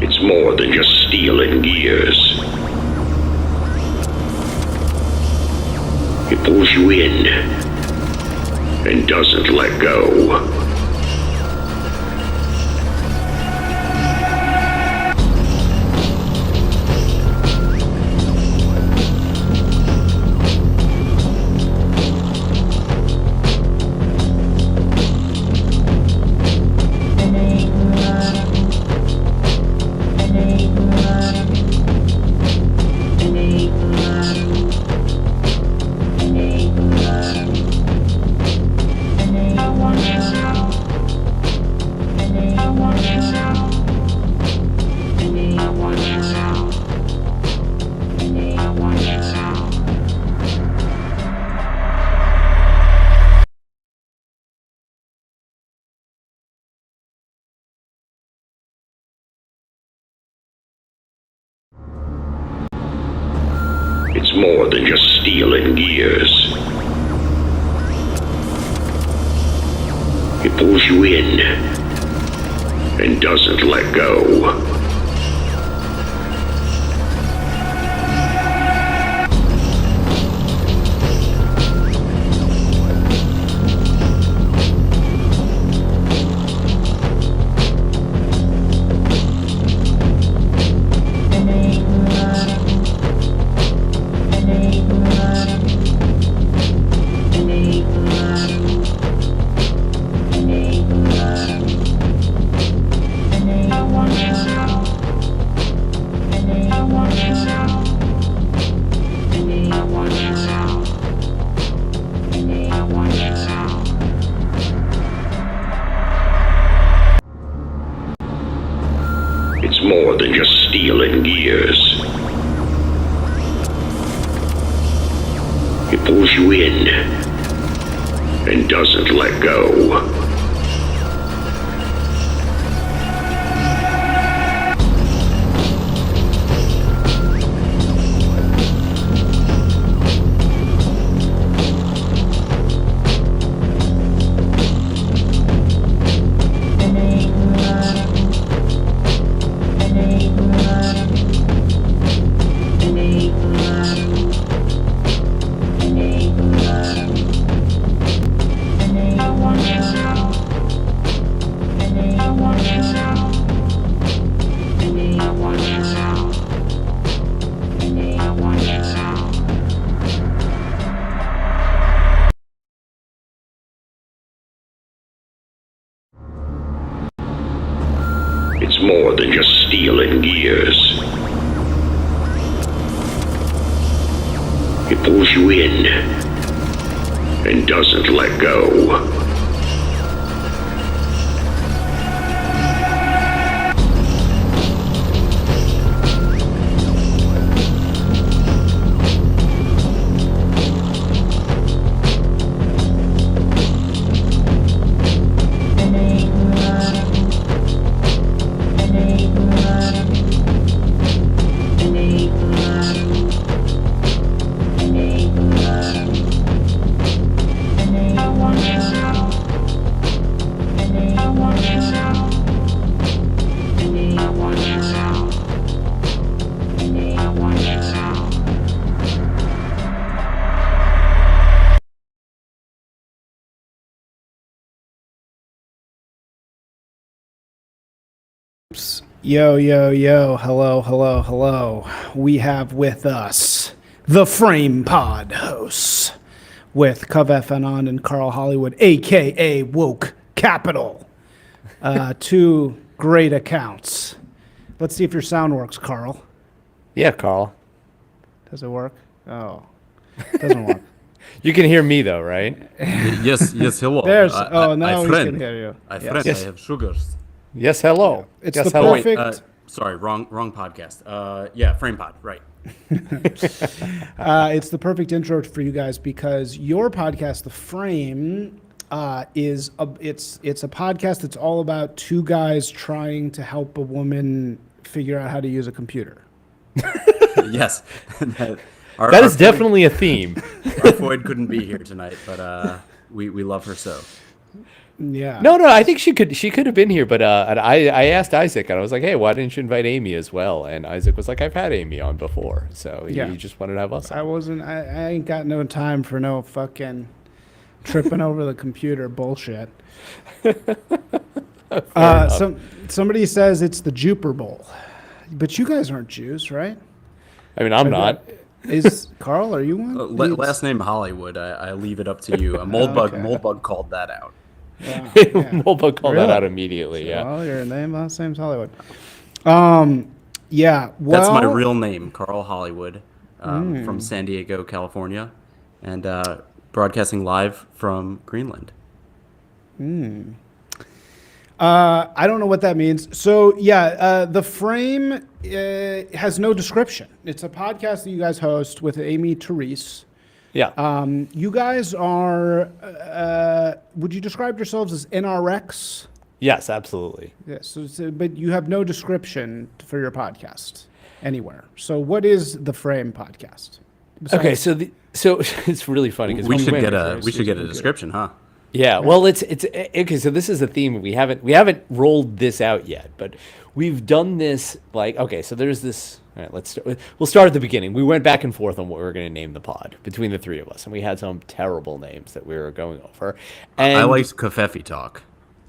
It's more than just steel and gears. It pulls you in and doesn't let go. It's more than just steel and gears. It pulls you in and doesn't let go. It's more than just steel and gears. It pulls you in and doesn't let go. It's more than just steel and gears. It pulls you in and doesn't let go. Yo, yo, yo, hello, hello, hello. We have with us the Frame Pod hosts with Covfefe, Anon, and Karl Hollywood, a.k.a. Woke Capital. Two great accounts. Let's see if your sound works, Karl. Yeah, Karl. Does it work? Oh, it doesn't work. You can hear me though, right? Yes, hello. Now we friend. can hear you. I have sugars. Yes, hello. It's yes, the hello. perfect. Sorry, wrong podcast. Yeah, Frame Pod, right. It's the perfect intro for you guys because your podcast, The Frame, it's a podcast that's all about two guys trying to help a woman figure out how to use a computer. Yes. That is definitely a theme. Our Floyd couldn't be here tonight, but we love her so. Yeah. No, I think she could have been here, but and I asked Isaac and I was like, hey, why didn't you invite Amy as well? And Isaac was like, I've had Amy on before, so Yeah. he just wanted to have us on. I ain't got no time for no fucking tripping over the computer bullshit. Somebody says it's the Jupiter Bowl, but you guys aren't Jews, right? I mean, I'm not. Is Karl? Are you one? Last name Hollywood. I leave it up to you. Moldbug called that out. Yeah. Moldbug called Really? that out immediately. Yeah. Well, your last name's Hollywood. Yeah. Well, That's my real name, Karl Hollywood, from San Diego, California, and broadcasting live from Greenland. I don't know what that means. So yeah, the Frame has no description. It's a podcast that you guys host with Amy Therese. Yeah. You guys are. Would you describe yourselves as NRX? Yes, absolutely. Yes, but you have no description for your podcast anywhere. So what is the Frame podcast? Okay, so it's really funny because We should get a description, huh? Yeah, well, it's okay. So this is a theme we haven't rolled this out yet, but we've done this like okay. So there's this. All right, we'll start at the beginning. We went back and forth on what we were going to name the pod between the three of us, and we had some terrible names that we were going over. And I liked Covfefe Talk.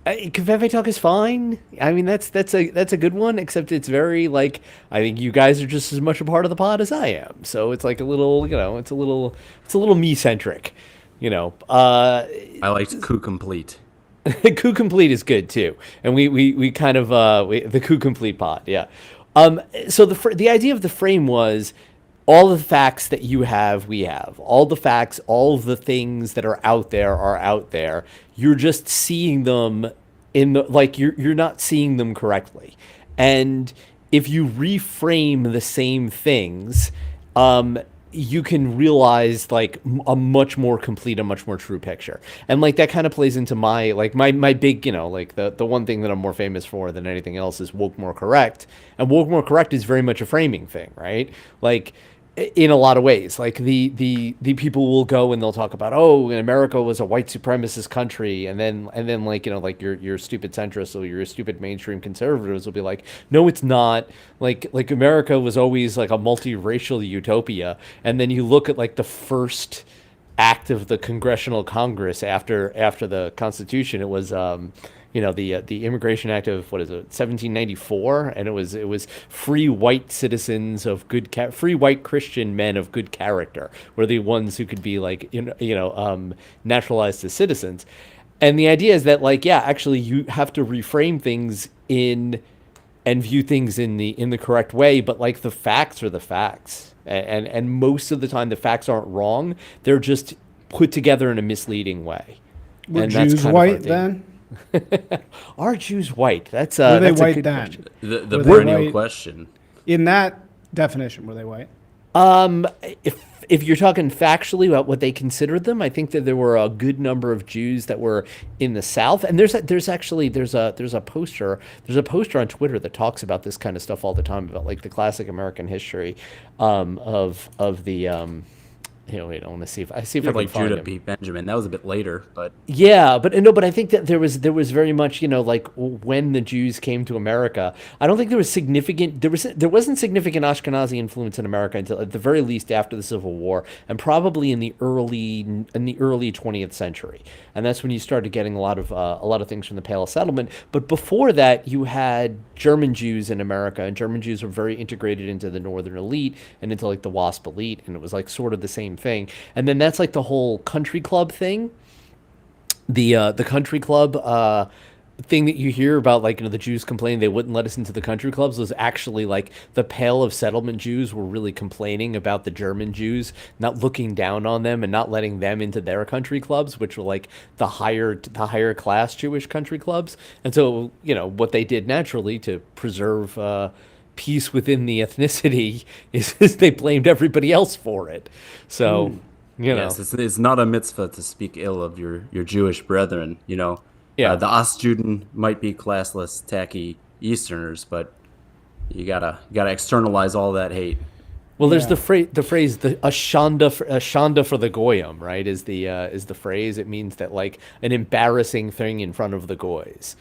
Covfefe Talk is fine. I mean, that's a good one, except it's very like I think you guys are just as much a part of the pod as I am. So it's like a little, it's a little me centric. I liked Coup Complete. Coup Complete is good too, and we kind of the Coup Complete pod, yeah. So the idea of the Frame was all the facts that you have, we have. All the facts, all of the things that are out there. You're just seeing them you're not seeing them correctly, and if you reframe the same things, you can realize like a much more complete, a much more true picture. And like that kind of plays into my big, the one thing that I'm more famous for than anything else is Woke More Correct. And Woke More Correct is very much a framing thing, right? Like in a lot of ways, like the people will go and they'll talk about, America was a white supremacist country. And then like your stupid centrists or your stupid mainstream conservatives will be like, no, it's not. Like America was always like a multiracial utopia. And then you look at like the first act of the Congressional Congress after the Constitution, it was, the Immigration Act of 1794, and it was free white citizens of free white Christian men of good character were the ones who could be like naturalized as citizens. And the idea is that actually you have to reframe things and view things in the correct way, but like the facts are the facts, and most of the time the facts aren't wrong; they're just put together in a misleading way. Were Jews white then? Are Jews white? That's were they that's white a good then? question. The perennial question. In that definition, were they white? If you're talking factually about what they considered them, I think that there were a good number of Jews that were in the South, and there's a poster on Twitter that talks about this kind of stuff all the time about like the classic American history of the. I want to see if I can like find Judah him. B. Benjamin. That was a bit later, but Yeah, but I think that there was very much like when the Jews came to America, I don't think there was significant there wasn't significant Ashkenazi influence in America until at the very least after the Civil War, and probably in the early 20th century, and that's when you started getting a lot of things from the Pale Settlement. But before that, you had German Jews in America, and German Jews were very integrated into the Northern elite and into like the WASP elite, and it was like sort of the same thing. And then that's like the whole country club thing, the country club thing that you hear about, like the Jews complaining they wouldn't let us into the country clubs, was actually like the Pale of Settlement Jews were really complaining about the German Jews not looking down on them and not letting them into their country clubs, which were like the higher class Jewish country clubs. And so what they did naturally to preserve peace within the ethnicity is they blamed everybody else for it. So yes, it's not a mitzvah to speak ill of your Jewish brethren. The Ostjuden might be classless, tacky Easterners, but you gotta externalize all that hate. Well, there's Yeah. the phrase the ashanda for the goyim, right? Is the phrase. It means that like an embarrassing thing in front of the goys.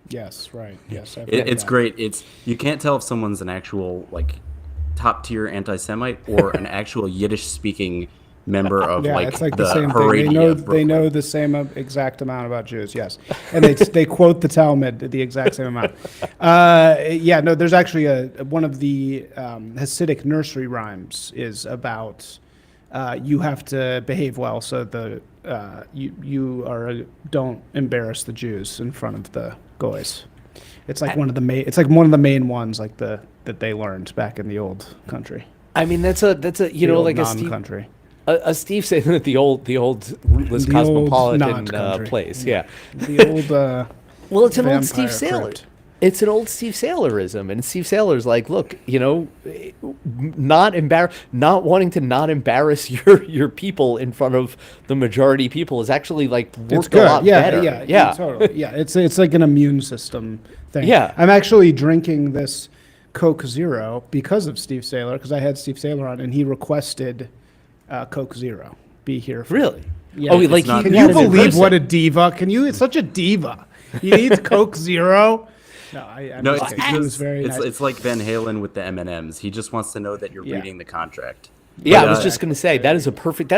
Yes, right. Yes, I've It, heard it's that. great. It's you can't tell if someone's an actual like top tier anti-Semite or an actual Yiddish speaking member of Yeah, like it's like the the same thing. Haredia of They know Brooklyn. the same exact amount about Jews. Yes, and they quote the Talmud the exact same amount. Yeah, no. There's actually one of the Hasidic nursery rhymes is about you have to behave well so don't embarrass the Jews in front of the goys. It's like one of the main ones like that they learned back in the old country. I mean, that's a The old like non-country. a Steve saying that the old rootless The old cosmopolitan not country. place. Yeah. The old Well, it's an old vampire Steve Saylor. crypt. It's an old Steve Saylorism, and Steve Saylor's like, look, not wanting to not embarrass your people in front of the majority people is actually like It's worked a good. lot Yeah, better. yeah, totally. Yeah, it's like an immune system thing. Yeah. I'm actually drinking this Coke Zero because of Steve Saylor, because I had Steve Saylor on, and he requested Coke Zero be here. For Really? Yeah. Oh, like not- Can he you had it in believe person. what a diva? Can you? It's such a diva. He needs Coke Zero. No, I'm No, just it's kidding. He because was very nice. it's like Van Halen with the M&Ms. He just wants to know that you're Yeah. reading the contract. Yeah, But, I was just gonna say that is a perfect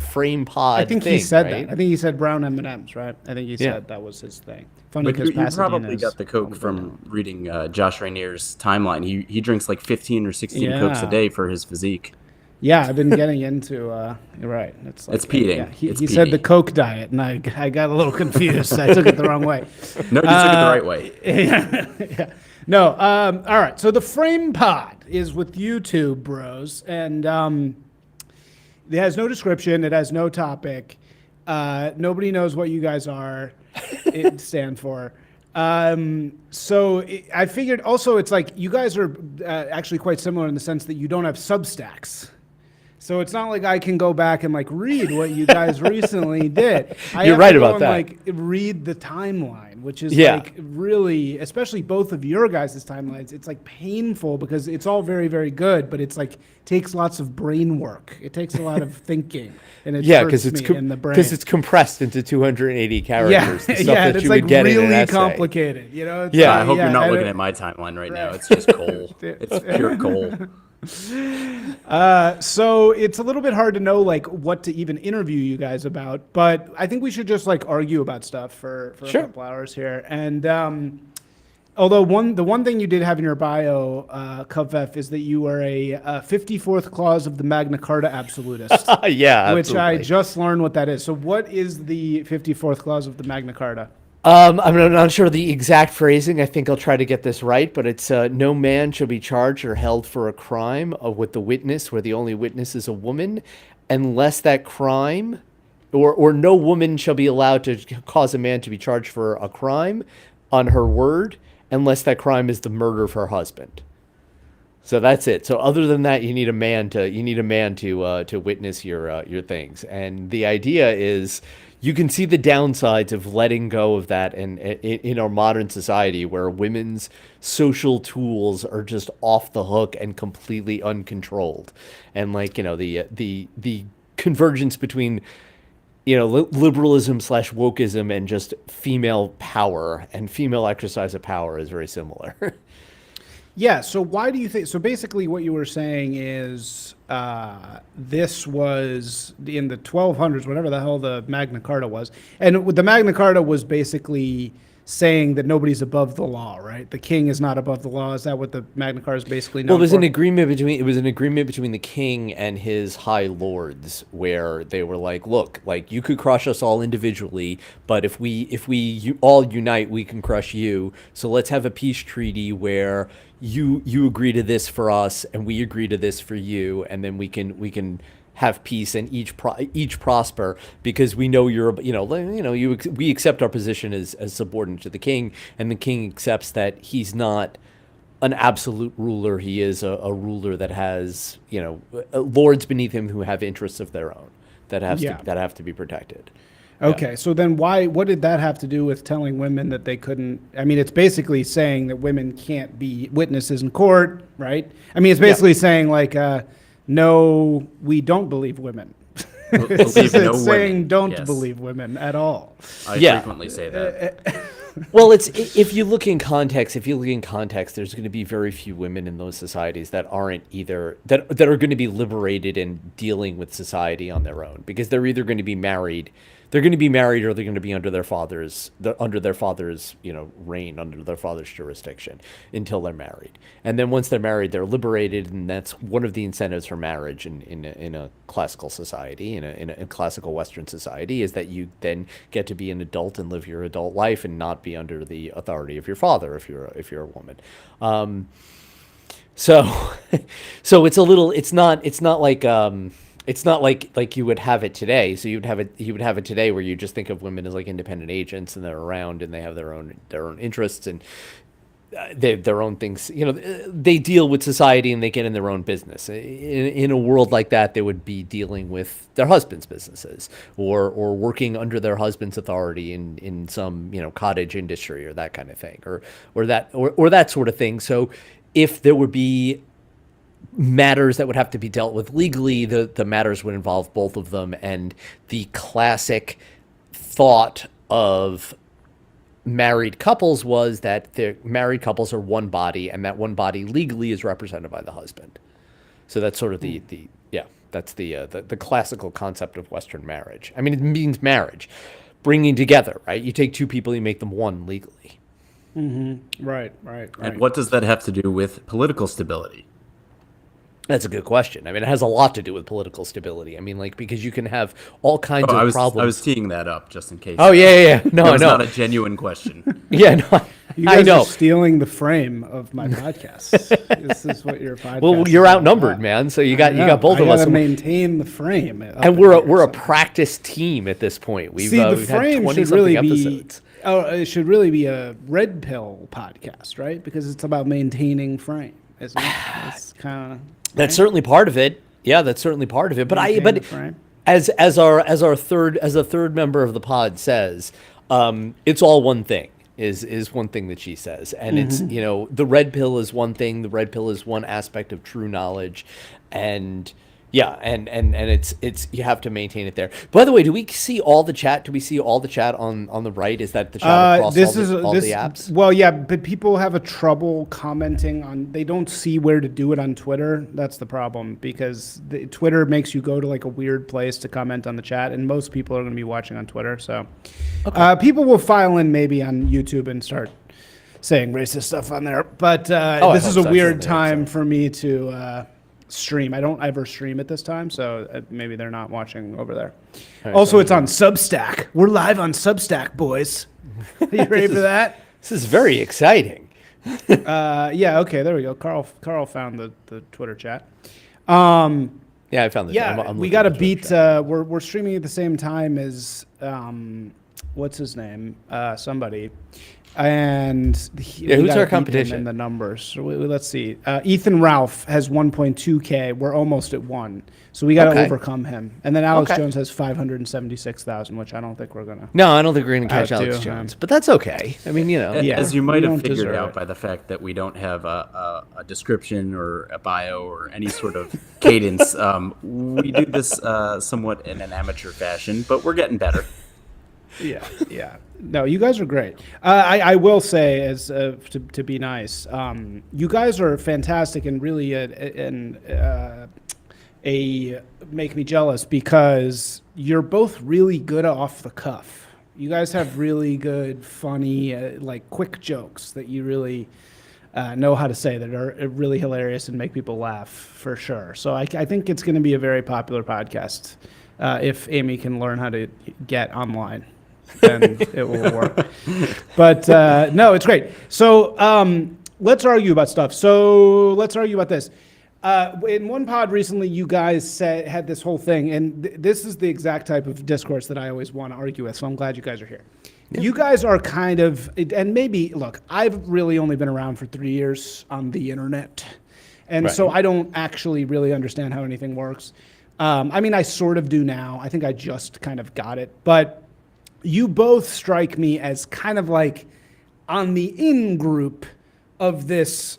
frame pod. I think thing, he said right? that. I think he said brown M&Ms, right? I think he Yeah. said that was his thing. Funny But because you probably Pasadena's got the Coke all from reading Josh Rainier's timeline. He drinks like 15 or 16 Cokes a Yeah. day for his physique. Yeah, I've been getting into. You're right. It's like, It's peating. Yeah, he It's said the peating. Coke diet, and I got a little confused. I took it the wrong way. No, you took it the right way. Yeah. No. All right. So the Frame Pod is with you two bros, and it has no description. It has no topic. Nobody knows what you guys are. It stand for. I figured also it's like you guys are actually quite similar in the sense that you don't have Substacks. So it's not like I can go back and like read what you guys recently did. I You're have right to go about and, that. like read the timeline, which is Yeah. like really, especially both of your guys' timelines. It's like painful because it's all very, very good, but it's like takes lots of brain work. It takes a lot of thinking, and it Yeah, hurts because me in the brain. it's compressed into 2280 yeah, characters. The stuff yeah, that and it's you like would get in an really essay. complicated. You know? It's Yeah. like- I hope you're not I looking don't- at my timeline right now. Right. It's just coal. It's pure coal. So it's a little bit hard to know like what to even interview you guys about, but I think we should just like argue about stuff for Sure. a couple hours here. And although the one thing you did have in your bio, Covfefe, is that you are a 54th clause of the Magna Carta absolutist, Yeah, which I absolutely. just learned what that is. So what is the 54th clause of the Magna Carta? I'm not sure the exact phrasing. I think I'll try to get this right, but it's no man shall be charged or held for a crime with the witness, where the only witness is a woman, unless that crime, or no woman shall be allowed to cause a man to be charged for a crime on her word, unless that crime is the murder of her husband. So that's it. So other than that, you need a man to witness your things. And the idea is, you can see the downsides of letting go of that in our modern society, where women's social tools are just off the hook and completely uncontrolled. And like, the convergence between, liberalism / wokeism and just female power and female exercise of power is very similar. Yeah, so why do you think? So basically, what you were saying is this was in the 1200s, whatever the hell the Magna Carta was, and the Magna Carta was basically saying that nobody's above the law, right? The king is not above the law. Is that what the Magna Carta is basically known Well, for? it was an agreement between the king and his high lords, where they were like, look, like, you could crush us all individually, but if we all unite, we can crush you. So let's have a peace treaty where you agree to this for us and we agree to this for you, and then we can have peace and each prosper, because we know we accept our position as subordinate to the king, and the king accepts that he's not an absolute ruler. He is a ruler that has, lords beneath him who have interests of their own that have to be protected. Okay, so then what did that have to do with telling women that they couldn't? I mean, it's basically saying that women can't be witnesses in court, right? I mean, it's basically saying like, no, we don't believe women. It's saying women. don't Yes. believe women at all. I frequently say that. Well, if you look in context, there's going to be very few women in those societies that aren't either that are going to be liberated and dealing with society on their own, because they're either going to be married. They're going to be married, or they're going to be under their father's reign, under their father's jurisdiction until they're married. And then once they're married, they're liberated, and that's one of the incentives for marriage in a classical society, in a classical Western society, is that you then get to be an adult and live your adult life and not be under the authority of your father if you're a woman. So it's a little. It's not like you would have it today. So you would have it today where you just think of women as like independent agents, and they're around and they have their own interests, and they have their own things. They deal with society and they get in their own business. In a world like that, they would be dealing with their husband's businesses, or working under their husband's authority in some cottage industry or that kind of thing, or that sort of thing. So if there would be matters that would have to be dealt with legally, the matters would involve both of them. And the classic thought of married couples was that the married couples are one body, and that one body legally is represented by the husband. So that's sort of the classical concept of Western marriage. I mean, it means marriage, bringing together, right? You take two people, you make them one legally. Mm-hmm. Right. And what does that have to do with political stability? That's a good question. I mean, it has a lot to do with political stability. I mean, because you can have all kinds of problems. I was teeing that up just in case. Oh, yeah. No, That was not a genuine question. Yeah, no, You guys I know. are stealing the frame of my podcast. This is what your podcast. Well, you're outnumbered, man. So you got both of us. I gotta maintain the frame. And we're a practice team at this point. We've the had frame 20 should something really episodes. be. Oh, it should really be a red pill podcast, right? Because it's about maintaining frame, isn't it? It's kind of. That's certainly part of it. Yeah, that's certainly part of it. But Frame. as a third member of the pod says, it's all one thing. Is one thing that she says, and it's the red pill is one thing. The red pill is one aspect of true knowledge, and yeah, and it's you have to maintain it there. By the way, do we see all the chat? Do we see all the chat on the right? Is that the chat across all the apps? Well, yeah, but people have a trouble commenting on. They don't see where to do it on Twitter. That's the problem, because Twitter makes you go to like a weird place to comment on the chat, and most people are going to be watching on Twitter. So, people will file in maybe on YouTube and start saying racist stuff on there. But this is a weird time for me to. Stream. I don't ever stream at this time, so maybe they're not watching over there. Right, also, it's on Substack. We're live on Substack, boys. Are you ready for that? This is very exciting. Yeah. Okay. There we go. Karl found the Twitter chat. Yeah, I found the. Yeah, I'm we got to beat. We're streaming at the same time as what's his name? Somebody. And who's our competition in the numbers? So let's see. Ethan Ralph has 1.2K. We're almost at 1, so we got to overcome him. And then Alex Jones has 576,000, which I don't think we're gonna. No, I don't think we're gonna catch Alex Jones, but that's okay. I mean, as you might have figured out by the fact that we don't have a description or a bio or any sort of cadence, we do this somewhat in an amateur fashion, but we're getting better. Yeah. No, you guys are great. I will say, as to be nice, you guys are fantastic and really make me jealous, because you're both really good off the cuff. You guys have really good, funny, like quick jokes that you really know how to say that are really hilarious and make people laugh for sure. So I think it's going to be a very popular podcast if Amy can learn how to get online. Then it will work. But no, it's great. So let's argue about stuff. So let's argue about this. In one pod recently, you guys had this whole thing, and this is the exact type of discourse that I always want to argue with, so I'm glad you guys are here. Yeah. You guys are kind of, and maybe, look, I've really only been around for 3 years on the internet, and so I don't actually really understand how anything works. I mean, I sort of do now. I think I just kind of got it, but you both strike me as kind of like on the in group of this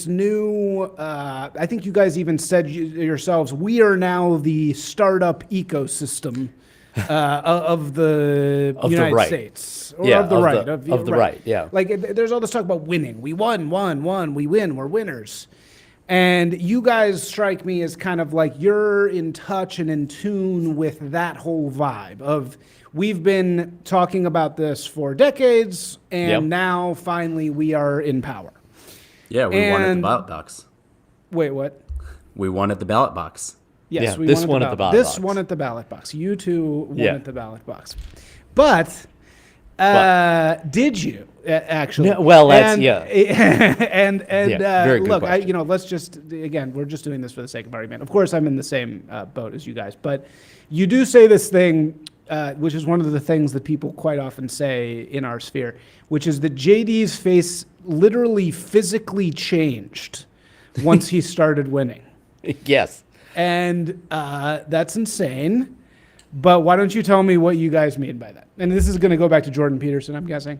new. I think you guys even said yourselves, we are now the startup ecosystem of the United right. States, or Yeah, of the of right, the right, yeah. Like there's all this talk about winning. We won, we win, we're winners. And you guys strike me as kind of like you're in touch and in tune with that whole vibe of we've been talking about this for decades, and Yep. now finally we are in power. Yeah, we won at the And- ballot box. Wait, what? We won at the ballot box. Yes, Yeah, we this won one at at the the ballot. ballot This box. one at the ballot box. You two won Yeah. at the ballot box. But did you actually? No, well, that's- and, yeah. and very good look, question. let's just again, we're just doing this for the sake of argument. Of course, I'm in the same boat as you guys, but you do say this thing, which is one of the things that people quite often say in our sphere, which is that JD's face literally physically changed once he started winning. Yes. And that's insane. But why don't you tell me what you guys mean by that? And this is going to go back to Jordan Peterson, I'm guessing.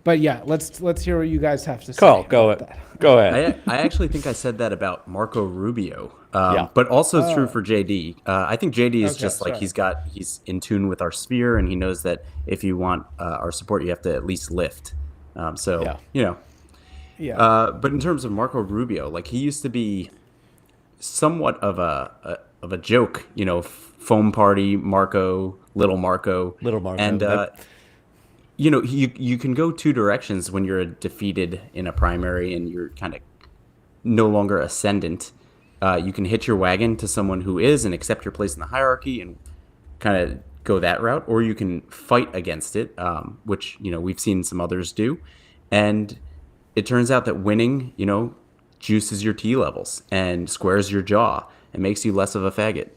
But yeah, let's hear what you guys have to say. Carl, go about ahead. that. Go ahead. I actually think I said that about Marco Rubio, Yeah. but also it's true for JD. I think JD is Okay, just like sorry. he's in tune with our sphere, and he knows that if you want our support, you have to at least lift. So Yeah. you know, Yeah. but in terms of Marco Rubio, like he used to be somewhat of a joke, you know, foam party Marco, little Marco, and Yep. you know, you can go two directions when you're defeated in a primary and you're kind of no longer ascendant. You can hitch your wagon to someone who is and accept your place in the hierarchy and kind of go that route, or you can fight against it, which, you know, we've seen some others do. And it turns out that winning, you know, juices your T levels and squares your jaw and makes you less of a faggot.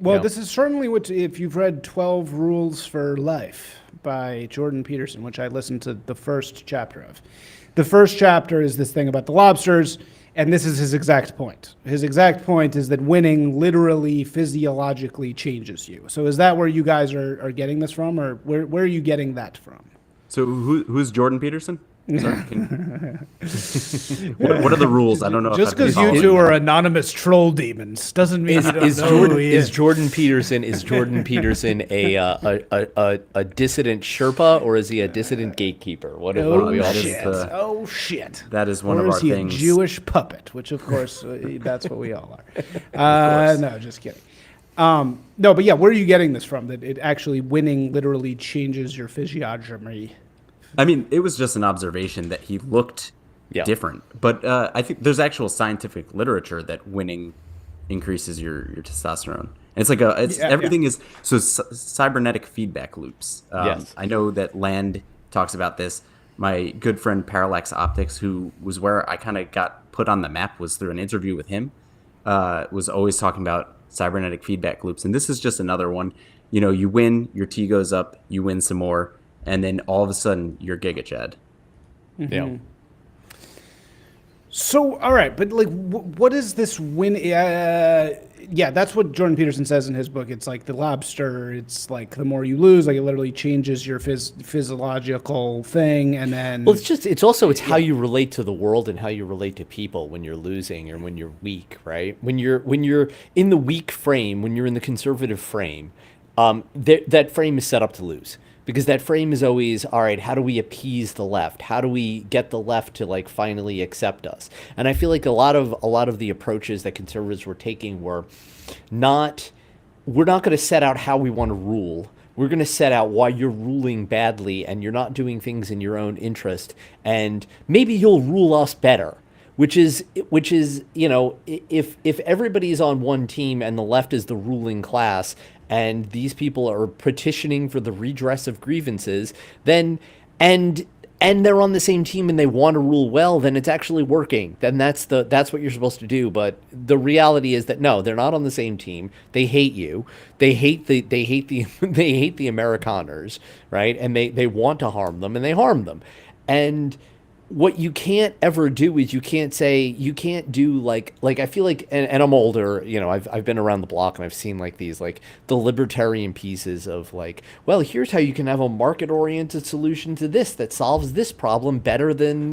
Well, Yeah. this is certainly what, if you've read 12 Rules for Life by Jordan Peterson, which I listened to the first chapter of. The first chapter is this thing about the lobsters, and this is his exact point. His exact point is that winning literally physiologically changes you. So is that where you guys are getting this from, or where are you getting that from? So who's Jordan Peterson? Sorry, what are the rules? I don't know. Just if I've been because you following two them. are anonymous troll demons doesn't mean you don't know who he is. Jordan Peterson a dissident Sherpa, or is he a dissident gatekeeper? What are we all that is shit. the- Oh shit. that is one Or of is our he things. a Jewish puppet? Which, of course, that's what we all are. No, just kidding. No, but yeah, where are you getting this from? That it actually winning literally changes your physiognomy. I mean, it was just an observation that he looked Yeah. different. But I think there's actual scientific literature that winning increases your testosterone. And it's like everything is so cybernetic feedback loops. Yes. I know that Land talks about this. My good friend Parallax Optics, who was where I kind of got put on the map, was through an interview with him. Was always talking about cybernetic feedback loops, and this is just another one. You know, you win, your T goes up, you win some more, and then all of a sudden you're Giga Chad. Yeah. So, all right, but like, what is this win? Yeah, that's what Jordan Peterson says in his book. It's like the lobster. It's like the more you lose, like it literally changes your physiological thing, and then Well, it's how you relate to the world and how you relate to people when you're losing or when you're weak, right? When you're in the weak frame, when you're in the conservative frame, that frame is set up to lose. Because that frame is always, all right, how do we appease the left? How do we get the left to like finally accept us? And I feel like a lot of the approaches that conservatives were taking were we're not going to set out how we want to rule. We're going to set out why you're ruling badly and you're not doing things in your own interest. And maybe you'll rule us better. Which is, you know, if everybody's on one team and the left is the ruling class and these people are petitioning for the redress of grievances, then and they're on the same team and they want to rule well, then it's actually working. Then that's what you're supposed to do. But the reality is that no, they're not on the same team. They hate you. They hate the they hate the Amerikaners, right? And they want to harm them and they harm them. And what you can't ever do is you can't do like I feel like, and I'm older, I've been around the block and I've seen like these like the libertarian pieces of like, well, here's how you can have a market oriented solution to this that solves this problem better than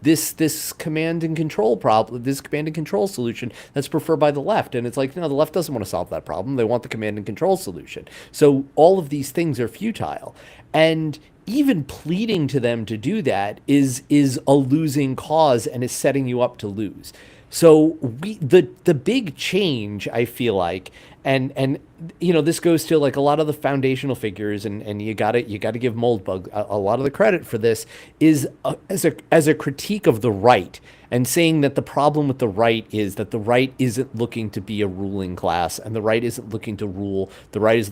this command and control problem, this command and control solution that's preferred by the left. And it's like, no, the left doesn't want to solve that problem. They want the command and control solution. So all of these things are futile. And even pleading to them to do that is a losing cause and is setting you up to lose. So the big change, I feel like, and this goes to like a lot of the foundational figures, and you gotta give Moldbug a lot of the credit for this, is as a critique of the right, and saying that the problem with the right is that the right isn't looking to be a ruling class, and the right isn't looking to rule. The right is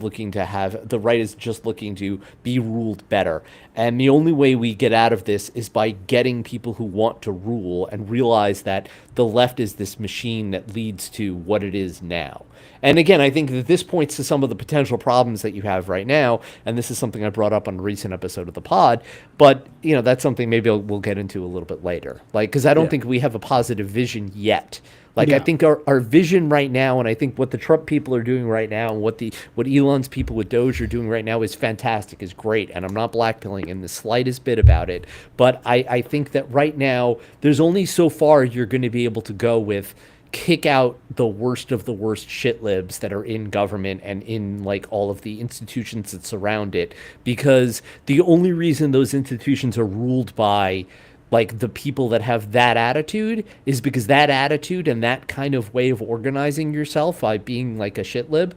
just looking to be ruled better. And the only way we get out of this is by getting people who want to rule and realize that the left is this machine that leads to what it is now. And again, I think that this points to some of the potential problems that you have right now. And this is something I brought up on a recent episode of the pod. But, that's something maybe we'll get into a little bit later. Like, because I don't think we have a positive vision yet. Like, I think our vision right now, and I think what the Trump people are doing right now, and what Elon's people with Doge are doing right now is fantastic, is great. And I'm not blackpilling in the slightest bit about it. But I think that right now, there's only so far you're going to be able to go with kick out the worst of the worst shit libs that are in government and in like all of the institutions that surround it, because the only reason those institutions are ruled by like the people that have that attitude is because that attitude and that kind of way of organizing yourself by being like a shit lib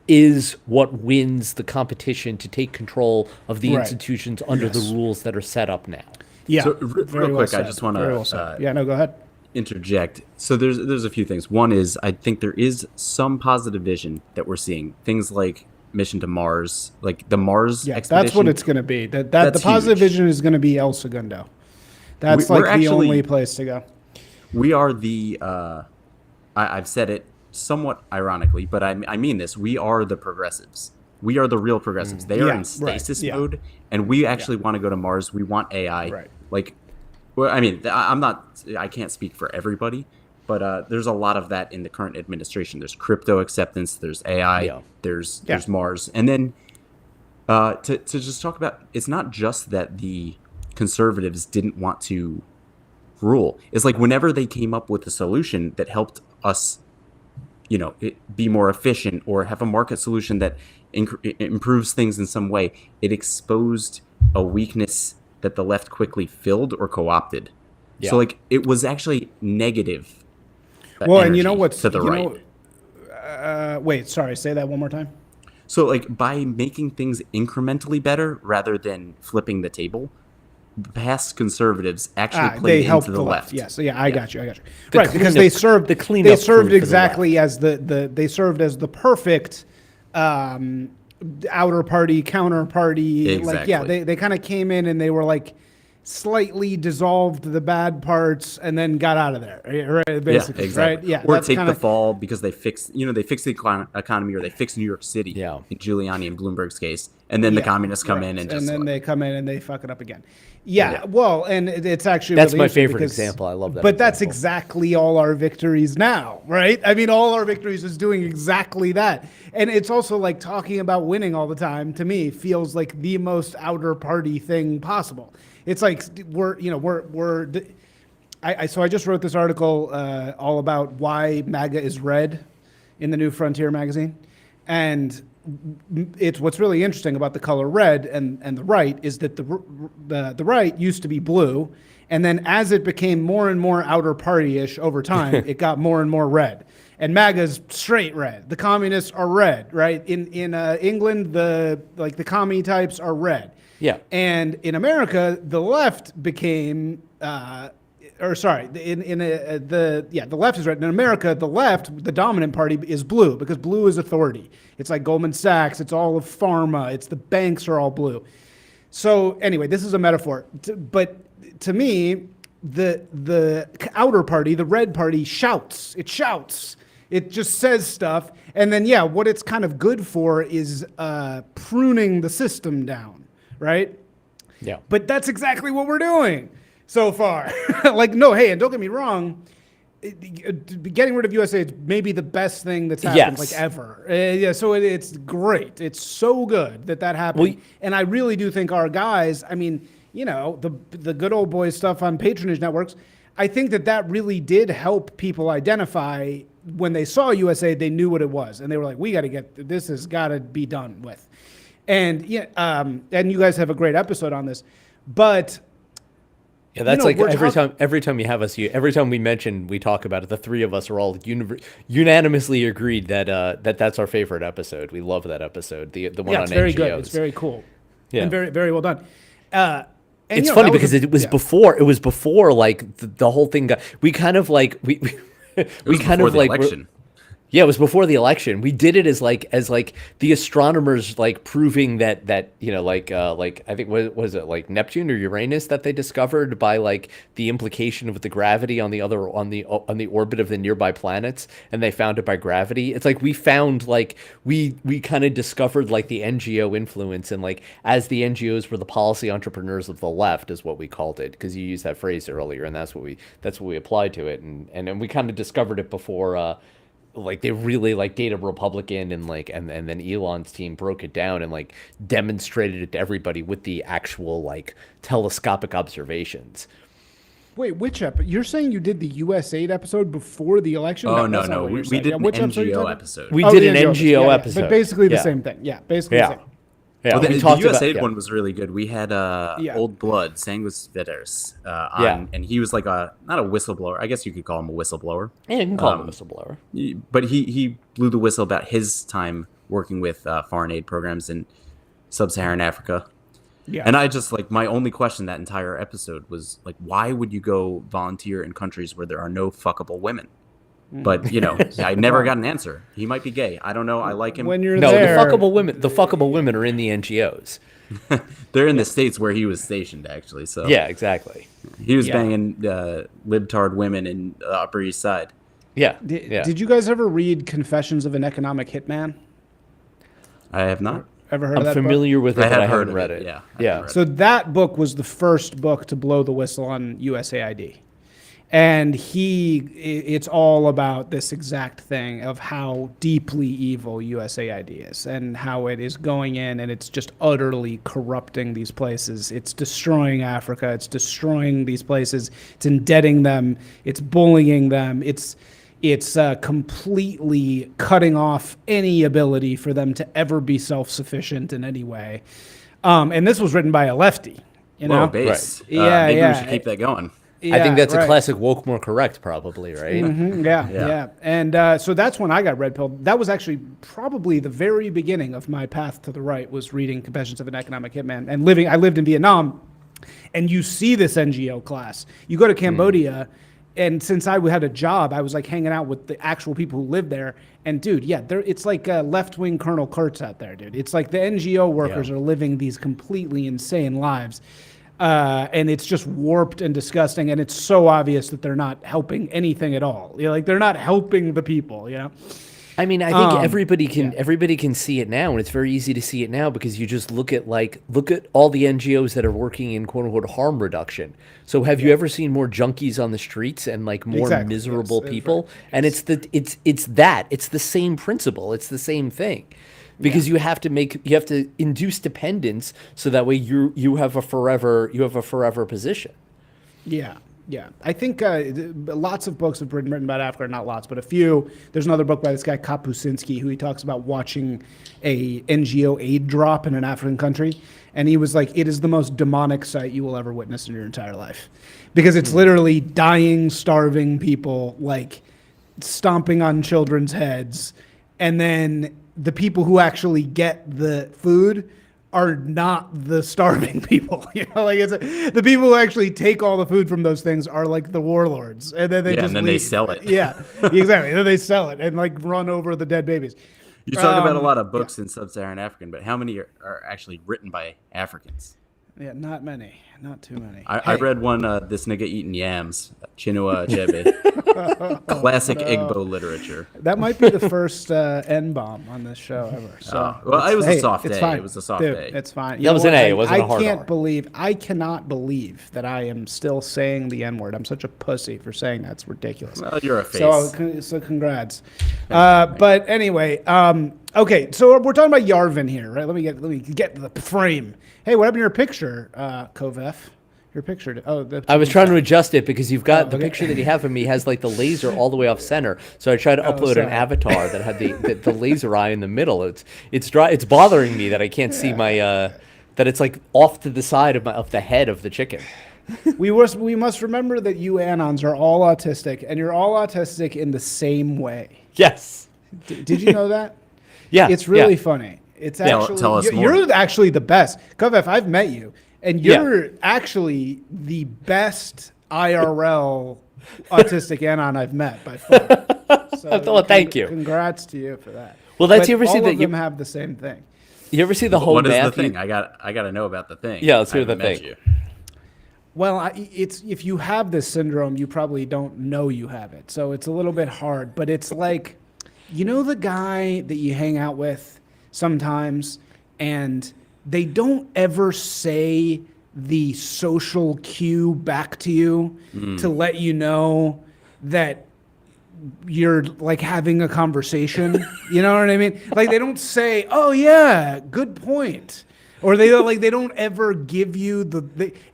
is what wins the competition to take control of the institutions under the rules that are set up now. Yeah. So real quick, I just want to go ahead. Interject. So there's a few things. One is I think there is some positive vision that we're seeing. Things like mission to Mars, like the Mars expedition. That's what it's going to be. That the positive vision is going to be El Segundo. That's the only place to go. We are the I've said it somewhat ironically, but I mean this. We are the progressives. We are the real progressives. They are in stasis mode, and we actually want to go to Mars. We want AI. Right. Like, well, I mean, I can't speak for everybody, but there's a lot of that in the current administration. There's crypto acceptance. There's AI. There's Mars, and then to just talk about, it's not just that the conservatives didn't want to rule. It's like whenever they came up with a solution that helped us, be more efficient or have a market solution that improves things in some way, it exposed a weakness that the left quickly filled or co-opted. Yeah. So like it was actually negative. Well, and you know what's to the right. Wait, sorry, say that one more time. So like by making things incrementally better rather than flipping the table, past conservatives actually played into the left. Yes, I got you. Right, because they served the cleanup. They served exactly as they served as the perfect outer party, counterparty. Exactly. Like they kind of came in and they were like slightly dissolved the bad parts and then got out of there. Right, basically. Yeah, exactly. Right. Yeah. Or take the fall because they fixed the economy, or they fixed New York City. Yeah. In Giuliani and Bloomberg's case, and then the communists come in and just. And then they come in and they fuck it up again. Yeah. Well, and it's actually that's really my favorite example. I love that. But that's exactly all our victories now, right? I mean, all our victories is doing exactly that. And it's also like talking about winning all the time, to me, feels like the most outer party thing possible. It's like so I just wrote this article all about why MAGA is red in the New Frontier magazine. And it's what's really interesting about the color red and the right is that the right used to be blue. And then as it became more and more outer party-ish over time, it got more and more red. And MAGA's straight red. The communists are red, right? In England, the commie types are red. Yeah. And in America, the left became, the left is red. In America, the left, the dominant party, is blue because blue is authority. It's like Goldman Sachs. It's all of pharma. It's the banks are all blue. So anyway, this is a metaphor. But to me, the outer party, the red party, shouts. It shouts. It just says stuff. And then, what it's kind of good for is pruning the system down. Right? Yeah. But that's exactly what we're doing. so far. Like, no, hey, and don't get me wrong, getting rid of USA is maybe the best thing that's happened like ever. Yeah, so it's great. It's so good that happened. And I really do think our guys, I mean, you know, the good old boys stuff on patronage networks, I think that really did help people identify when they saw USA, they knew what it was. And they were like, we got to get, this has got to be done with. And yeah, and you guys have a great episode on this, but yeah, that's like every time you have us, every time we talk about it, the three of us are all unanimously agreed that that's our favorite episode. We love that episode, the one on NGOs. It's very good. It's very cool. Yeah, and very very well done. And, it's funny because it was before like the whole thing got, we kind of like we kind of like election. Yeah, it was before the election. We did it as like the astronomers like proving that you know like I think what was it, like Neptune or Uranus that they discovered by like the implication of the gravity on the orbit of the nearby planets, and they found it by gravity. It's like we found like we kind of discovered like the NGO influence, and like as the NGOs were the policy entrepreneurs of the left is what we called it, because you used that phrase earlier, and that's what we applied to it, and we kind of discovered it before. Like they really like Data Republican and then Elon's team broke it down and like demonstrated it to everybody with the actual like telescopic observations. Wait, which episode? You're saying you did the US8 episode before the election? Oh, no. We did an NGO episode. We did an NGO episode. But basically the same thing. Yeah, basically the same. Yeah, well, the USAID one was really good. We had Old Blood, Sanguis Vitters, on, and he was like not a whistleblower. I guess you could call him a whistleblower. Yeah, you can call him a whistleblower. But he blew the whistle about his time working with foreign aid programs in sub-Saharan Africa. Yeah. And I just like, my only question that entire episode was like, why would you go volunteer in countries where there are no fuckable women? But you know, I never got an answer. He might be gay. I don't know. I like him. When you're there, the fuckable women are in the NGOs. They're in the states where he was stationed, actually. So yeah, exactly. He was banging libtard women in the Upper East Side. Yeah. Did you guys ever read Confessions of an Economic Hitman? I have not. Ever heard of that book? I'm familiar with it, but I haven't read it. Yeah. So that book was the first book to blow the whistle on USAID. And it's all about this exact thing of how deeply evil USAID is and how it is going in and it's just utterly corrupting these places. It's destroying Africa. It's destroying these places. It's indebting them. It's bullying them. It's completely cutting off any ability for them to ever be self-sufficient in any way. And this was written by a lefty, you know? Base. Right. Maybe we should keep that going. Yeah, I think that's a classic woke more correct, probably, right? Mm-hmm, yeah. And so that's when I got red pilled. That was actually probably the very beginning of my path to the right, was reading Confessions of an Economic Hitman. And I lived in Vietnam, and you see this NGO class. You go to Cambodia, and since I had a job, I was like hanging out with the actual people who lived there. And dude, it's like left-wing Colonel Kurtz out there, dude. It's like the NGO workers are living these completely insane lives. And it's just warped and disgusting, and it's so obvious that they're not helping anything at all. You know, like they're not helping the people. You know, I mean, I think everybody can see it now, and it's very easy to see it now because you just look at all the NGOs that are working in quote unquote harm reduction. So have you ever seen more junkies on the streets and like more miserable people? And it's the same principle. It's the same thing. Because you have to induce dependence so that way you have a forever position. Yeah. I think lots of books have been written about Africa, not lots, but a few. There's another book by this guy Kapusinski who he talks about watching a NGO aid drop in an African country, and he was like, "It is the most demonic sight you will ever witness in your entire life," because it's literally dying, starving people like stomping on children's heads, and then the people who actually get the food are not the starving people. You know, like the people who actually take all the food from those things are like the warlords, and then they sell it. Yeah, exactly. Then they sell it and like run over the dead babies. You talk about a lot of books in sub-Saharan African, but how many are actually written by Africans? Yeah, not many. Not too many. I read one, this nigga eating yams, Chinua Achebe. Classic Igbo literature. That might be the first N-bomb on this show ever. So well, it was a soft it's day. Fine. It was a soft Dude, day. It's fine. That was an A. It wasn't a hard R. I cannot believe that I am still saying the N-word. I'm such a pussy for saying that. It's ridiculous. Well, you're a face. So congrats. But anyway, okay. So we're talking about Yarvin here, right? Let me get the frame. Hey, what happened to your picture, Covfefe? Your picture. I was trying to adjust it because you've got the picture that you have of me has like the laser all the way off center. So I tried to upload an avatar that had the laser eye in the middle. It's bothering me that I can't see my that it's like off to the side of the head of the chicken. We must remember that you Anons are all autistic, and you're all autistic in the same way. Yes. Did you know that? Yeah. It's really funny. It's actually tell us more. You're actually the best. Covfefe, I've met you. And you're actually the best IRL autistic Anon I've met by far. So well, thank you. Congrats to you for that. Well, you ever see that? All of them have the same thing. You ever see the whole What is Matthew? the thing? I got to know about the thing. Yeah, let's hear I haven't the met thing. you. Well, it's if you have this syndrome, you probably don't know you have it. So it's a little bit hard. But it's like, you know the guy that you hang out with sometimes, and they don't ever say the social cue back to you to let you know that you're like having a conversation. You know what I mean? Like they don't say, "Oh yeah, good point," or they don't ever give you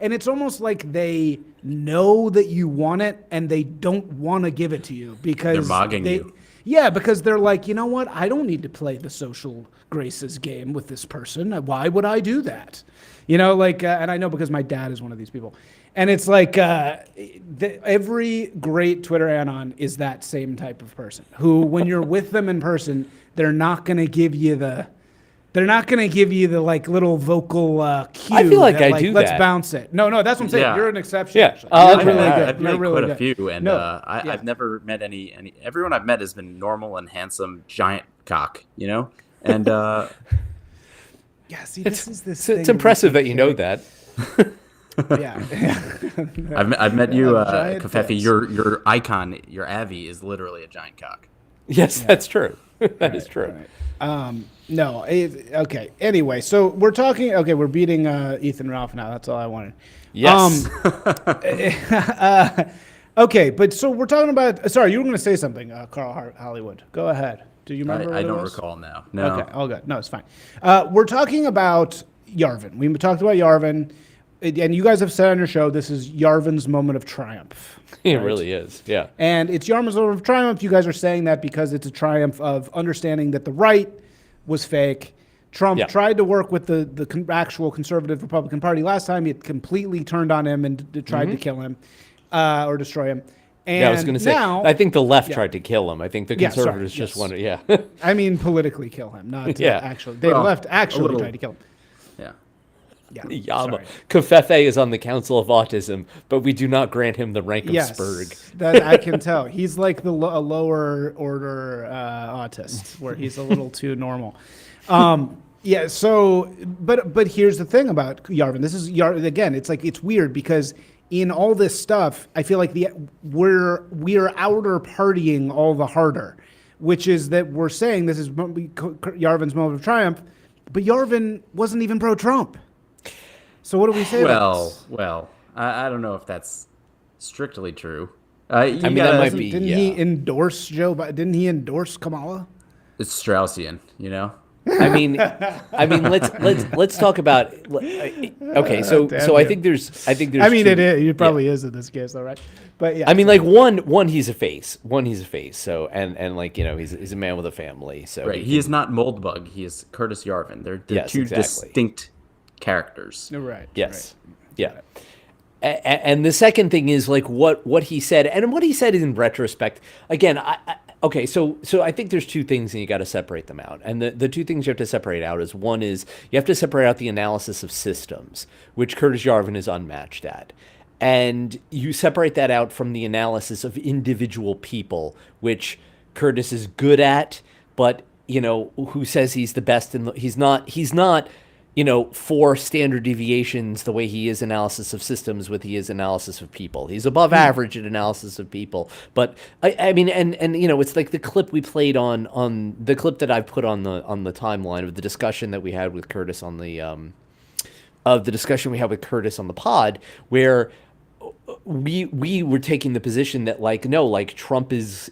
and it's almost like they know that you want it and they don't want to give it to you because They're mogging you. Yeah, because they're like, you know what? I don't need to play the social graces game with this person. Why would I do that? You know, like, and I know because my dad is one of these people. And it's like every great Twitter Anon is that same type of person who, when you're with them in person, they're not going to give you the like little vocal cue. I feel like I do Let's that. bounce it. No, that's what I'm saying. Yeah. You're an exception. Yeah. Actually. Oh, You're okay. really good. I've You're met really quite a good. few, and I've never met any. Everyone I've met has been normal and handsome, giant cock. You know, and Yeah, see, this is this. It's impressive that you know that. Yeah. I've met you, giant Covfefe. face. Your icon, your Avi, is literally a giant cock. Yes, that's true. That is true. Right. No. Okay. Anyway, so we're talking. Okay, we're beating Ethan Ralph now. That's all I wanted. Yes. Okay, but so we're talking about. Sorry, you were going to say something, Karl Hollywood. Go ahead. Do you remember? I what it don't was? recall now. No. Okay, all good. No, it's fine. We're talking about Yarvin. We talked about Yarvin, and you guys have said on your show this is Yarvin's moment of triumph. It right? really is. Yeah. And it's Yarvin's moment of triumph. You guys are saying that because it's a triumph of understanding that the right was fake. Trump tried to work with the actual conservative Republican Party last time. It completely turned on him and tried to kill him or destroy him. And I was going to say, now, I think the left tried to kill him. I think the conservatives sorry, just wanted, I mean, politically kill him, not actually. The Well, left actually little- tried to kill him. Yeah. Yeah. Yama. sorry. Covfefe is on the Council of Autism, but we do not grant him the rank of Spurg. That I can tell. He's like a lower order autist, where he's a little too normal. Yeah. So, but here's the thing about Yarvin. This is again. It's like it's weird because in all this stuff, I feel like we're outer partying all the harder, which is that we're saying this is Yarvin's moment of triumph, but Yarvin wasn't even pro-Trump. So what do we say? Well, I don't know if that's strictly true. I mean, that might be. Didn't he endorse Joe? Didn't he endorse Kamala? It's Straussian, you know. I mean, let's talk about. Okay, so I think there's. I mean, it is. It probably is in this case, though, right? But yeah. I mean, like one he's a face. So and like he's a man with a family. So Right. He is not Moldbug. He is Curtis Yarvin. They're Yes, two exactly. distinct characters. Right. Yes. Right. Yeah. And the second thing is like what he said, and what he said in retrospect. Again, okay, so I think there's two things, and you got to separate them out. And the two things you have to separate out is one is you have to separate out the analysis of systems, which Curtis Yarvin is unmatched at. And you separate that out from the analysis of individual people, which Curtis is good at, but who says he's the best he's not for standard deviations, the way he is analysis of systems with he is analysis of people. He's above average at analysis of people. But I mean, and it's like the clip we played on the clip that I put on the timeline of the discussion that we had with Curtis on the pod, where we were taking the position that Trump is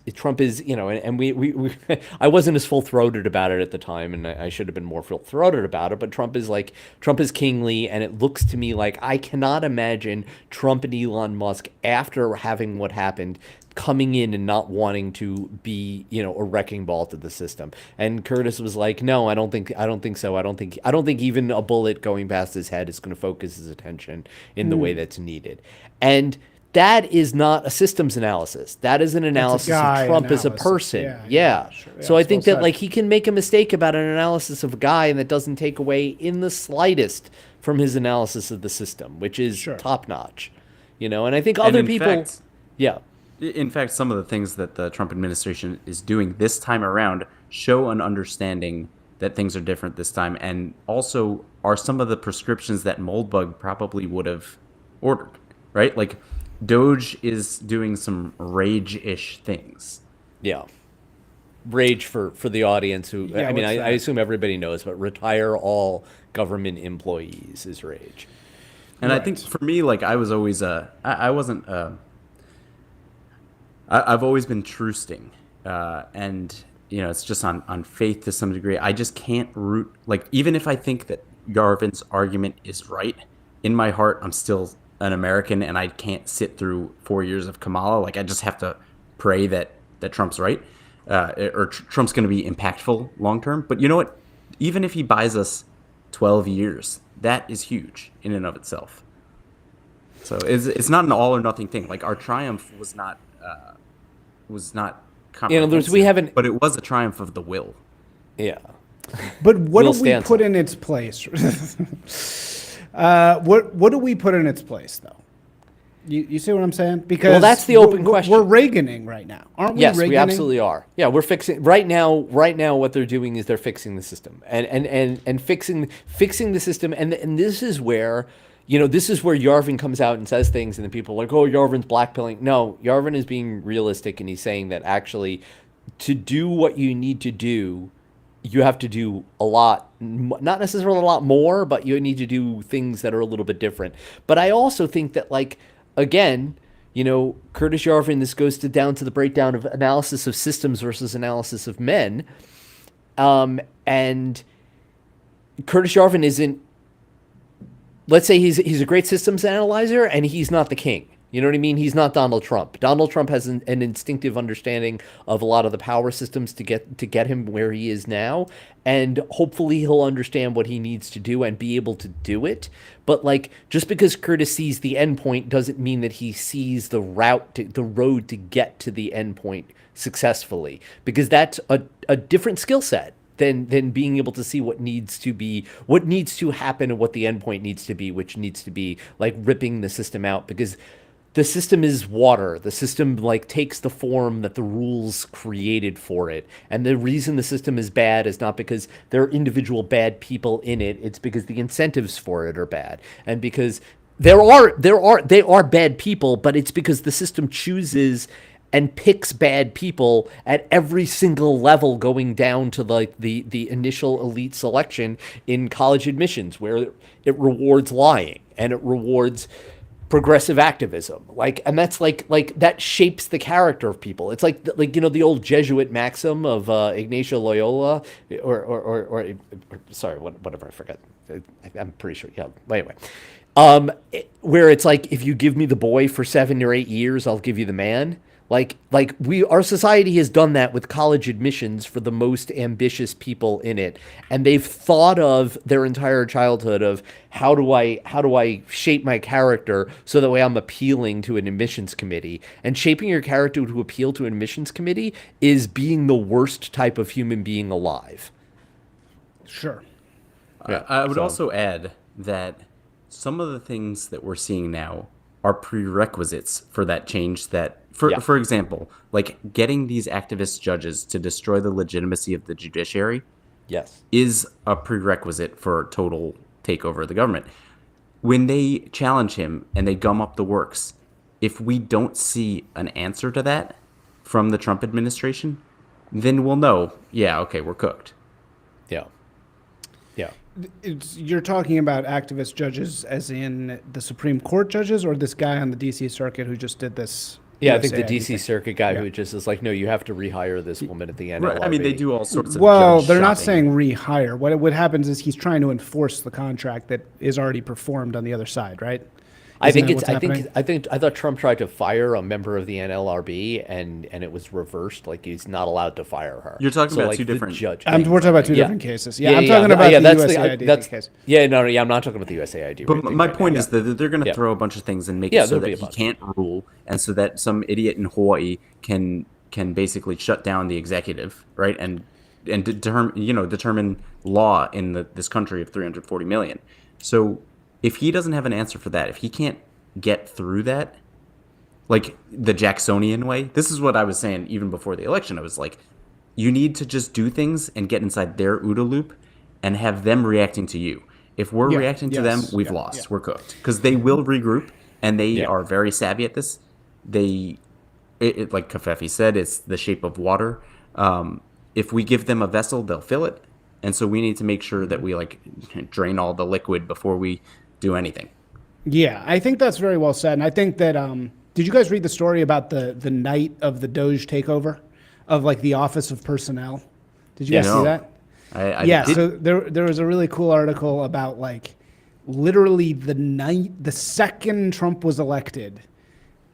and we I wasn't as full-throated about it at the time, and I should have been more full-throated about it, but Trump is kingly, and it looks to me like I cannot imagine Trump and Elon Musk, after having what happened, coming in and not wanting to be, a wrecking ball to the system. And Curtis was like, no, I don't think so. I don't think even a bullet going past his head is going to focus his attention in the way that's needed. And that is not a systems analysis. That is an analysis of Trump as a person. Yeah. Sure. So I think that he can make a mistake about an analysis of a guy, and that doesn't take away in the slightest from his analysis of the system, which is top notch. And I think other people, In fact, some of the things that the Trump administration is doing this time around show an understanding that things are different this time, and also are some of the prescriptions that Moldbug probably would have ordered, right? Like, Doge is doing some rage-ish things. Yeah. Rage for the audience who, I assume everybody knows, but retire all government employees is rage. And I think for me, I was always, I've always been trusting, and it's just on faith to some degree. I just can't root, even if I think that Yarvin's argument is right, in my heart I'm still an American, and I can't sit through 4 years of Kamala. I just have to pray that Trump's right, or Trump's going to be impactful long term. But you know what? Even if he buys us 12 years, that is huge in and of itself. So it's not an all or nothing thing. Our triumph was not comprehensive, we haven't, but it was a triumph of the will. Yeah. But what do we put in its place? What do we put in its place, though? You see what I'm saying? Because that's the open question. We're Reaganing right now, aren't we? Yes, Reaganing? we absolutely are. Yeah, we're fixing right now. Right now, what they're doing is they're fixing the system and fixing the system. And this is where, Yarvin comes out and says things, and then people are like, oh, Yarvin's blackpilling. No, Yarvin is being realistic, and he's saying that actually, to do what you need to do, you have to do a lot, not necessarily a lot more, but you need to do things that are a little bit different. But I also think that, again, Curtis Yarvin, this goes down to the breakdown of analysis of systems versus analysis of men. And Curtis Yarvin isn't, let's say he's a great systems analyzer, and he's not the king. You know what I mean? He's not Donald Trump. Donald Trump has an instinctive understanding of a lot of the power systems to get him where he is now, and hopefully he'll understand what he needs to do and be able to do it. But just because Curtis sees the end point doesn't mean that he sees the road to get to the end point successfully, because that's a different skill set than being able to see what needs to happen and what the end point needs to be, which needs to be ripping the system out, because the system is water. The system takes the form that the rules created for it. And the reason the system is bad is not because there are individual bad people in it. It's because the incentives for it are bad. And because they are bad people, but it's because the system chooses and picks bad people at every single level, going down to the initial elite selection in college admissions, where it rewards lying and it rewards progressive activism, and that's that shapes the character of people. It's the old Jesuit maxim of Ignacio Loyola, or sorry, whatever, I forget. I'm pretty sure. Yeah. Anyway, where it's if you give me the boy for 7 or 8 years, I'll give you the man. Our society has done that with college admissions for the most ambitious people in it, and they've thought of their entire childhood of how do I shape my character so that way I'm appealing to an admissions committee. And shaping your character to appeal to an admissions committee is being the worst type of human being alive. Sure. Yeah, I would also add that some of the things that we're seeing now are prerequisites for that change. For example, getting these activist judges to destroy the legitimacy of the judiciary, yes, is a prerequisite for total takeover of the government. When they challenge him and they gum up the works, if we don't see an answer to that from the Trump administration, then we'll know, yeah, okay, we're cooked. Yeah. Yeah. You're talking about activist judges as in the Supreme Court judges, or this guy on the D.C. Circuit who just did this? Yeah, I think the USAID D.C. thing? Circuit guy Yeah. who just is like, no, you have to rehire this woman at the NLRB. Right. I mean, they do all sorts of Well, judge they're not shopping. saying rehire. What happens is he's trying to enforce the contract that is already performed on the other side, right? I Isn't think that it's. what's happening? I thought Trump tried to fire a member of the NLRB, and it was reversed. Like he's not allowed to fire her. You're talking about like, two the different judge. We're talking about two Yeah. different cases. Yeah, I'm talking about the that's USAID case. Yeah, no, I'm not talking about the USAID. But my point now. is that they're going to Yeah. throw a bunch of things and make Yeah, it so there'll be that a he bunch. can't rule, and so that some idiot in Hawaii can basically shut down the executive, right? And determine law in this country of 340 million. So if he doesn't have an answer for that, if he can't get through that, like the Jacksonian way, this is what I was saying even before the election. I was like, you need to just do things and get inside their OODA loop and have them reacting to you. If we're Yeah, reacting to yes, them, we've yeah, lost. yeah. We're cooked. Because they will regroup, and they Yeah. are very savvy at this. Like Covfefe said, it's the shape of water. If we give them a vessel, they'll fill it. And so we need to make sure that we drain all the liquid before we do anything. Yeah, I think that's very well said. And I think that, did you guys read the story about the night of the Doge takeover of the Office of Personnel? Did you guys see that? I So there was a really cool article about literally the second Trump was elected,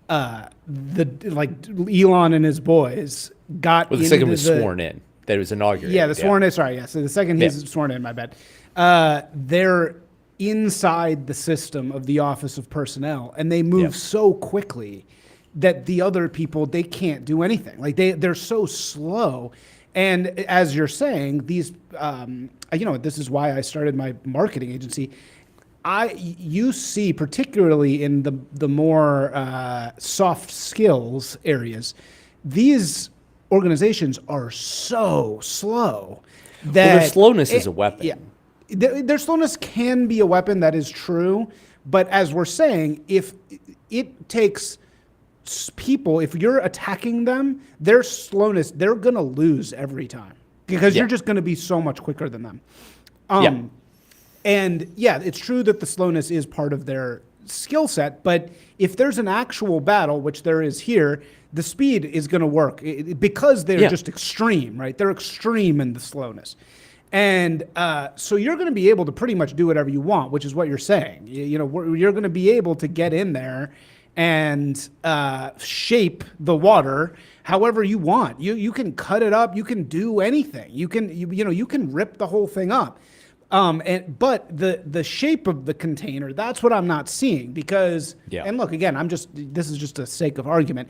Elon and his boys got Well, the second was sworn in. That it was inaugurated. Yeah, the sworn in. Sorry, yeah. So the second he's sworn in, my bad. They're inside the system of the Office of Personnel, and they move so quickly that the other people, they can't do anything. They're so slow. And as you're saying, these, this is why I started my marketing agency. You see, particularly in the more soft skills areas, these organizations are so slow that their slowness is a weapon. Yeah, their slowness can be a weapon. That is true. But as we're saying, if it takes people, if you're attacking them, their slowness, they're gonna lose every time because you're just gonna be so much quicker than them. And yeah, it's true that the slowness is part of their skill set, but if there's an actual battle, which there is here, the speed is going to work because they're just extreme, right? They're extreme in the slowness. And so you're going to be able to pretty much do whatever you want, which is what you're saying. You're going to be able to get in there and shape the water however you want. You can cut it up. You can do anything. You can rip the whole thing up. But the shape of the container, that's what I'm not seeing because, and look, again, this is just a sake of argument.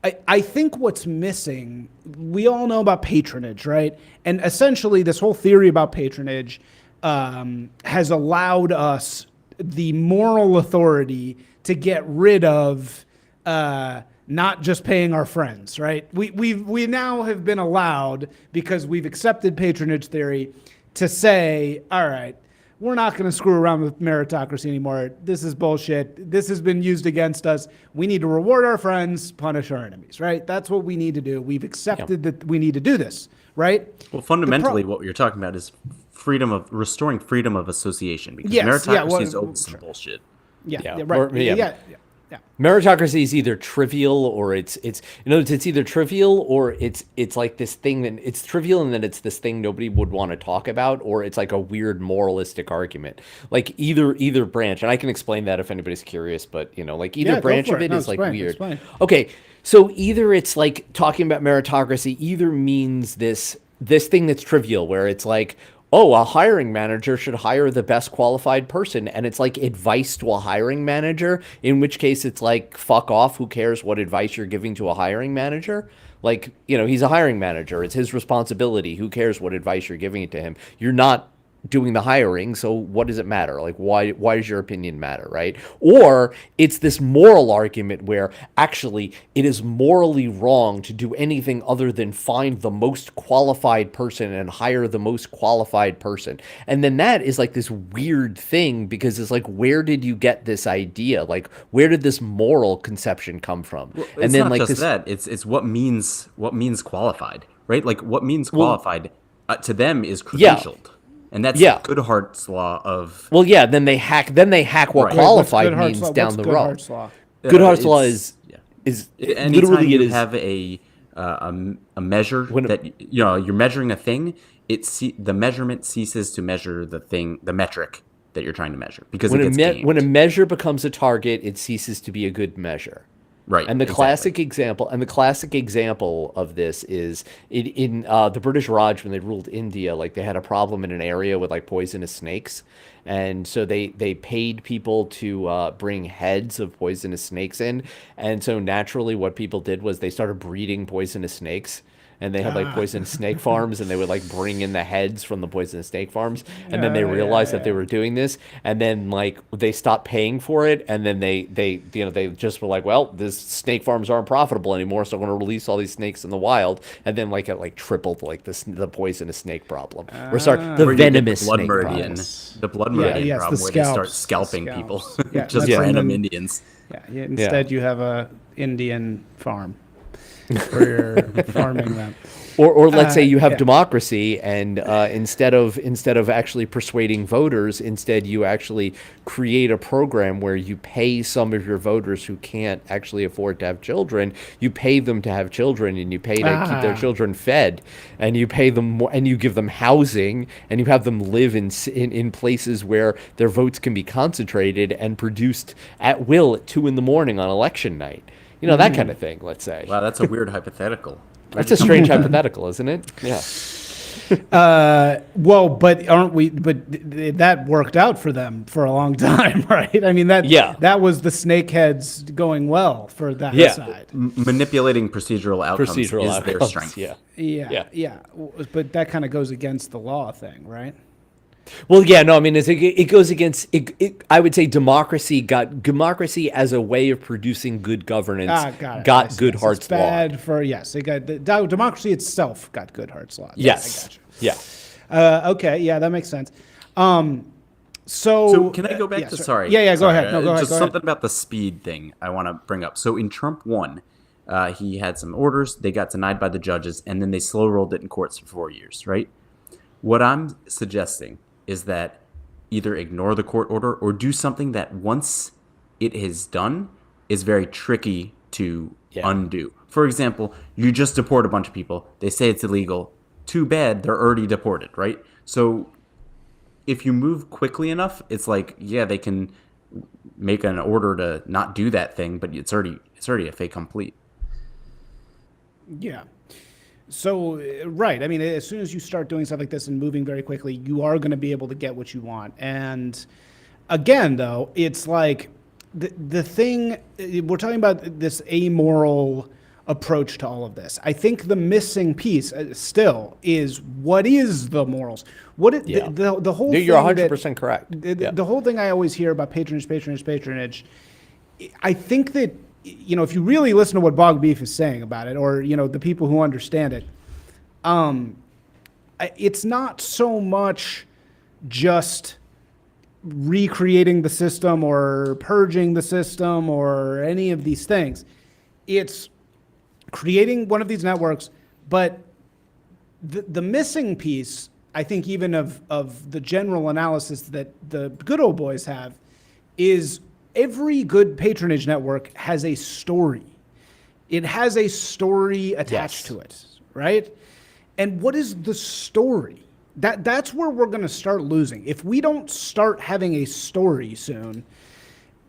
I think what's missing, we all know about patronage, right? And essentially this whole theory about patronage has allowed us the moral authority to get rid of not just paying our friends, right? We now have been allowed, because we've accepted patronage theory, to say, all right, we're not going to screw around with meritocracy anymore. This is bullshit. This has been used against us. We need to reward our friends, punish our enemies, right? That's what we need to do. We've accepted that we need to do this, right? Well, fundamentally, what you're talking about is restoring freedom of association, because meritocracy is always some bullshit. Meritocracy is either trivial or it's either trivial or it's like this thing that it's trivial and then it's this thing nobody would want to talk about, or it's like a weird moralistic argument. Like either branch, and I can explain that if anybody's curious, but either branch of it is weird. Okay, so either it's like talking about meritocracy either means this thing that's trivial where it's like, oh, a hiring manager should hire the best qualified person. And it's like advice to a hiring manager, in which case it's like, fuck off. Who cares what advice you're giving to a hiring manager? He's a hiring manager. It's his responsibility. Who cares what advice you're giving it to him? You're not doing the hiring, so what does it matter? Like, why does your opinion matter, right? Or it's this moral argument where actually it is morally wrong to do anything other than find the most qualified person and hire the most qualified person. And then that is like this weird thing, because it's like, where did you get this idea? Like, where did this moral conception come from? Well, and it's then not like just this, that. It's what means qualified, right? Like what means qualified to them is credentialed. And that's Goodhart's law of. Well, yeah. Then they hack what Right. qualified means down the road. Goodhart's law? Goodhart's law is anytime literally you it is have a measure that you're measuring a thing. The measurement ceases to measure the metric that you're trying to measure, because when it gets gamed. when a measure becomes a target, it ceases to be a good measure. Right. And the classic example of this is in the British Raj, when they ruled India, like they had a problem in an area with like poisonous snakes. And so they paid people to bring heads of poisonous snakes in. And so naturally what people did was they started breeding poisonous snakes. And they had like poisonous snake farms, and they would like bring in the heads from the poisonous snake farms. And then they realized that they were doing this, and then like they stopped paying for it. And then they just were like, well, this snake farms aren't profitable anymore, so I'm going to release all these snakes in the wild. And then like it like tripled like the poisonous snake problem, the venomous blood snake meridian, problem. the blood meridian problem, where they start scalping people, just random Indians. Yeah. Instead, you have a Indian farm where you're farming them. Or let's say you have democracy, and instead of actually persuading voters, instead you actually create a program where you pay some of your voters who can't actually afford to have children. You pay them to have children, and you pay to keep their children fed, and you pay them more, and you give them housing, and you have them live in places where their votes can be concentrated and produced at will at 2 a.m. on election night. You know, that kind of thing, let's say. Wow, that's a weird hypothetical. That's a strange hypothetical, isn't it? Yeah. Well, but aren't we? But that worked out for them for a long time, right? I mean, that was the snakeheads going well for that side. Manipulating procedural outcomes is their strength. Yeah. But that kind of goes against the law thing, right? Well, yeah, no, I mean, it goes against. I would say democracy as a way of producing good governance got Goodhart's law. Bad for democracy itself got Goodhart's law. Yes, I got you. Yeah. Okay, yeah, that makes sense. So can I go back to sorry? Yeah, go ahead. No, go ahead. Just something about the speed thing I want to bring up. So in Trump 1, he had some orders. They got denied by the judges, and then they slow rolled it in courts for 4 years. Right. What I'm suggesting is that either ignore the court order or do something that once it is done is very tricky to undo. For example, you just deport a bunch of people. They say it's illegal. Too bad, they're already deported, right? So if you move quickly enough, it's like, they can make an order to not do that thing, but it's already a fait complete. Yeah. So, right. I mean, as soon as you start doing stuff like this and moving very quickly, you are going to be able to get what you want. And again, though, it's like the thing, we're talking about this amoral approach to all of this. I think the missing piece still is, what is the morals? The whole thing. You're 100% correct. The whole thing I always hear about patronage, I think that, if you really listen to what Bog Beef is saying about it, or, the people who understand it, it's not so much just recreating the system or purging the system or any of these things. It's creating one of these networks, but the missing piece, I think, even of the general analysis that the good old boys have, is every good patronage network has a story. It has a story attached to it, right? And what is the story? That's where we're going to start losing. If we don't start having a story soon,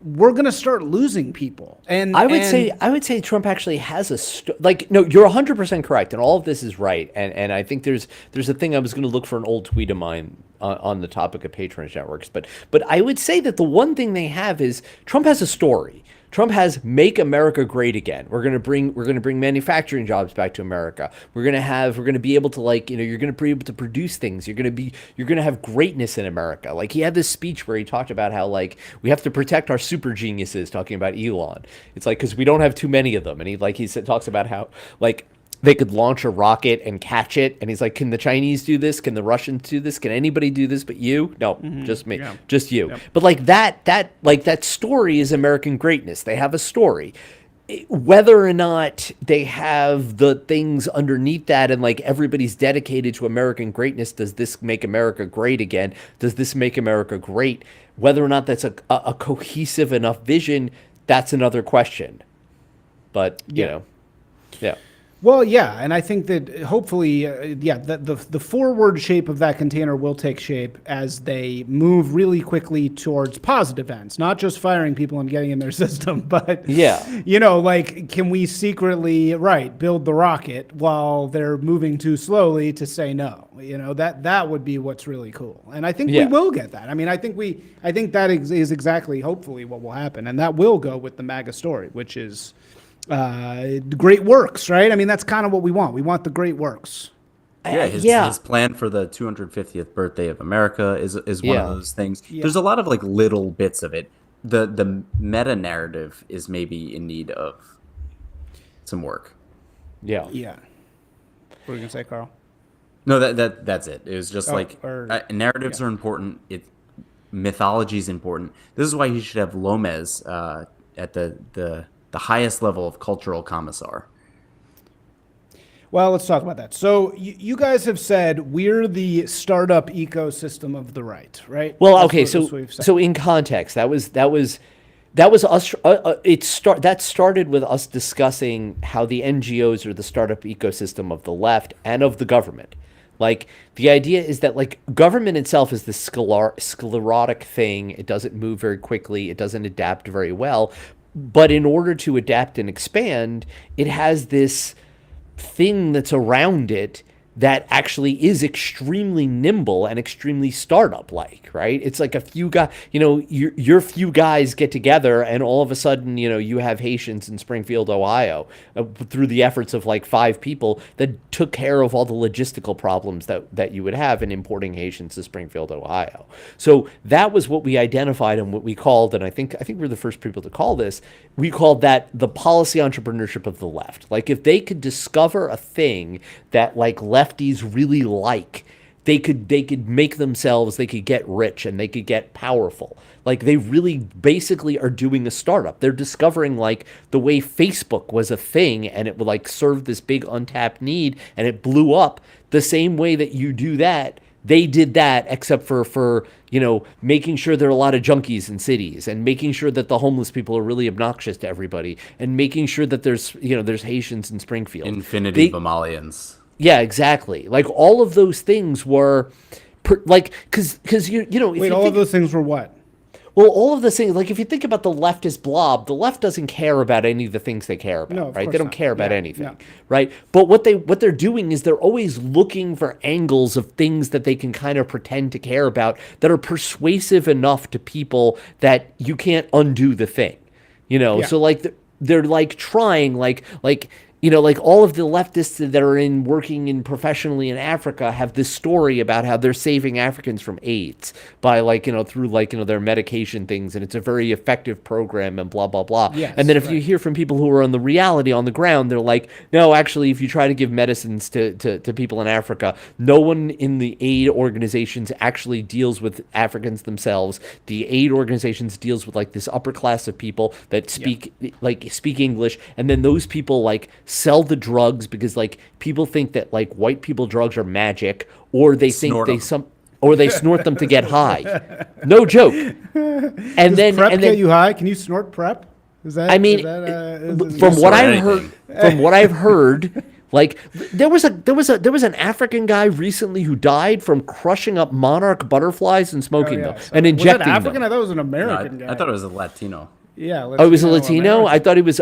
we're going to start losing people. And I would say Trump actually has no, you're 100% correct, and all of this is right. And I think there's a thing, I was going to look for an old tweet of mine on the topic of patronage networks, but I would say that the one thing they have is Trump has a story. Trump has "Make America Great Again." We're gonna bring manufacturing jobs back to America. We're gonna be able to, like, you're gonna be able to produce things. You're gonna have greatness in America. Like, he had this speech where he talked about how, like, we have to protect our super geniuses, talking about Elon. It's like, because we don't have too many of them, and talks about how, like, they could launch a rocket and catch it, and he's like, can the Chinese do this? Can the Russians do this? Can anybody do this but you? No, just me, just you. Yep. But like that story is American greatness. They have a story. Whether or not they have the things underneath that, and like everybody's dedicated to American greatness, does this make America great again? Does this make America great? Whether or not that's a cohesive enough vision, that's another question. But yeah. Well, yeah, and I think that hopefully, the forward shape of that container will take shape as they move really quickly towards positive ends, not just firing people and getting in their system, but, like, can we secretly, build the rocket while they're moving too slowly to say no? That would be what's really cool. And I think we will get that. I mean, I think that is exactly, hopefully, what will happen. And that will go with the MAGA story, which is great works, right? I mean, that's kind of what we want. We want the great works. His plan for the 250th birthday of America is one of those things. Yeah. There's a lot of like little bits of it. The meta narrative is maybe in need of some work. Yeah. What were you gonna say, Karl? No, that's it. It was just narratives are important. Mythology is important. This is why you should have Lomez at the highest level of cultural commissar. Well, let's talk about that. So you guys have said we're the startup ecosystem of the right? Well, okay. So in context, that was us. That started with us discussing how the NGOs are the startup ecosystem of the left and of the government. Like, the idea is that, like, government itself is this sclerotic thing. It doesn't move very quickly. It doesn't adapt very well. But in order to adapt and expand, it has this thing that's around it that actually is extremely nimble and extremely startup-like, right? It's like a few guys, your few guys get together, and all of a sudden, you have Haitians in Springfield, Ohio, through the efforts of like 5 people that took care of all the logistical problems that you would have in importing Haitians to Springfield, Ohio. So that was what we identified and what we called, and I think we're the first people to call this, we called that the policy entrepreneurship of the left. Like, if they could discover a thing that, like, lefties really like, they could make themselves, they could get rich and they could get powerful. Like, they really basically are doing a startup. They're discovering, like, the way Facebook was a thing and it would, like, serve this big untapped need and it blew up. The same way that you do that, they did that, except for making sure there are a lot of junkies in cities, and making sure that the homeless people are really obnoxious to everybody, and making sure that there's Haitians in Springfield. Infinity Somalians. Yeah, exactly. Like, all of those things were, because all of those things were what? Well, all of the things, like, if you think about the leftist blob, the left doesn't care about any of the things they care about, right? They don't care about anything, right? But what they're doing is they're always looking for angles of things that they can kind of pretend to care about that are persuasive enough to people that you can't undo the thing, So, like, they're like trying, like all of the leftists that are working professionally in Africa have this story about how they're saving Africans from AIDS by through their medication things, and it's a very effective program and blah, blah, blah. Yes, and then if you hear from people who are on the reality on the ground, they're like, no, actually, if you try to give medicines to people in Africa, no one in the aid organizations actually deals with Africans themselves. The aid organizations deals with like this upper class of people that speak English, and then those people sell the drugs because people think that white people drugs are magic, or they think they snort them to get high. No joke. And Does PrEP get you high? Can you snort PrEP? From what I've heard, there was an African guy recently who died from crushing up monarch butterflies and smoking them and injecting them. Was that African? I thought it was an American guy. I thought it was a Latino. Yeah. Oh, he was a Latino? I thought he was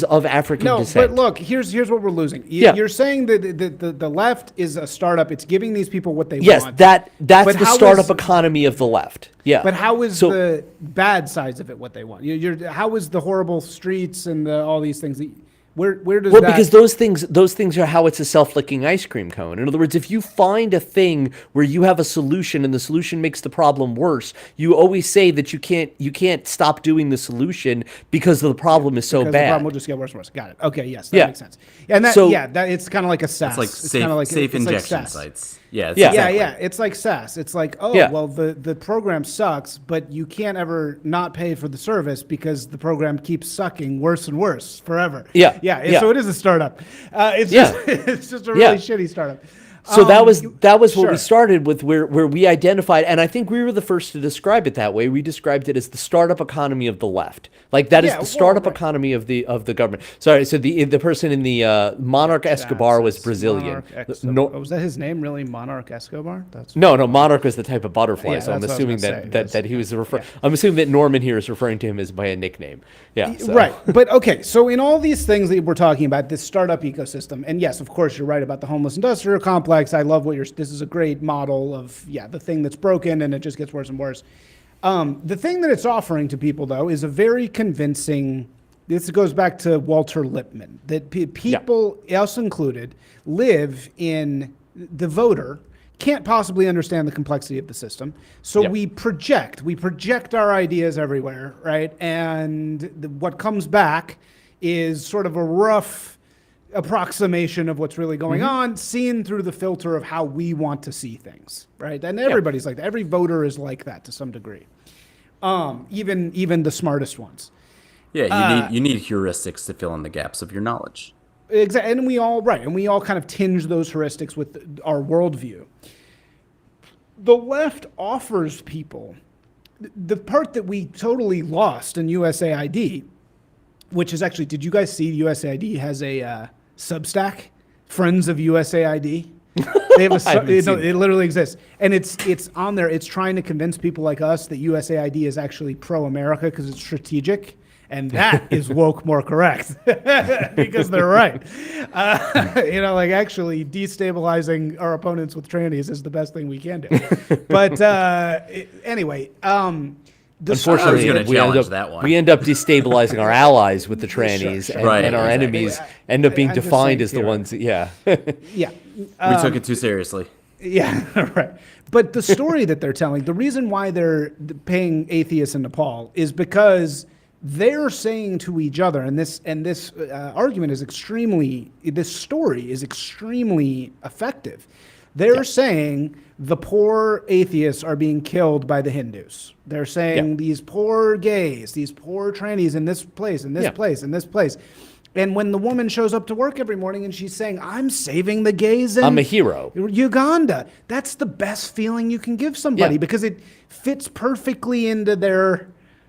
of African descent. But look, here's what we're losing. You're saying that the left is a startup. It's giving these people what they want. Yes, that's the startup economy of the left. Yeah. But how is the bad sides of it what they want? How is the horrible streets and all these things? Where does that... Well, because those things are how it's a self-licking ice cream cone. In other words, if you find a thing where you have a solution and the solution makes the problem worse, you always say that you can't stop doing the solution because the problem is so bad. The problem will just get worse and worse. Got it. Okay, yes, that makes sense. And that it's kind of like a SAS. It's like safe injection sites. Yeah, it's like SAS. It's like, well, the program sucks, but you can't ever not pay for the service because the program keeps sucking worse and worse forever. So it is a startup. It's just a really shitty startup. So that was what we started with, where we identified, and I think we were the first to describe it that way. We described it as the startup economy of the left. Like that is the startup economy of the government. Sorry, so the person in the Monarch Escobar was Brazilian. Was that his name really, Monarch Escobar? No, Monarch was the type of butterfly. So I'm assuming that he was referring. I'm assuming that Norman here is referring to him as by a nickname. Yeah. So. Right, but okay. So in all these things that we're talking about, this startup ecosystem, and yes, of course, you're right about the homeless industrial complex. I love this is a great model of, the thing that's broken and it just gets worse and worse. The thing that it's offering to people, though, is a very convincing, this goes back to Walter Lippmann, that people, us included, live in the voter, can't possibly understand the complexity of the system. So we project our ideas everywhere, right? And what comes back is sort of a rough approximation of what's really going on, seen through the filter of how we want to see things, right? And everybody's like that. Every voter is like that to some degree, even the smartest ones. Yeah, you need heuristics to fill in the gaps of your knowledge. Exactly, and we all kind of tinge those heuristics with our worldview. The left offers people the part that we totally lost in USAID, which is actually, did you guys see USAID has a Substack, Friends of USAID? They have it literally exists, and it's on there. It's trying to convince people like us that USAID is actually pro-America because it's strategic, and that is woke more correct because they're right. Like actually destabilizing our opponents with trannies is the best thing we can do. But anyway. Unfortunately, we end up destabilizing our allies with the trannies, and our enemies end up being defined as the ones. We took it too seriously. Yeah, right. But the story that they're telling, the reason why they're paying atheists in Nepal is because they're saying to each other, and this argument is this story is extremely effective. They're saying the poor atheists are being killed by the Hindus. They're saying these poor gays, these poor trannies in this place, in this place, in this place. And when the woman shows up to work every morning and she's saying, I'm saving the gays in I'm a hero. Uganda, that's the best feeling you can give somebody because it fits perfectly into their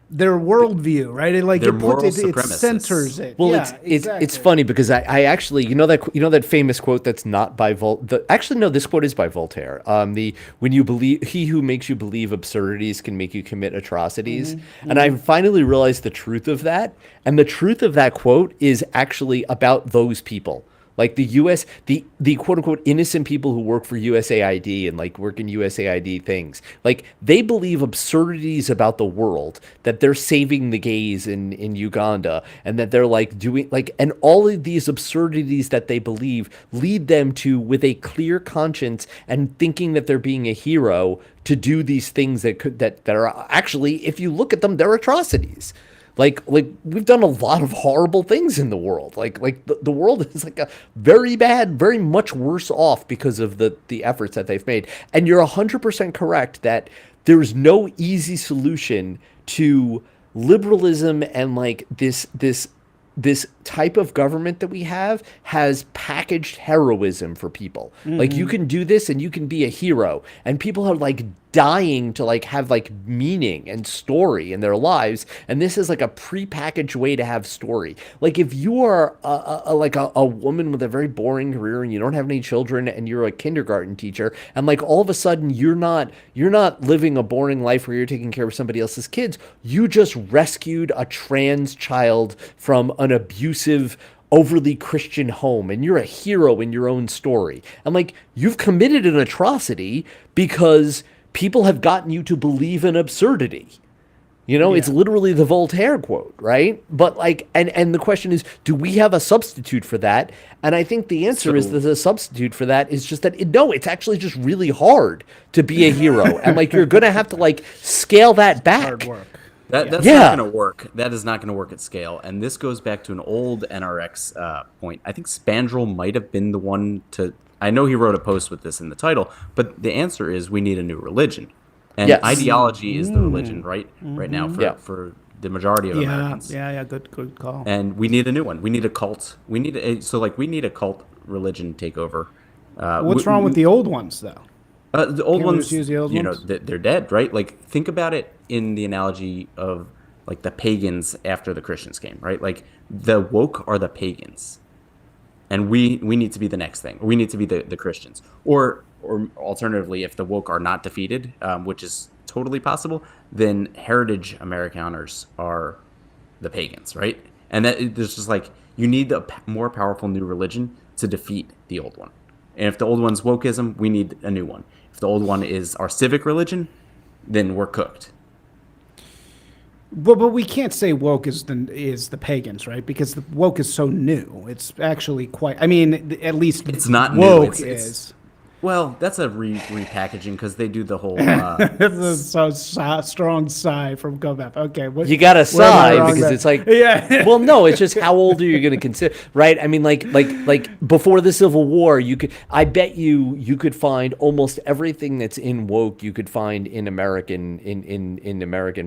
worldview, right? It centers it. Well, it's funny because I actually that famous quote that's not by this quote is by Voltaire. When you believe, he who makes you believe absurdities can make you commit atrocities. And I finally realized the truth of that. And the truth of that quote is actually about those people. Like the quote unquote innocent people who work for USAID and like work in USAID things, like they believe absurdities about the world, that they're saving the gays in Uganda, and that they're like doing like, and all of these absurdities that they believe lead them to, with a clear conscience and thinking that they're being a hero, to do these things that are actually, if you look at them, they're atrocities. Like we've done a lot of horrible things in the world. Like the world is like a very bad, very much worse off because of the efforts that they've made. And you're 100% correct that there's no easy solution to liberalism, and like this type of government that we have has packaged heroism for people. Like you can do this and you can be a hero, and people are like dying to like have like meaning and story in their lives, and this is like a prepackaged way to have story. Like if you are a woman with a very boring career and you don't have any children and you're a kindergarten teacher, and like all of a sudden you're not living a boring life where you're taking care of somebody else's kids. You just rescued a trans child from an abusive, overly Christian home, and you're a hero in your own story. And like, you've committed an atrocity because people have gotten you to believe in absurdity. You know, it's literally the Voltaire quote, right? But like, and the question is, do we have a substitute for that? And I think the answer is that the substitute for that is just that, it's actually just really hard to be a hero. And like, you're going to have to like scale that back. Hard work. That's not going to work. That is not going to work at scale. And this goes back to an old NRX point. I think Spandrel might have been the one to, I know he wrote a post with this in the title, but the answer is we need a new religion. And ideology is the religion, right? Right now for the majority of Americans. Yeah, good call. And we need a new one. We need a cult. We need a cult religion takeover. What's wrong with the old ones, though? The old Can't we ones, just use the old ones? they're dead, right? Like, think about it in the analogy of like the pagans after the Christians came, right? Like, the woke are the pagans, and we need to be the next thing. We need to be the Christians, or alternatively, if the woke are not defeated, which is totally possible, then heritage Americaners are the pagans, right? And that there's just like, you need a more powerful new religion to defeat the old one. And if the old one's wokeism, we need a new one. If the old one is our civic religion, then we're cooked. But we can't say woke is the pagans, right? Because the woke is so new. It's actually quite. I mean, at least it's not woke new. is. Well, that's a repackaging because they do the whole. It's a strong sigh from Covfefe. Okay, you got to sigh because it's like, well, no, it's just how old are you going to consider, right? I mean, like before the Civil War, I bet you could find almost everything that's in woke you could find in American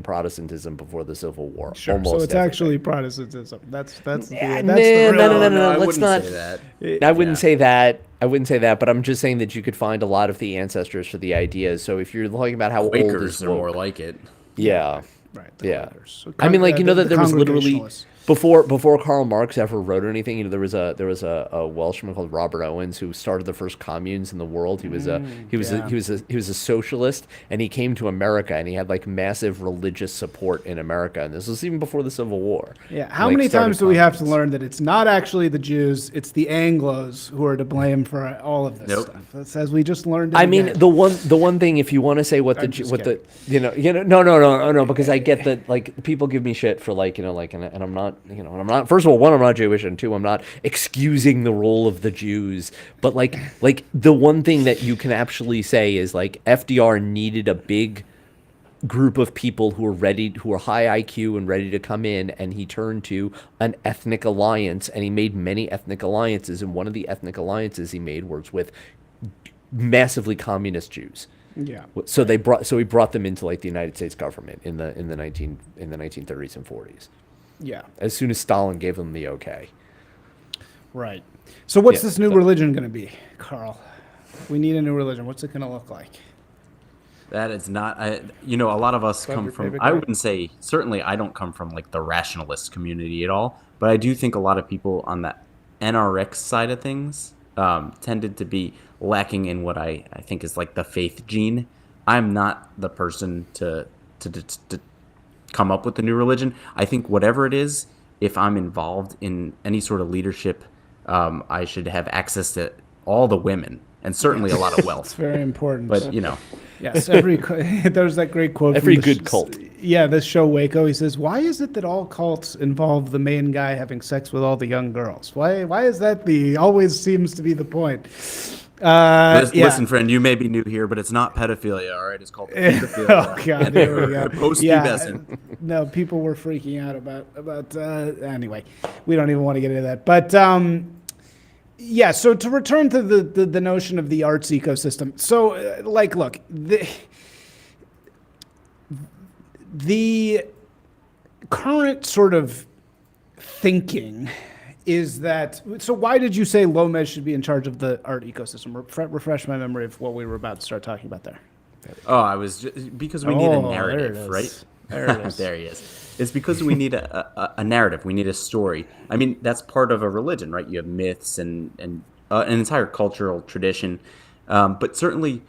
Protestantism before the Civil War. Sure. Almost so it's everything. actually Protestantism. That's the no. Let's not. Say that. I wouldn't say that. I wouldn't say that, but I'm just saying that you could find a lot of the ancestors for the ideas. So if you're talking about how Quakers old is are woke, more like it. Yeah. Right. So I mean, like, you know that there was literally before Karl Marx ever wrote anything. You know, there was a Welshman called Robert Owens who started the first communes in the world. He was a socialist, and he came to America, and he had like massive religious support in America. And this was even before the Civil War. Yeah. How many times do we have to learn that it's not actually the Jews, it's the Anglos who are to blame for all of this stuff? That's, as we just learned. I mean, the one thing, if you want to say what no, because I get that, like, people give me shit for like, and I'm not. And I'm not. First of all, one, I'm not Jewish, and two, I'm not excusing the role of the Jews. But like the one thing that you can actually say is like FDR needed a big group of people who are high IQ and ready to come in, and he turned to an ethnic alliance, and he made many ethnic alliances, and one of the ethnic alliances he made was with massively communist Jews. Yeah. So he brought them into like the United States government in the 1930s and 40s. Yeah. As soon as Stalin gave them the okay. Right. So what's this new religion going to be, Karl? We need a new religion. What's it going to look like? That is not, a lot of us come from, I wouldn't say, certainly I don't come from like the rationalist community at all, but I do think a lot of people on the NRX side of things tended to be lacking in what I think is like the faith gene. I'm not the person to come up with a new religion. I think whatever it is, if I'm involved in any sort of leadership, I should have access to all the women and certainly a lot of wealth. It's very important. But yes, there's that great quote. Every good cult. Yeah, this show Waco. He says, "Why is it that all cults involve the main guy having sex with all the young girls? Why is that always seems to be the point?" Listen, friend, you may be new here, but it's not pedophilia, all right? It's called pedophilia. Oh, God, there we go. Post-pubescent. No, people were freaking out about anyway, we don't even want to get into that. But, so to return to the notion of the arts ecosystem. So, look, the current sort of thinking is that, so why did you say Lomez should be in charge of the art ecosystem? Refresh my memory of what we were about to start talking about there. Oh, I was because we need a narrative, there it right? is. There it is. There he is. It's because we need a narrative. We need a story. I mean, that's part of a religion, right? You have myths and an entire cultural tradition. But certainly,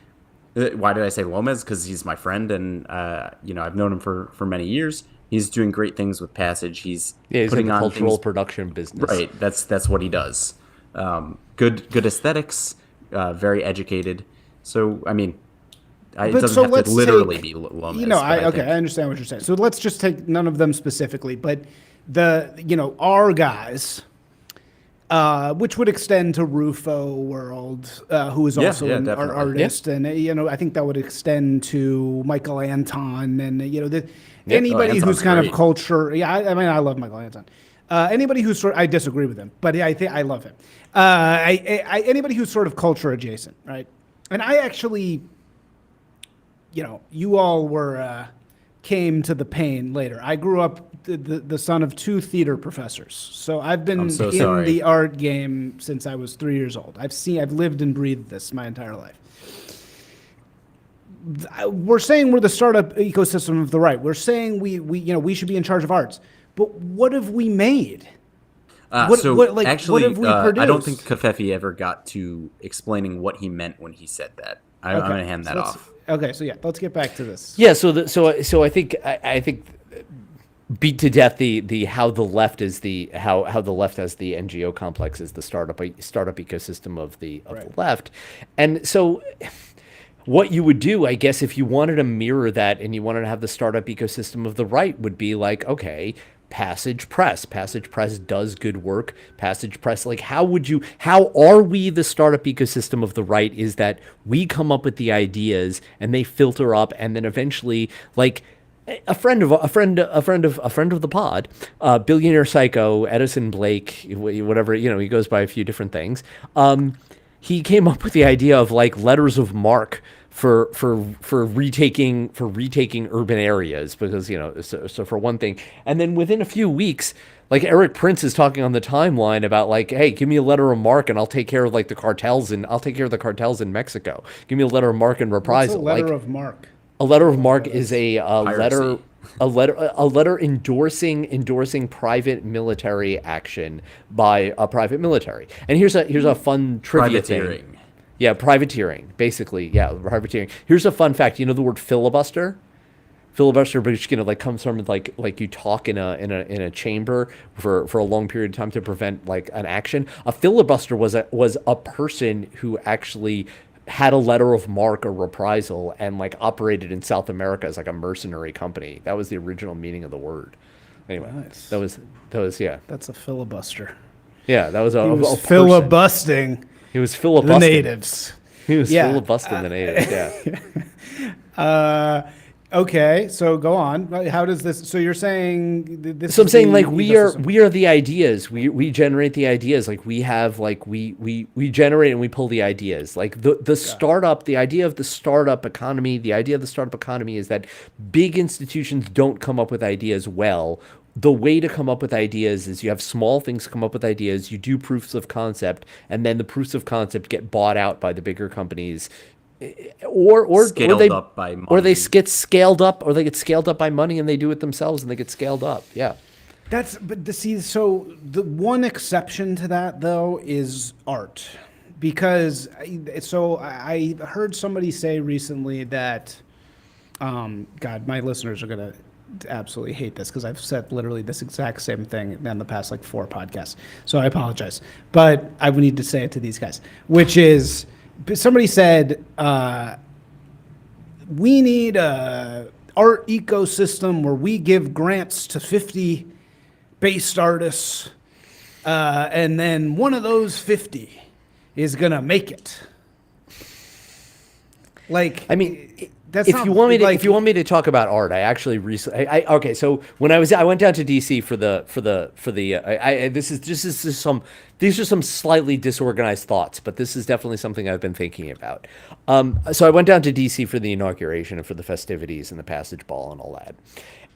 why did I say Lomez? Because he's my friend, and I've known him for many years. He's doing great things with Passage. He's he's putting in the on cultural things, production business. right? That's what he does. Good aesthetics, very educated. So I mean, it doesn't have to literally be Lomez. I understand what you're saying. So let's just take none of them specifically, but our guys, which would extend to Rufo World, who is also an artist, and I think that would extend to Michael Anton, and anybody who's kind of culture. Yeah, I mean, I love Michael Anton. Anybody who's I disagree with him, but I think I love him. Anybody who's sort of culture adjacent, right? And I actually, you all were came to the pain later. I grew up the son of 2 theater professors, so I've been in the art game since I was 3 years old. I've lived and breathed this my entire life. We're saying we're the startup ecosystem of the right. We're saying we should be in charge of arts, but what have we made? What have we produced? I don't think Covfefe ever got to explaining what he meant when he said that. I'm going to hand that off. Okay, so let's get back to this. Yeah, so I think beat to death the how the left has the NGO complex is the startup ecosystem of the left, and so what you would do, I guess, if you wanted to mirror that and you wanted to have the startup ecosystem of the right, would be like, okay, Passage Press does good work. Passage Press, like, how are we the startup ecosystem of the right? Is that we come up with the ideas and they filter up, and then eventually, like, a friend of the pod, billionaire psycho Edison Blake, whatever, he goes by a few different things. He came up with the idea of like letters of marque for retaking urban areas, because so for one thing, and then within a few weeks, like, Eric Prince is talking on the timeline about like, hey, give me a letter of marque and I'll take care of the cartels in Mexico. Give me a letter of marque and reprisal. What's a letter of marque? A letter of marque is a letter endorsing private military action by a private military. And here's a fun trivia thing. Yeah, privateering, basically. Yeah, privateering. Here's a fun fact. You know the word filibuster? Filibuster, which comes from like you talk in a chamber for a long period of time to prevent like an action. A filibuster was a person who actually had a letter of marque or reprisal and like operated in South America as like a mercenary company. That was the original meaning of the word. Anyway, nice. that was yeah. That's a filibuster. Yeah, that was a filibusting. He was filibusting the natives. He was filibusting the natives. Yeah. Okay, so go on. How does this? So you're saying this? So I'm saying like we are the ideas. We generate the ideas. Like we have like we generate and we pull the ideas. Like the startup, the idea of the startup economy. The idea of the startup economy is that big institutions don't come up with ideas well. The way to come up with ideas is you have small things come up with ideas. You do proofs of concept, and then the proofs of concept get bought out by the bigger companies. Or they get scaled up, or they get scaled up by money, and they do it themselves, and they get scaled up. Yeah, so the one exception to that though is art, because I heard somebody say recently that, God, my listeners are gonna absolutely hate this because I've said literally this exact same thing in the past like 4 podcasts, so I apologize, but I would need to say it to these guys, which is. Somebody said, we need a art ecosystem where we give grants to 50 based artists, and then one of those 50 is going to make it. Like, I mean, that's if you want me to talk about art, I actually recently. Okay, so when I went down to DC these are some slightly disorganized thoughts, but this is definitely something I've been thinking about. So I went down to DC for the inauguration and for the festivities and the Passage Ball and all that.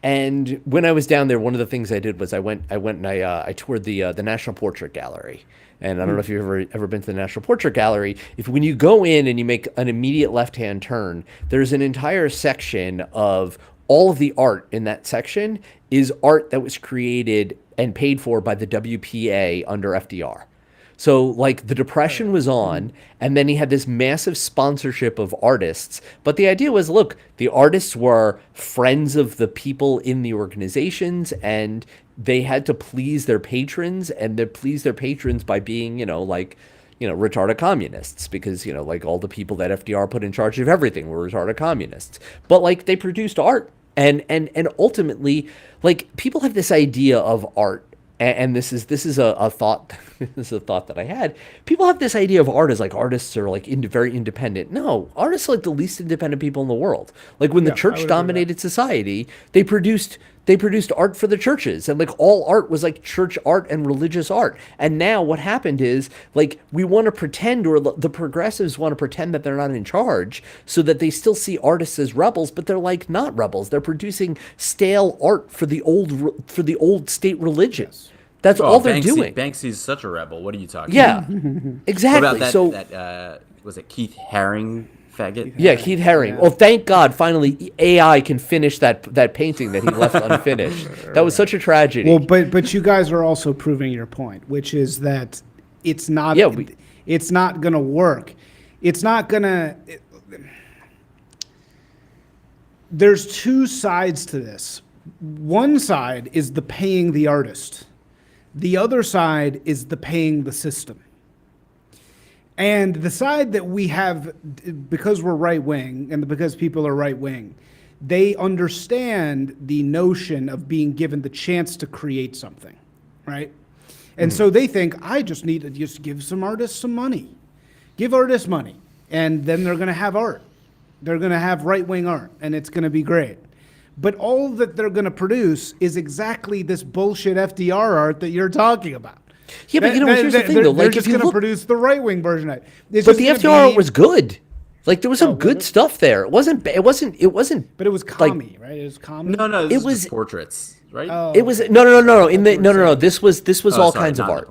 And when I was down there, one of the things I did was I went and I toured the National Portrait Gallery. And I don't know if you've ever been to the National Portrait Gallery. When you go in and you make an immediate left-hand turn, there's an entire section of all of the art in that section is art that was created and paid for by the WPA under FDR. So like the Depression was on, and then he had this massive sponsorship of artists. But the idea was, look, the artists were friends of the people in the organizations, and they had to please their patrons, and they pleased their patrons by being, retarded communists, because, like all the people that FDR put in charge of everything were retarded communists. But like they produced art, and ultimately, like people have this idea of art. And this is a thought. This is a thought that I had. People have this idea of art as like artists are like very independent. No, artists are like the least independent people in the world. Like when the church dominated society, they produced art for the churches, and like all art was like church art and religious art. And now what happened is like we want to pretend, or the progressives want to pretend that they're not in charge, so that they still see artists as rebels, but they're like not rebels. They're producing stale art for the old state religion. That's all they're doing. Banksy's such a rebel. What are you talking about? Yeah, exactly. What about that was it Keith Haring faggot? Yeah, Keith Haring. Yeah. Well, thank God, finally AI can finish that painting that he left unfinished. That was such a tragedy. Well, but you guys are also proving your point, which is that it's not. Yeah, it's not going to work. It's not going to. There's two sides to this. One side is the paying the artist. The other side is the paying the system. And the side that we have, because we're right-wing and because people are right-wing, they understand the notion of being given the chance to create something, right? And so they think, I just need to just give some artists some money. Give artists money, and then they're going to have art. They're going to have right-wing art, and it's going to be great. But all that they're going to produce is exactly this bullshit FDR art that you're talking about. Yeah, but here's the thing, though. They're just going to produce the right-wing version of it. But the FDR art was good. Like there was some good stuff there. It wasn't. But it was commie, right? It was commie. No. It was portraits, right? Oh. It was no. This was all kinds of art.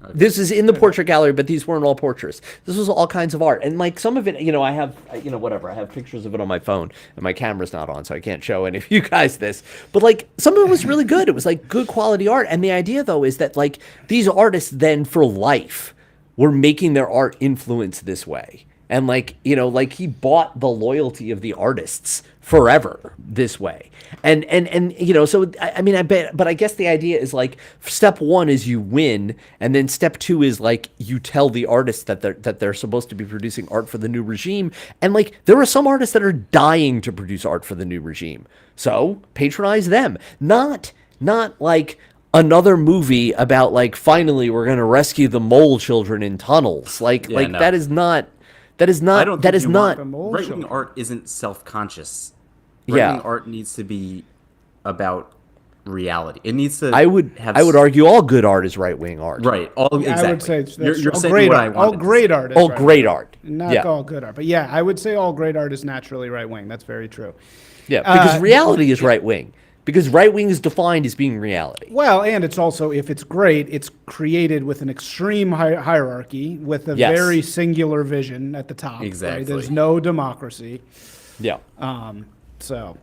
Okay. This is in the portrait gallery, but these weren't all portraits. This was all kinds of art. And like some of it, I have, whatever. I have pictures of it on my phone, and my camera's not on, so I can't show any of you guys this. But like some of it was really good. It was like good quality art. And the idea, though, is that like these artists then for life were making their art influence this way. And like, he bought the loyalty of the artists forever this way. And so, I bet, but I guess the idea is like step one is you win. And then step two is like, you tell the artists that they're supposed to be producing art for the new regime. And like, there are some artists that are dying to produce art for the new regime. So patronize them, not like another movie about like, finally, we're going to rescue the mole children in tunnels. That is not. Right-wing art isn't self-conscious. Right-wing art needs to be about reality. It needs to. I would argue all good art is right-wing art. Right. Exactly. I would say you're saying what I wanted. All great art. All great art. Not all good art, but yeah, I would say all great art is naturally right-wing. That's very true. Yeah, because reality is right-wing. Because right-wing is defined as being reality. Well, and it's also, if it's great, it's created with an extreme hierarchy, with a very singular vision at the top. Exactly. Right? There's no democracy. Yeah. Yeah.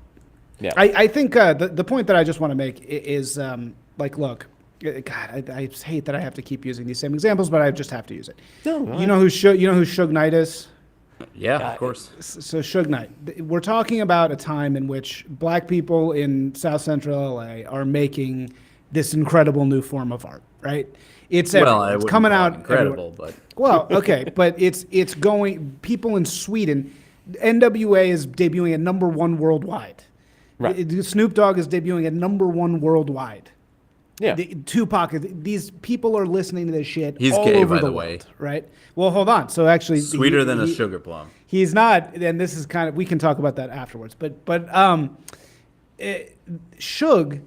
I think the point that I just want to make is, look, God, I hate that I have to keep using these same examples, but I just have to use it. No, you know who Suge Knight is? Yeah, of course. So Suge Knight. We're talking about a time in which black people in South Central LA are making this incredible new form of art, right? It's coming out incredible, everywhere. Well, okay, but it's going. People in Sweden, NWA is debuting at #1 worldwide. Right. Snoop Dogg is debuting at #1 worldwide. Yeah. Tupac, these people are listening to this shit. He's all gay, over by the world, way. Right? Well, hold on. So actually, sweeter than a sugar plum. He's not, and this is kind of, we can talk about that afterwards. But Suge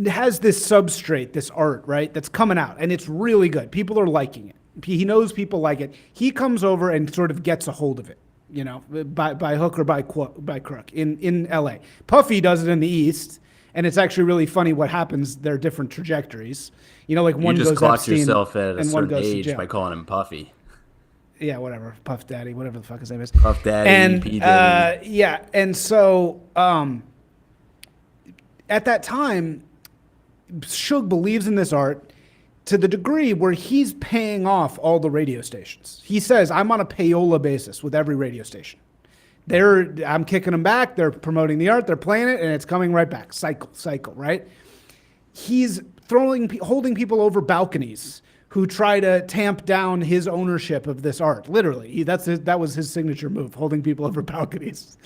has this substrate, this art, right? That's coming out, and it's really good. People are liking it. He knows people like it. He comes over and sort of gets a hold of it, by hook or by crook in LA. Puffy does it in the East. And it's actually really funny what happens. They're different trajectories. You know, like You one just goes clock Epstein yourself at a and one certain goes to age jail. by calling him Puffy. Yeah, whatever. Puff Daddy, whatever the fuck his name is. Puff Daddy, And P. Diddy. yeah, and so at that time, Suge believes in this art to the degree where he's paying off all the radio stations. He says, I'm on a payola basis with every radio station. I'm kicking them back. They're promoting the art. They're playing it, and it's coming right back. Cycle, right? He's holding people over balconies who try to tamp down his ownership of this art. Literally, that was his signature move, holding people over balconies.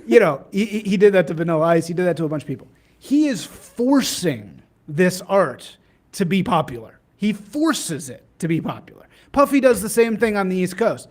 You know, he did that to Vanilla Ice. He did that to a bunch of people. He is forcing this art to be popular. He forces it to be popular. Puffy does the same thing on the East Coast.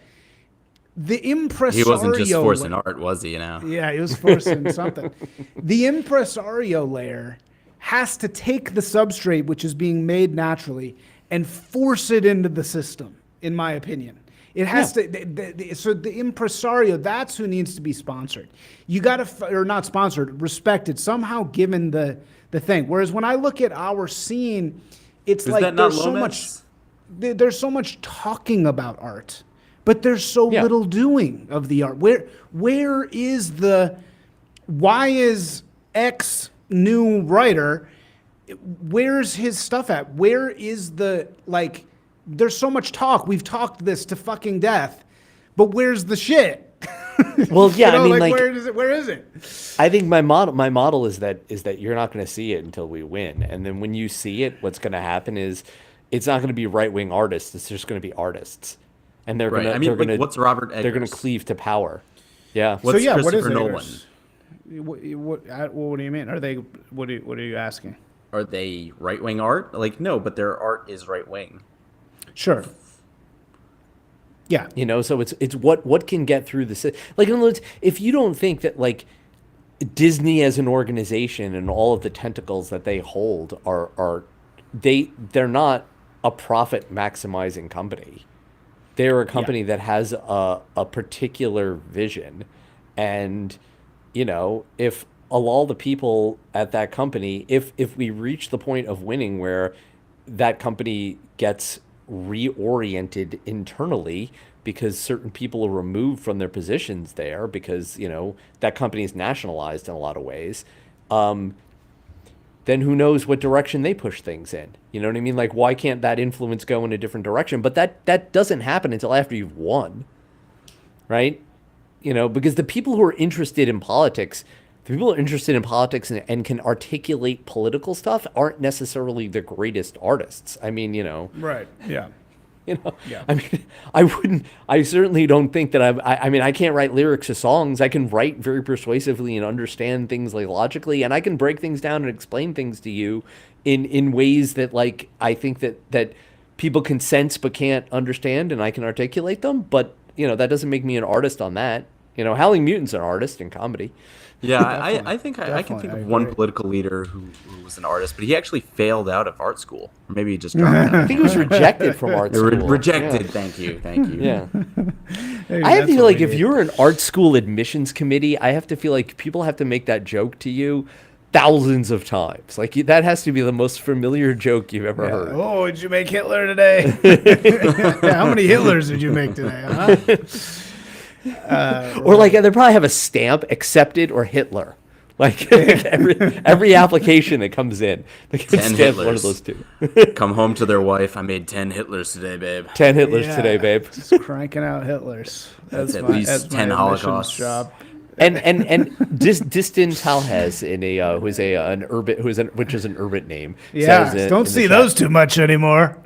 The impresario... He wasn't just forcing art, was he, you know? Yeah, he was forcing something. The impresario layer has to take the substrate, which is being made naturally, and force it into the system, in my opinion. It has to... So the impresario, that's who needs to be sponsored. You got to... Or not sponsored, respected, somehow given the thing. Whereas when I look at our scene, it's Is like that not there's so Lomas? much... There's so much talking about art, but there's so little doing of the art. Where is the... Why is X new writer... Where's his stuff at? Where is the... Like, there's so much talk. We've talked this to fucking death, but where's the shit? Well, yeah, You know, I mean, like, where is it? I think my model is that you're not going to see it until we win, and then when you see it, what's going to happen is it's not going to be right wing artists. It's just going to be artists, and they're Right. going to. I mean, they're like, gonna, what's Robert Eggers? They're going to cleave to power. Yeah. What's So yeah, what is Christopher Nolan? Eggers? What do you mean? Are they? What are you asking? Are they right-wing art? Like, no, but their art is right-wing. Sure. Yeah. You know, so it's what can get through the like. In other words, if you don't think that like Disney as an organization and all of the tentacles that they hold they're not a profit maximizing company. They're a company that has a particular vision, and you know, if all the people at that company, if we reach the point of winning where that company gets reoriented internally because certain people are removed from their positions there because, you know, that company is nationalized in a lot of ways, then who knows what direction they push things in. You know what I mean? Like, why can't that influence go in a different direction? But that doesn't happen until after you've won, right? You know, because the people who are interested in politics, and can articulate political stuff aren't necessarily the greatest artists. I mean, you know. Right. Yeah. You know, Yeah. I mean, I certainly don't think that I mean, I can't write lyrics to songs. I can write very persuasively and understand things like logically, and I can break things down and explain things to you in ways that like, I think that people can sense but can't understand, and I can articulate them. But, you know, that doesn't make me an artist on that. You know, Howling Mutant's an artist in comedy. Yeah, I think I can think of one political leader who was an artist, but he actually failed out of art school. Or maybe he just dropped out. I think he was rejected from art school. Rejected. Yeah. Thank you. Yeah. Hey, I have to that's feel what like we if need. you're an art school admissions committee, I have to feel like people have to make that joke to you thousands of times. Like, that has to be the most familiar joke you've ever heard. Oh, did you make Hitler today? How many Hitlers did you make today? Huh? Or like they probably have a stamp, accepted or Hitler. Like every application that comes in, they can 10 stamp one of Hitlers. those two. Come home to their wife. I made 10 Hitlers today, babe. 10 Hitlers Yeah, today, babe. Just cranking out Hitlers. That's at least 10 Holocausts. Job. And Distin Talhez in a which is an urban name. Yeah, says don't in the see chat, those too much anymore.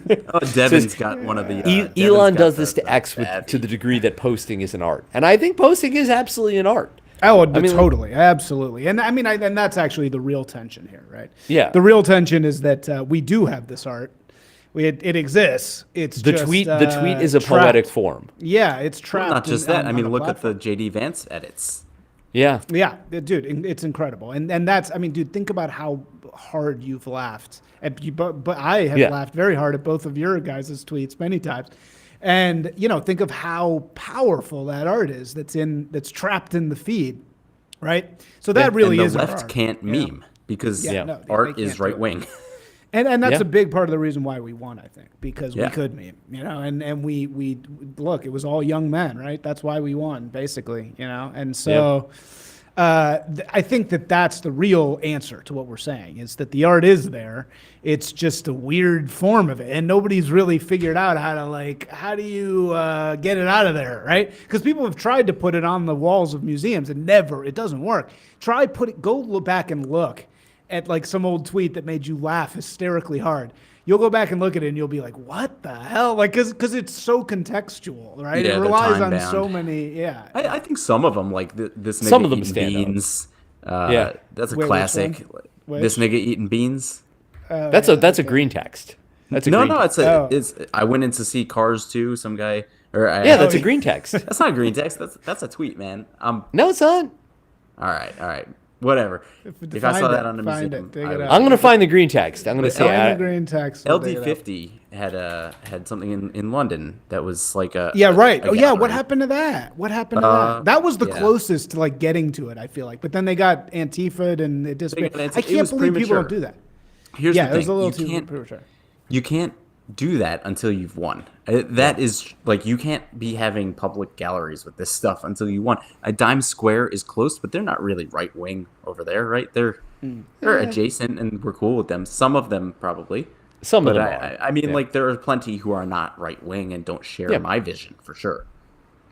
Oh, Devin's got one of the. Devin's Elon got does the- this to the X bad to the degree that posting is an art, and I think posting is absolutely an art. Oh, I mean, totally, absolutely, and I mean, and that's actually the real tension here, right? Yeah. the real tension is that we do have this art. It exists. It's The just, tweet is a trapped. poetic form. Yeah, it's trapped. Not just in- that. on- I mean, on a look at platform. the JD Vance edits. Yeah. Yeah, dude, it's incredible, and that's, I mean, dude, think about how hard you've laughed, but I have laughed very hard at both of your guys' tweets many times, and you know, think of how powerful that art is that's trapped in the feed, right? So that really and is the our left art, can't you know? meme because No, they art can't is do it. right wing. And that's Yeah. a big part of the reason why we won, I think, because we Yeah. could meme, you know, and we look, it was all young men, right? That's why we won, basically, you know, and so I think that that's the real answer to what we're saying is that the art is there. It's just a weird form of it, and nobody's really figured out how do you get it out of there, right? Because people have tried to put it on the walls of museums and it doesn't work. Go look back and look at like some old tweet that made you laugh hysterically hard. You'll go back and look at it and you'll be like, what the hell? Like, cause it's so contextual, right? Yeah, It they're relies on time-bound. so many, I think some of them, like this nigga Some of them eating stand out. beans. Yeah. That's a Wait, which classic. one? This nigga eating beans. That's a green text. That's a No, green no, text. it's. I went in to see Cars 2. Some guy, Yeah, that's a green text. That's not green text. That's a tweet, man. No, it's not. All right, whatever. If I saw that on the museum, dig it I up. I'm gonna find the green text. I'm gonna say Find the green text. We'll dig it up. LD50 had something in London that was like a Yeah, right. a Oh, yeah. What gallery. happened to that? What happened to that? That was the yeah. closest to like getting to it, I feel like. But then they got Antifa and it disappeared. got Antifa. I It can't was believe people premature. don't do that. Here's Yeah, the it was thing. a little You too can't premature. you can't do that until you've won. That is like you can't be having public galleries with this stuff until you won. A Dime Square is close, but they're not really right wing over there, right? They're adjacent, and we're cool with them. Some of them probably. Some of But them are. I mean, Yeah. like there are plenty who are not right wing and don't share Yeah. my vision for sure.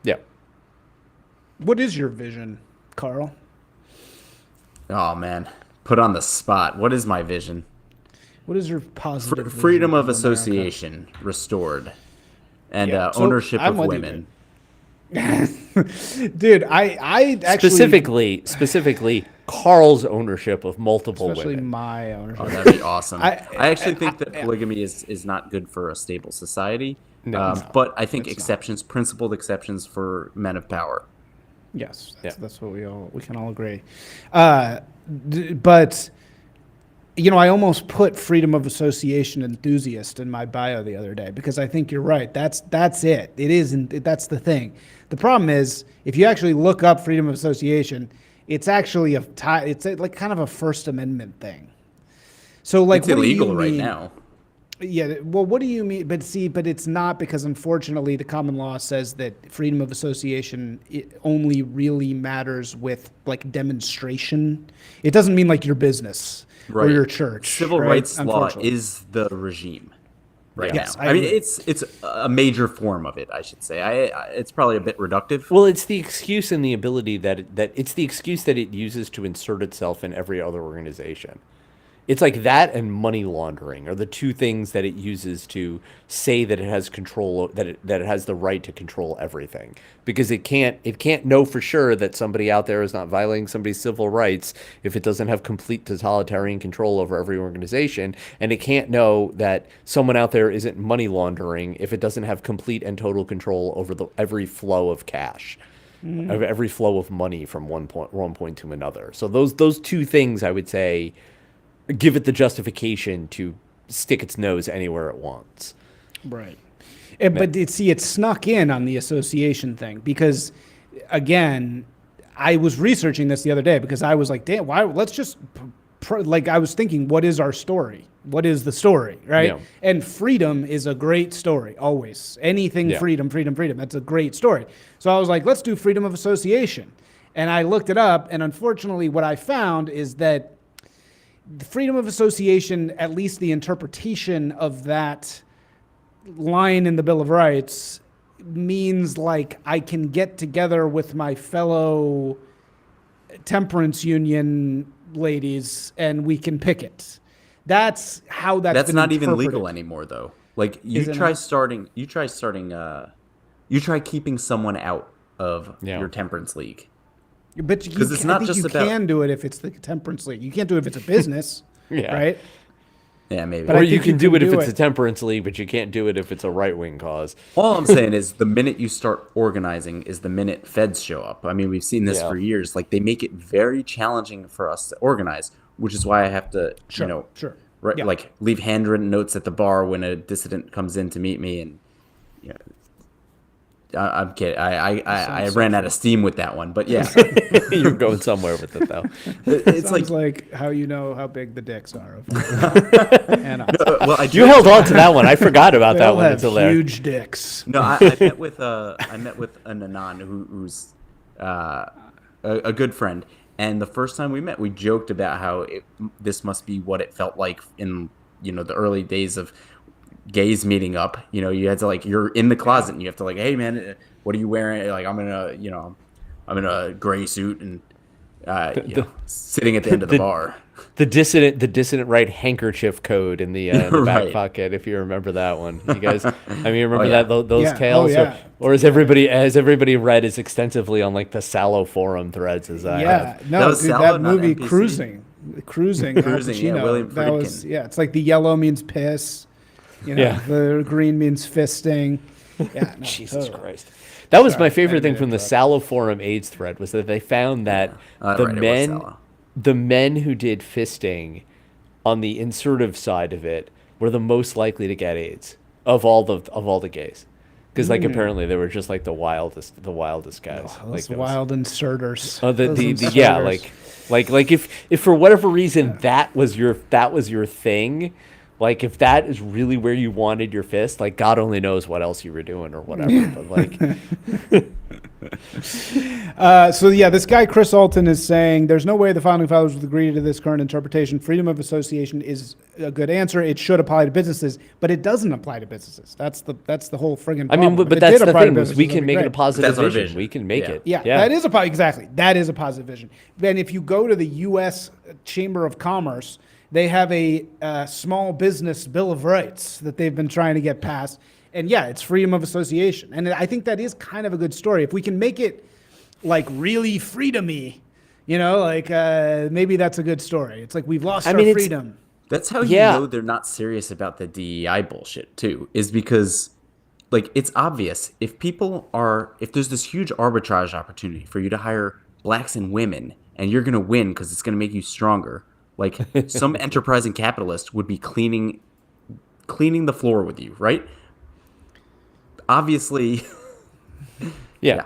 Yeah. What is your vision, Karl? Oh man, put on the spot. What is my vision? What is your positive vision Freedom of America? association restored, and Yeah, so ownership I'm of with you, women. Dude, I actually Specifically, Karl's ownership of multiple especially women. my ownership. Oh, that'd be awesome. I- I actually think that polygamy is not good for a stable society. No, it's But I think principled exceptions for men of power. Yes, Yeah. that's what we can all agree. But you know, I almost put freedom of association enthusiast in my bio the other day because I think you're right. That's it. It isn't. That's the thing. The problem is if you actually look up freedom of association, it's actually like kind of a First Amendment thing. So like, It's what do you illegal right mean- now. Yeah, well, what do you mean? But it's not, because unfortunately the common law says that freedom of association only really matters with like demonstration. It doesn't mean like your business or your church. Civil right? rights law Unfortunately. is the regime right Yes, now. I I mean, agree. it's a major form of it, I should say. It's probably a bit reductive. Well, it's the excuse and the ability that it's the excuse that it uses to insert itself in every other organization. It's like that and money laundering are the two things that it uses to say that it has control, that it has the right to control everything, because it can't know for sure that somebody out there is not violating somebody's civil rights if it doesn't have complete totalitarian control over every organization, and it can't know that someone out there isn't money laundering if it doesn't have complete and total control over every flow of cash. Of every flow of money from one point to another. So those two things, I would say, give it the justification to stick its nose anywhere it wants. Right. But it snuck in on the association thing because, again, I was researching this the other day because I was like, damn, why? Let's just, I was thinking, what is our story? What is the story, right? Yeah. And freedom is a great story, always. Anything Yeah. freedom. That's a great story. So I was like, let's do freedom of association. And I looked it up, and unfortunately what I found is that the freedom of association, at least the interpretation of that line in the Bill of Rights, means like I can get together with my fellow temperance union ladies and we can picket. That's how that's been not even interpreted. legal anymore, though. Like Is it not? you try keeping someone out of Yeah. your temperance league. But you, 'Cause it's not I think just you about- can do it if it's the temperance league. You can't do it if it's a business, Yeah. right? Yeah, maybe. But Or I you think can do it if do it's it. a temperance league, but you can't do it if it's a right-wing cause. All I'm saying is the minute you start organizing is the minute feds show up. I mean, we've seen this Yeah. for years. Like, they make it very challenging for us to organize, which is why I have to, Sure. right, Yeah. like leave handwritten notes at the bar when a dissident comes in to meet me, and you know, I'm kidding. I ran out of steam with that one, but yeah, You're going somewhere with it, though. it's Sounds like how you know how big the dicks are. Anna. well, You held on to that one. I forgot about They that all one have until there. huge dicks. No, I met with an Anon who's a good friend, and the first time we met, we joked about how this must be what it felt like in the early days of gays meeting up. You had to you're in the closet and you have to hey man, what are you wearing? I'm in a gray suit and sitting at the end of the bar. The dissident right handkerchief code in the back Right. pocket, if you remember that one. You guys, remember yeah. those Yeah. tales, Oh, yeah. or has everybody read as extensively on the Sallow forum threads as I have? Yeah, no, That was dude, Sallow, that not movie NPC? Cruising, Al Cruising, yeah, Pacino, William that was Friedkin. it's like the yellow means piss, Yeah. the green means fisting. Yeah, no, Jesus totally. Christ. That was Sorry, my favorite I thing didn't from the interrupt. Sallow forum AIDS thread was that they found that the right, it was men Sallow. the men who did fisting on the insertive side of it were the most likely to get AIDS of all the gays. Because apparently they were just the wildest guys. Those those- wild inserters. Oh, Those yeah, inserters. if for whatever reason that was your thing, if that is really where you wanted your fist, God only knows what else you were doing or whatever. But So yeah, this guy Chris Alton is saying there's no way the founding fathers would agree to this current interpretation. Freedom of association is a good answer. It should apply to businesses, but it doesn't apply to businesses. That's the whole friggin' problem. but If it that's did the apply to thing is businesses, we that'd can be make it a great. positive That's our vision. vision. We can make Yeah. it. Yeah, that is exactly. That is a positive vision. Then if you go to the U.S. Chamber of Commerce, they have a small business bill of rights that they've been trying to get passed. And yeah, it's freedom of association. And I think that is kind of a good story. If we can make it really freedom-y, maybe that's a good story. It's we've lost our freedom. That's how you know they're not serious about the DEI bullshit too, is because it's obvious if there's this huge arbitrage opportunity for you to hire blacks and women and you're going to win because it's going to make you stronger. Some enterprising capitalist would be cleaning the floor with you, right? Obviously. Yeah.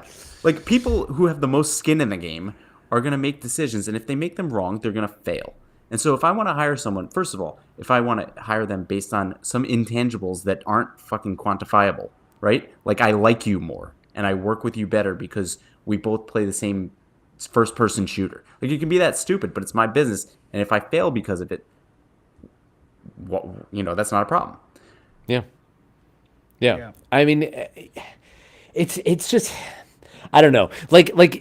People who have the most skin in the game are going to make decisions, and if they make them wrong, they're going to fail. And so if I want to hire someone, first of all, if I want to hire them based on some intangibles that aren't fucking quantifiable, right? I like you more, and I work with you better because we both play the same first-person shooter. It can be that stupid, but it's my business, and if I fail because of it, that's not a problem. Yeah. Yeah. It's just, I don't know.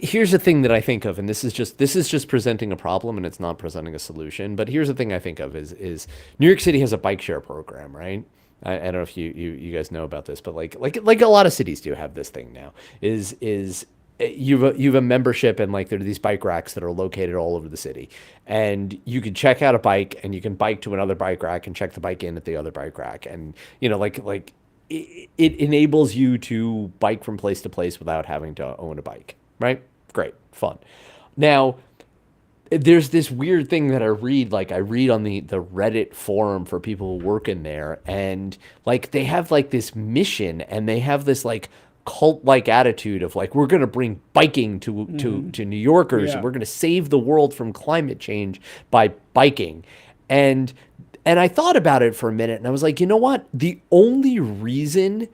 Here's the thing that I think of, and this is just presenting a problem, and it's not presenting a solution. But here's the thing I think of is New York City has a bike share program, right? I don't know if you guys know about this, but like a lot of cities do have this thing now. Is you've a membership, and there are these bike racks that are located all over the city, and you can check out a bike, and you can bike to another bike rack and check the bike in at the other bike rack, and it enables you to bike from place to place without having to own a bike, right? Great, fun. Now, there's this weird thing that I read on the Reddit forum for people who work in there, and they have this mission, and they have this cult-like attitude of we're going to bring biking to New Yorkers, and we're going to save the world from climate change by biking. And I thought about it for a minute, and I was like, you know what? The only reason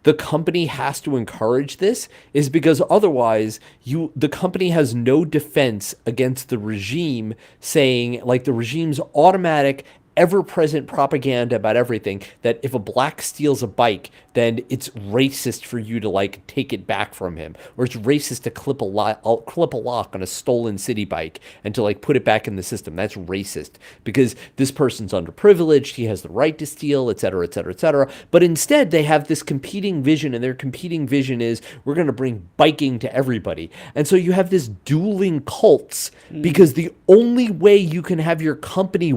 the company has to encourage this is because otherwise the company has no defense against the regime saying, the regime's automatic, ever-present propaganda about everything, that if a black steals a bike, then it's racist for you to take it back from him, or it's racist to clip a lock on a stolen city bike and to put it back in the system. That's racist because this person's underprivileged, he has the right to steal, et cetera, et cetera, et cetera. But instead they have this competing vision, and their competing vision is we're going to bring biking to everybody. And so you have this dueling cults because the only way you can have your company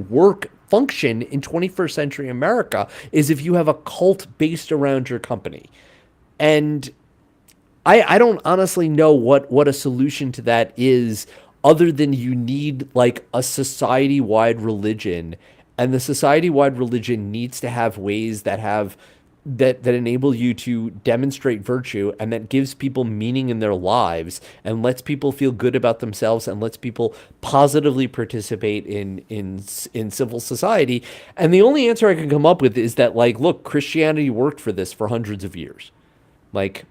function in 21st century America is if you have a cult based around your company. And I don't honestly know what a solution to that is, other than you need a society-wide religion, and the society-wide religion needs to have ways that have that enable you to demonstrate virtue, and that gives people meaning in their lives and lets people feel good about themselves and lets people positively participate in civil society. And the only answer I can come up with is that, like, look, Christianity worked for this for hundreds of years. Like,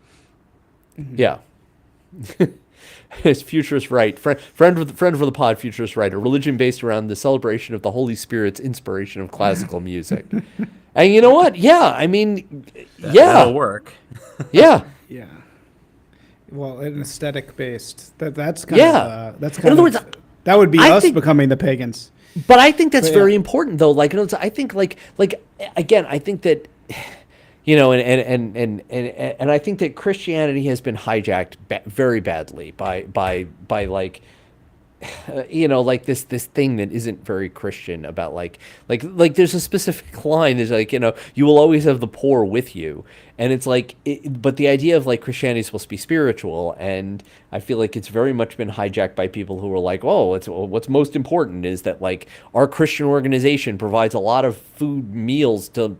yeah. It's Futurist Right. Friend of the pod, Futurist Right. A religion based around the celebration of the Holy Spirit's inspiration of classical music. And you know what? Yeah, I mean, yeah. That'll work. Yeah. Yeah. Well, an aesthetic based. That's kind of that's kind In other of words, that would be I us think- becoming the pagans. But I think that's But, very important, though. Like, I think, like again, I think that, you know, and I think that Christianity has been hijacked very badly by like, you know, like this thing that isn't very Christian about like there's a specific line. There's like, you know, you will always have the poor with you. And it's like, but the idea of like Christianity is supposed to be spiritual, and I feel like it's very much been hijacked by people who are like, oh, what's most important is that like our Christian organization provides a lot of food meals to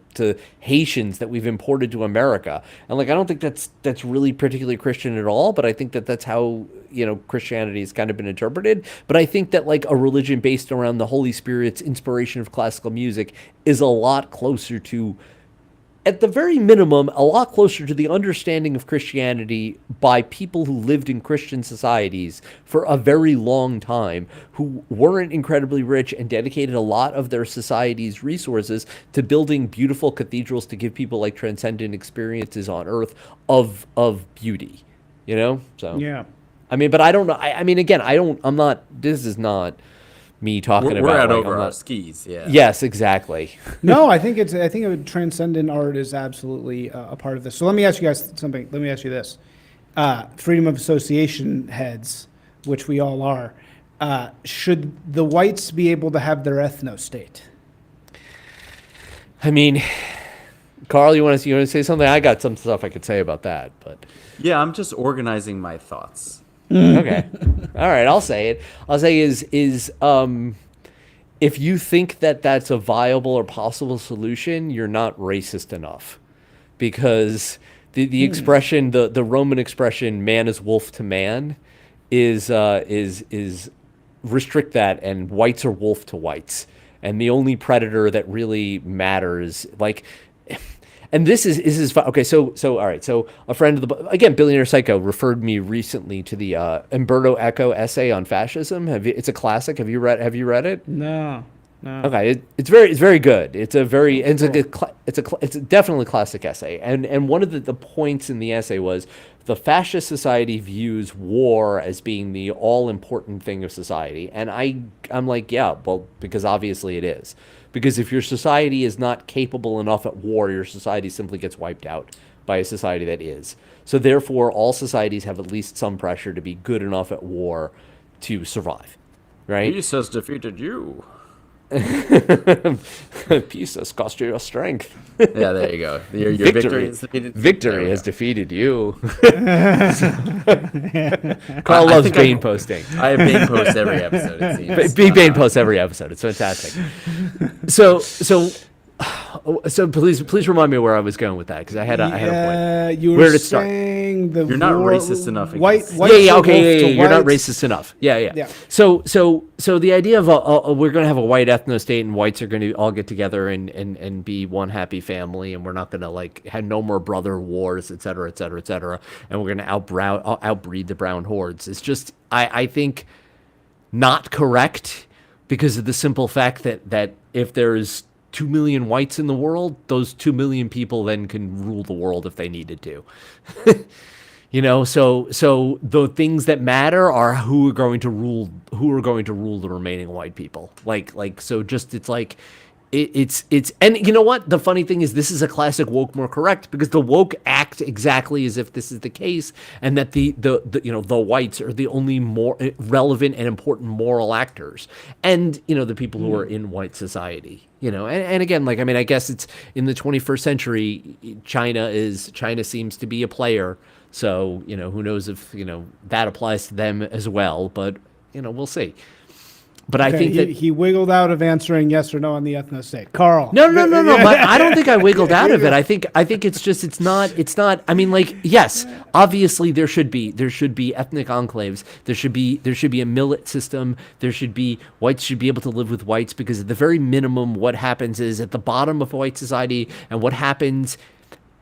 Haitians that we've imported to America, and like I don't think that's really particularly Christian at all. But I think that that's how, you know, Christianity has kind of been interpreted. But I think that like a religion based around the Holy Spirit's inspiration of classical music is a lot closer to, at the very minimum, a lot closer to the understanding of Christianity by people who lived in Christian societies for a very long time, who weren't incredibly rich and dedicated a lot of their society's resources to building beautiful cathedrals to give people like transcendent experiences on earth of beauty, you know? So, Yeah. I mean, but I don't know. I mean, again, this is not me talking about. We're out like, over our skis. Yeah. Yes, exactly. No, I think transcendent art is absolutely a part of this. So let me ask you guys something. Let me ask you this: freedom of association heads, which we all are, should the whites be able to have their ethno-state? I mean, Karl, you want to say something? I got some stuff I could say about that, but Yeah, I'm just organizing my thoughts. okay, all right, I'll say it. I'll say is if you think that that's a viable or possible solution, you're not racist enough, because the expression, the Roman expression, "man is wolf to man," is restrict that, and whites are wolf to whites, and the only predator that really matters, like. And this is okay. So all right. So a friend of the, again, Billionaire Psycho, referred me recently to the Umberto Eco essay on fascism. It's a classic. Have you read it? No. Okay, it's very good. It's a definitely classic essay. And one of the points in the essay was the fascist society views war as being the all important thing of society. And I'm like, yeah, well, because obviously it is. Because if your society is not capable enough at war, your society simply gets wiped out by a society that is. So therefore, all societies have at least some pressure to be good enough at war to survive, right? Peace has defeated you. Peace has cost you your strength. Yeah, there you go. Your victory has defeated you. Victory has defeated you. Karl loves Bane posting. I have Bane posts every episode, it seems. Big Bane posts every episode. It's fantastic. So please remind me where I was going with that, because I had a point. You Where were did it start? saying the You're not racist enough White, against- white Okay. You're not whites. racist enough. Yeah. Yeah. So the idea of we're going to have a white ethno state, and whites are going to all get together and be one happy family, and we're not going to like have no more brother wars, et cetera, et cetera, et cetera, and we're going to outbreed the brown hordes. It's just I think not correct, because of the simple fact that if there's 2 million whites in the world, those 2 million people then can rule the world if they needed to. You know, so the things that matter are who are going to rule the remaining white people. So just it's like it's and you know what? The funny thing is, this is a classic woke more correct, because the woke act exactly as if this is the case, and that the whites are the only more relevant and important moral actors, and the people who are in white society. And again, like, I mean, I guess it's in the 21st century, China seems to be a player. So, who knows if, that applies to them as well, but, we'll see. But I think that he wiggled out of answering yes or no on the ethno state. Carl. No. But I don't think I wiggled out of it. I think it's just it's not. I mean, like, yes, obviously there should be ethnic enclaves. There should be a millet system. Whites should be able to live with whites, because at the very minimum, what happens is at the bottom of white society, and what happens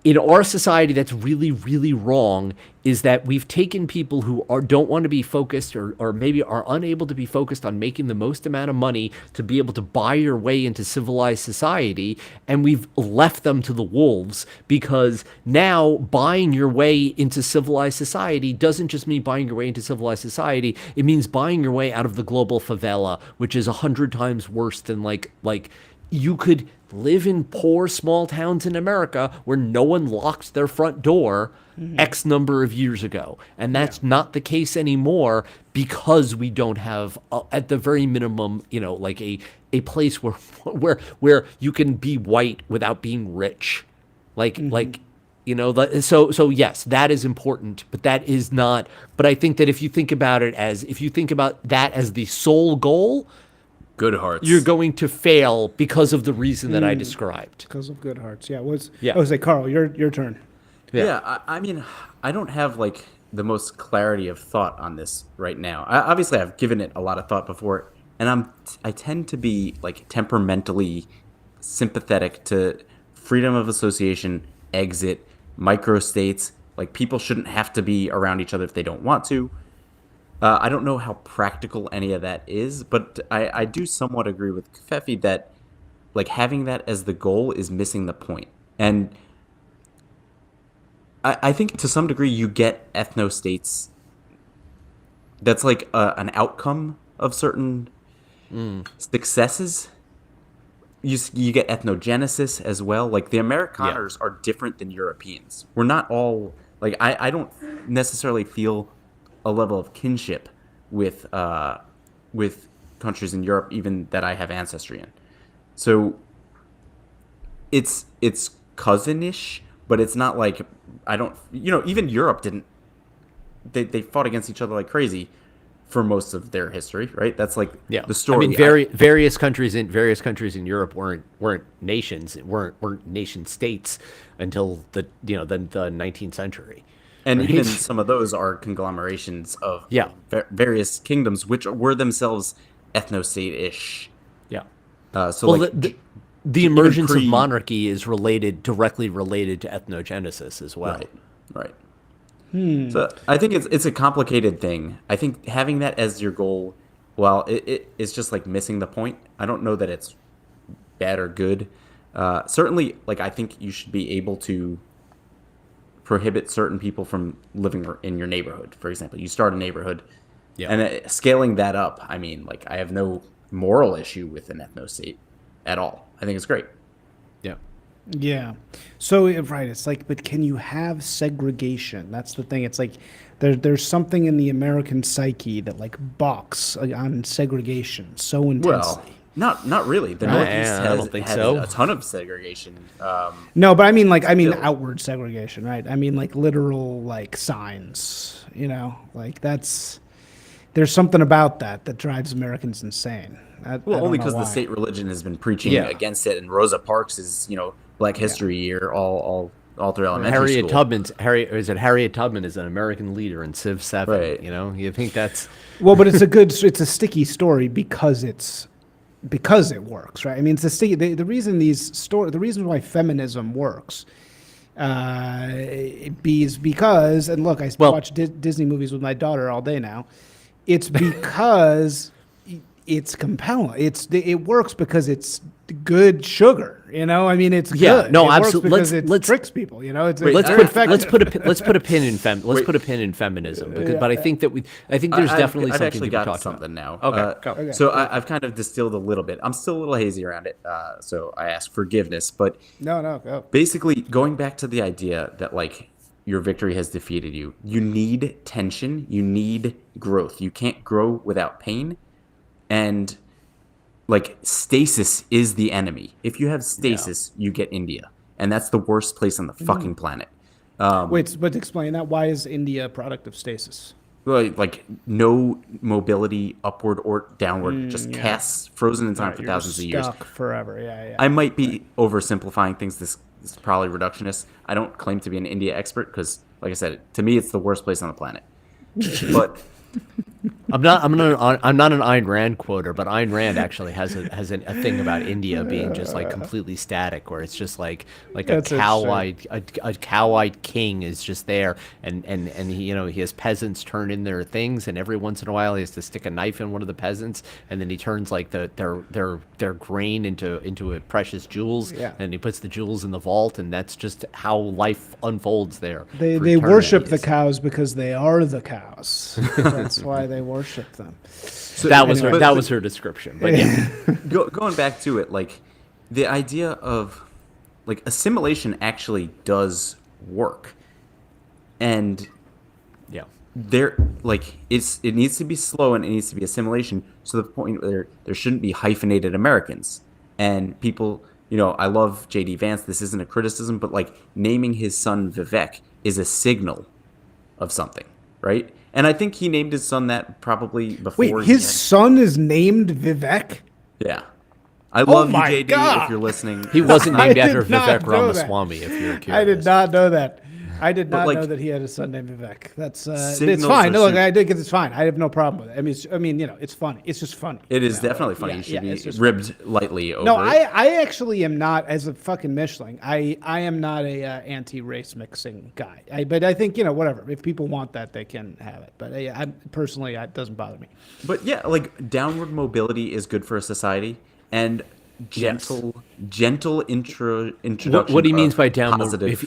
in our society that's really, really wrong, is that we've taken people who don't want to be focused, or maybe are unable to be focused on making the most amount of money to be able to buy your way into civilized society, and we've left them to the wolves, because now buying your way into civilized society doesn't just mean buying your way into civilized society. It means buying your way out of the global favela, which is 100 times worse than like you could live in poor small towns in America where no one locked their front door X number of years ago. And that's not the case anymore, because we don't have, at the very minimum, like a place where you can be white without being rich. So yes, that is important, but that is not, but I think that if you think about that as the sole goal, Goodharts, you're going to fail because of the reason that I described. Because of Goodharts, yeah. I was like, Carl, your turn. Yeah, I mean, I don't have like the most clarity of thought on this right now. Obviously, I've given it a lot of thought before, and I tend to be like temperamentally sympathetic to freedom of association, exit, microstates. Like, people shouldn't have to be around each other if they don't want to. I don't know how practical any of that is, but I do somewhat agree with Covfefe that like having that as the goal is missing the point. And I think to some degree you get ethno-states. That's like an outcome of certain successes. You get ethnogenesis as well. Like, the Amerikaners are different than Europeans. We're not all like, I don't necessarily feel a level of kinship with countries in Europe, even that I have ancestry in. So it's cousinish, but it's not like even Europe didn't. They fought against each other like crazy for most of their history, right? That's like the story. I mean, various countries in Europe weren't nations, weren't nation states until the 19th century. And right? even some of those are conglomerations of various kingdoms, which were themselves ethno-state-ish. Yeah. The emergence of monarchy is directly related to ethnogenesis as well. Right. So I think it's a complicated thing. I think having that as your goal, while it is just like missing the point, I don't know that it's bad or good. Certainly, like, I think you should be able to prohibit certain people from living in your neighborhood. For example, you start a neighborhood, and scaling that up, I mean, like, I have no moral issue with an ethno-state at all. I think it's great. Yeah. So, right, it's like, but can you have segregation? That's the thing. It's like there's something in the American psyche that like balks on segregation so intensely. Well, not really. The Northeast has so. a ton of segregation. No, but I mean outward segregation, right? I mean, like, literal, like, signs, like, there's something about that drives Americans insane. Only because the state religion has been preaching against it, and Rosa Parks is, Black History Year all through elementary school. Harriet Tubman is an American leader in Civ 7, right. You think that's... Well, but it's a sticky story because it works, right? I mean, it's a sticky, the reason why feminism works is because, and look, I watch Disney movies with my daughter all day now. It's because it's compelling. It works because it's good sugar. I mean, it's good. No, it absolutely. Because it tricks people. Let's put a pin in feminism. But I think there's definitely I've something actually to be got talking something about. now. Okay. So I've kind of distilled a little bit. I'm still a little hazy around it, so I ask forgiveness. But no, go. Basically, going back to the idea that, like, your victory has defeated you. You need tension. You need growth. You can't grow without pain. And, like, stasis is the enemy. If you have stasis, you get India. And that's the worst place on the fucking planet. Wait, but explain that. Why is India a product of stasis? like no mobility upward or downward, just casts frozen in time for You're thousands of years. stuck forever. Yeah. I might be oversimplifying things. This is probably reductionist. I don't claim to be an India expert because, like I said, to me, it's the worst place on the planet. But I'm not an Ayn Rand quoter, but Ayn Rand actually has a thing about India being just like completely static, where it's just like a cow-eyed king is just there, and he, he has peasants turn in their things, and every once in a while he has to stick a knife in one of the peasants, and then he turns like their grain into a precious jewels, and he puts the jewels in the vault, and that's just how life unfolds there. They worship the cows because they are the cows. That's why they worship them. So that was her description. But yeah. Going back to it, like the idea of like assimilation actually does work, and there like it needs to be slow and it needs to be assimilation. So the point where there shouldn't be hyphenated Americans and people. I love J.D. Vance. This isn't a criticism, but like naming his son Vivek is a signal of something, right? And I think he named his son that probably before. Wait, his son is named Vivek? Yeah. I love you, JD, God. if you're listening. He wasn't named after Vivek Ramaswamy, if you're curious. I did not know that. I did not know that he had a son named Vivek. That's it's fine. No, look, I think it's fine. I have no problem with it. I mean, it's funny. It's just funny. It is definitely funny. You should be ribbed lightly over. No, I actually am not, as a fucking Michelin. I am not a anti-race mixing guy. But I think whatever. If people want that, they can have it. But I personally, it doesn't bother me. But yeah, like downward mobility is good for a society, and gentle introduction. What he means by downward?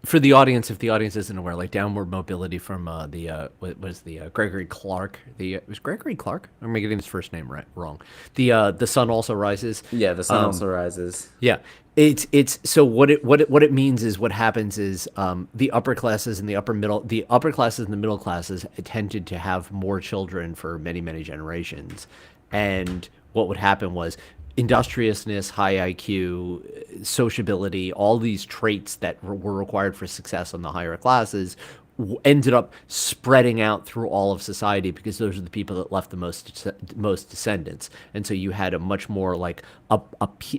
For the audience, if the audience isn't aware, like downward mobility from Gregory Clark. Was Gregory Clark? Or am I getting his first name wrong? The sun also rises. Yeah, the sun also rises. Yeah, it's so what it means is what happens is the upper classes and the upper classes and the middle classes tended to have more children for many generations, and what would happen was industriousness, high IQ, sociability, all these traits that were required for success on the higher classes ended up spreading out through all of society because those are the people that left the most descendants. And so you had a much more like a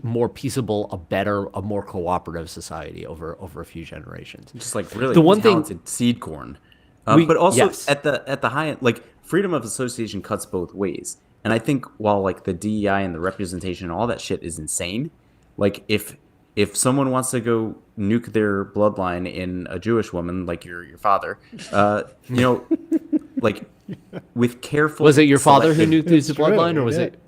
more peaceable, a better, a more cooperative society over a few generations. Just like really talented seed corn. But also at the high end, like freedom of association cuts both ways. And I think while like the DEI and the representation and all that shit is insane, like if someone wants to go nuke their bloodline in a Jewish woman, like your father, like with careful. Was it your father who nuked his bloodline, or was it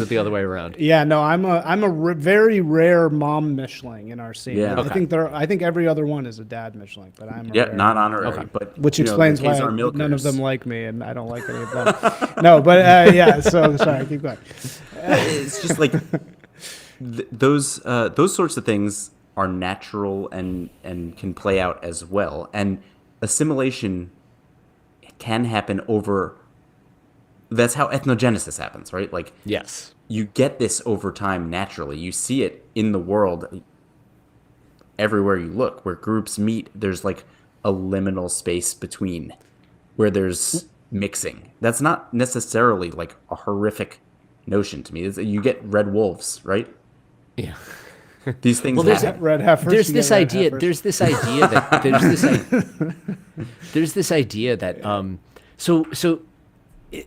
the other way around? Yeah, no, I'm a very rare mom Michelin in our scene. Yeah, okay. I think every other one is a dad Michelin, but I'm not honorary. Okay. But which explains why none of them like me, and I don't like any of them. No, but yeah. So sorry, keep going. It's just like those sorts of things are natural and can play out as well, and assimilation can happen over. That's how ethnogenesis happens, right? Like, yes, you get this over time naturally. You see it in the world everywhere you look, where groups meet. There's like a liminal space between where there's mixing. That's not necessarily like a horrific notion to me. You get red wolves, right? Yeah. These things happen. Red heifers. There's this idea that so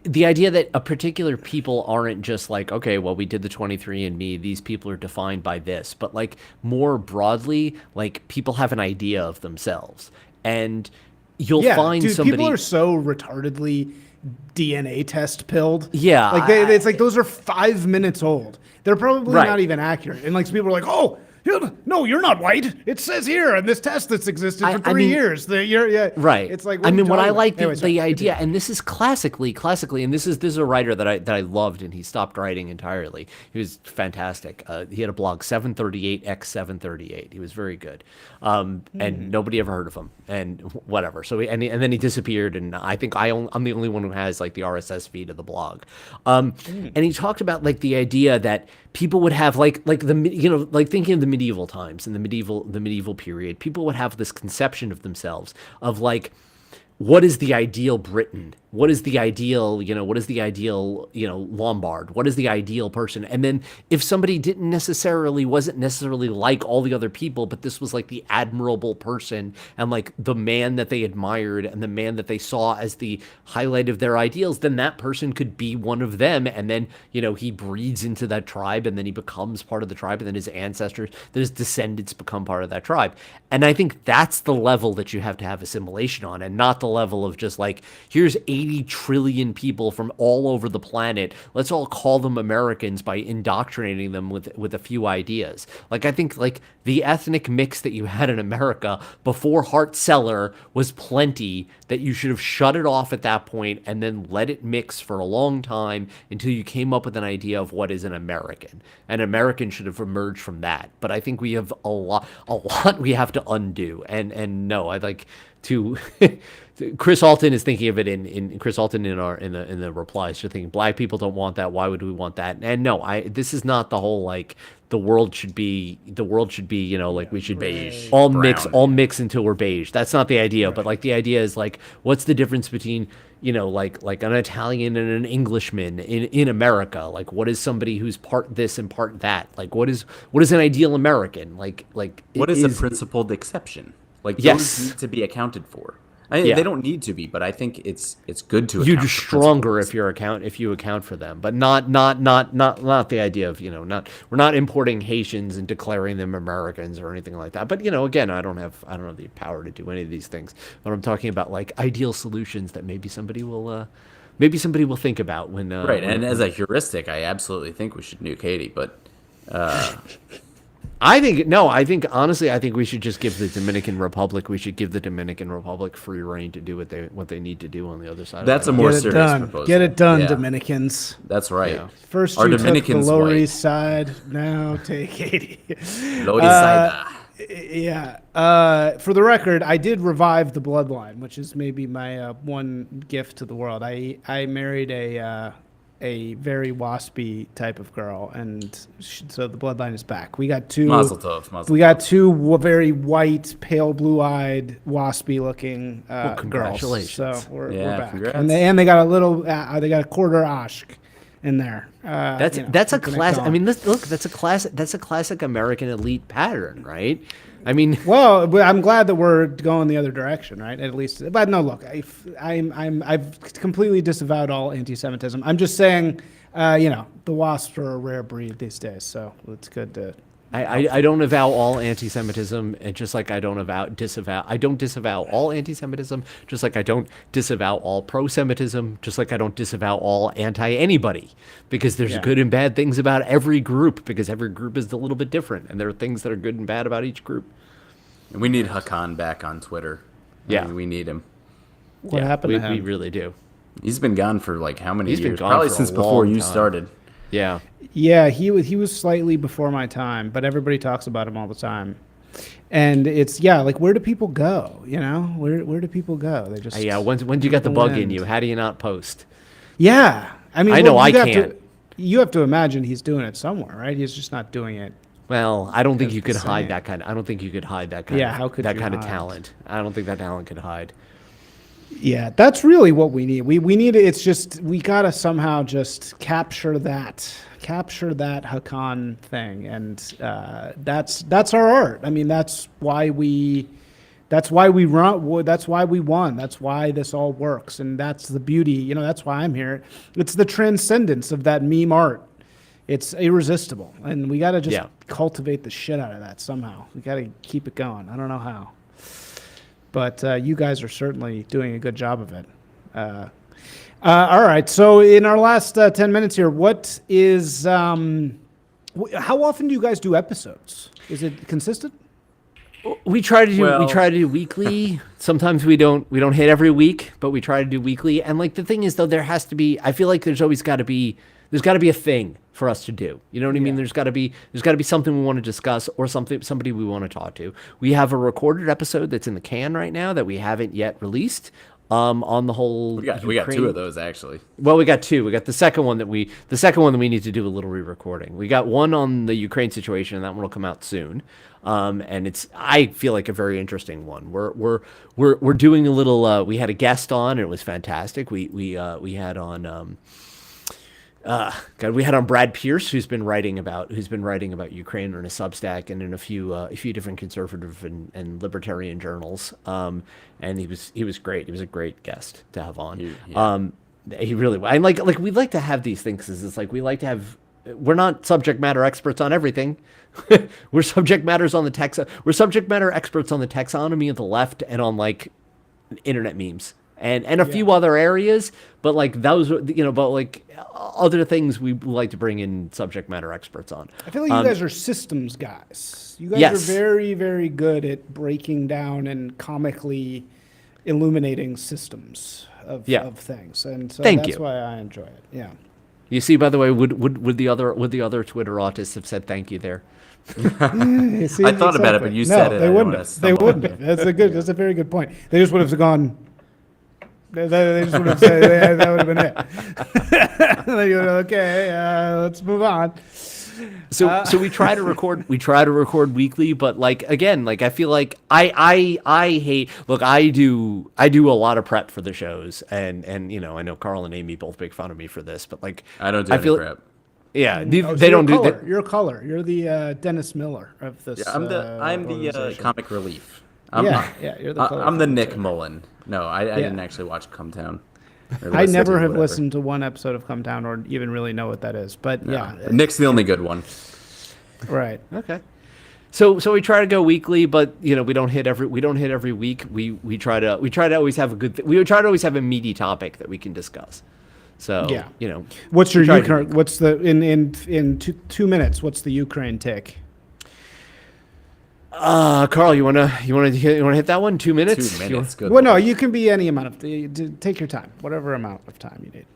the idea that a particular people aren't just like, okay, well, we did the 23andMe, these people are defined by this, but like more broadly, like people have an idea of themselves, and you'll find somebody. People are so retardedly DNA test pilled. Yeah, like it's like those are 5 minutes old. They're probably not even accurate, and like people are like, oh. No, you're not white. It says here in this test that's existed for 3 years. Right. It's like what I like the idea, and this is classically, and this is a writer that I loved, and he stopped writing entirely. He was fantastic. He had a blog 738x738. He was very good, and nobody ever heard of him, and whatever. So and then he disappeared, and I think I'm the only one who has like the RSS feed of the blog, and he talked about like the idea that people would have like thinking of the medieval times and the medieval period, people would have this conception of themselves of like, what is the ideal Briton what is the ideal, what is the ideal, Lombard? What is the ideal person? And then if somebody wasn't necessarily like all the other people, but this was like the admirable person and like the man that they admired and the man that they saw as the highlight of their ideals, then that person could be one of them. And then, he breeds into that tribe and then he becomes part of the tribe, and then his ancestors, then his descendants become part of that tribe. And I think that's the level that you have to have assimilation on, and not the level of just like, here's 80 trillion people from all over the planet. Let's all call them Americans by indoctrinating them with a few ideas. Like, I think like the ethnic mix that you had in America before Hart Celler was plenty, that you should have shut it off at that point and then let it mix for a long time until you came up with an idea of what is an American. An American should have emerged from that. But I think we have a lot we have to undo. And no, I'd like to Chris Alton is thinking of it in Chris Alton in the replies. You're thinking black people don't want that. Why would we want that? And no, this is not the whole like the world should be like we should beige, all brown. mix until we're beige. That's not the idea. Right. But like the idea is like, what's the difference between like an Italian and an Englishman in America? Like, what is somebody who's part this and part that? Like, what is an ideal American? Like what is a principled exception? Like, yes, those need to be accounted for. They don't need to be, but I think it's good to. You're stronger if you account for them, but not the idea of we're not importing Haitians and declaring them Americans or anything like that. But again, I don't have the power to do any of these things. But I'm talking about like ideal solutions that maybe somebody will think about when right. And as a heuristic, I absolutely think we should nuke Haiti, but. I think honestly, I think we should just give the Dominican Republic. We should give the Dominican Republic free reign to do what they need to do on the other side. That's a more serious proposal. Get it done, Dominicans. That's right. Yeah. First, you took the Lower East Side. Now take Haiti. Lower East Side. Yeah. For the record, I did revive the bloodline, which is maybe my one gift to the world. I married a very waspy type of girl, and so the bloodline is back. We got two. Mazel tov. We got two very white, pale blue-eyed, waspy-looking congratulations. girls. So we're back, congrats. and they got a little. They got a quarter Ashk in there. That's a classic. I mean, look, that's a classic American elite pattern, right? I mean, well, I'm glad that we're going the other direction, right? At least, but no, look, I've completely disavowed all anti-Semitism. I'm just saying, the wasps are a rare breed these days, so it's good to. I don't avow all anti-Semitism, and just like I don't disavow all anti-Semitism, just like I don't disavow all pro-Semitism, just like I don't disavow all anti-anybody, because there's good and bad things about every group, because every group is a little bit different, and there are things that are good and bad about each group. And we need Hakan back on Twitter. I mean, we need him. What happened to him? We really do. He's been gone for like how many years? Been gone Probably for since a before long you time. started. Yeah. Yeah, he was slightly before my time, but everybody talks about him all the time. And it's like, where do people go? Where do people go? They just when do you get the bug in you? How do you not post? Yeah, I mean, I know I can't. You have to imagine he's doing it somewhere, right? He's just not doing it. Well, I don't think you could hide that kind. I don't think you could hide that kind. How could that you kind hide? of talent? I don't think that talent could hide. Yeah, that's really what we need. We need it. It's just we gotta somehow just capture that Hakan thing, and that's our art. I mean, that's why we run. That's why we won. That's why this all works, and that's the beauty. That's why I'm here. It's the transcendence of that meme art. It's irresistible, and we gotta just cultivate the shit out of that somehow. We gotta keep it going. I don't know how. But you guys are certainly doing a good job of it. All right. So in our last 10 minutes here, what is how often do you guys do episodes? Is it consistent? We try to do weekly. Sometimes we don't hit every week, but we try to do weekly. And like the thing is though, there has to be. I feel like there's got to be a thing for us to do. You know what I mean? There's got to be something we want to discuss, or somebody we want to talk to. We have a recorded episode that's in the can right now that we haven't yet released. on the whole. We got two of those actually. Well, we got two. We got the second one that we need to do a little re-recording. We got one on the Ukraine situation, and that one will come out soon. And I feel like a very interesting one. We're doing a little. We had a guest on, and it was fantastic. We had on. We had on Brad Pierce, who's been writing about Ukraine in a Substack and in a few different conservative and libertarian journals. And he was great. He was a great guest to have on. He really. I like we like to have these things. It's like we like to have. We're not subject matter experts on everything. We're subject matter experts on the taxonomy of the left and on like internet memes. And a few other areas, but like those, but like other things we like to bring in subject matter experts on. I feel like you guys are systems guys. You guys are very, very good at breaking down and comically illuminating systems of things, and so that's why I enjoy it. Yeah. You see, by the way, would the other Twitter autists have said thank you there? I thought about it, but you said it. They wouldn't. They wouldn't. That's a very good point. They just would have gone. They just would have said that would have been it. They would have, okay, let's move on. So we try to record. We try to record weekly, but like again, like I feel like I hate. Look, I do a lot of prep for the shows, and I know Karl and Amy both make fun of me for this, but like I don't do any prep. Yeah, they don't do that. You're color. You're the Dennis Miller of this. Yeah, I'm the comic relief. You're the color. I'm the Nick Mullen. No, I didn't actually watch Come Town. I never have listened to one episode of Come Town or even really know what that is. But Nick's the only good one. Right. Okay. So we try to go weekly, but we don't hit every week. We try to always have a good. We try to always have a meaty topic that we can discuss. So what's your Ukraine? What's the in 2 minutes? What's the Ukraine take? Karl, you wanna hit that one? 2 minutes. 2 minutes. Good. Well, no, you can be any amount of. Take your time, whatever amount of time you need.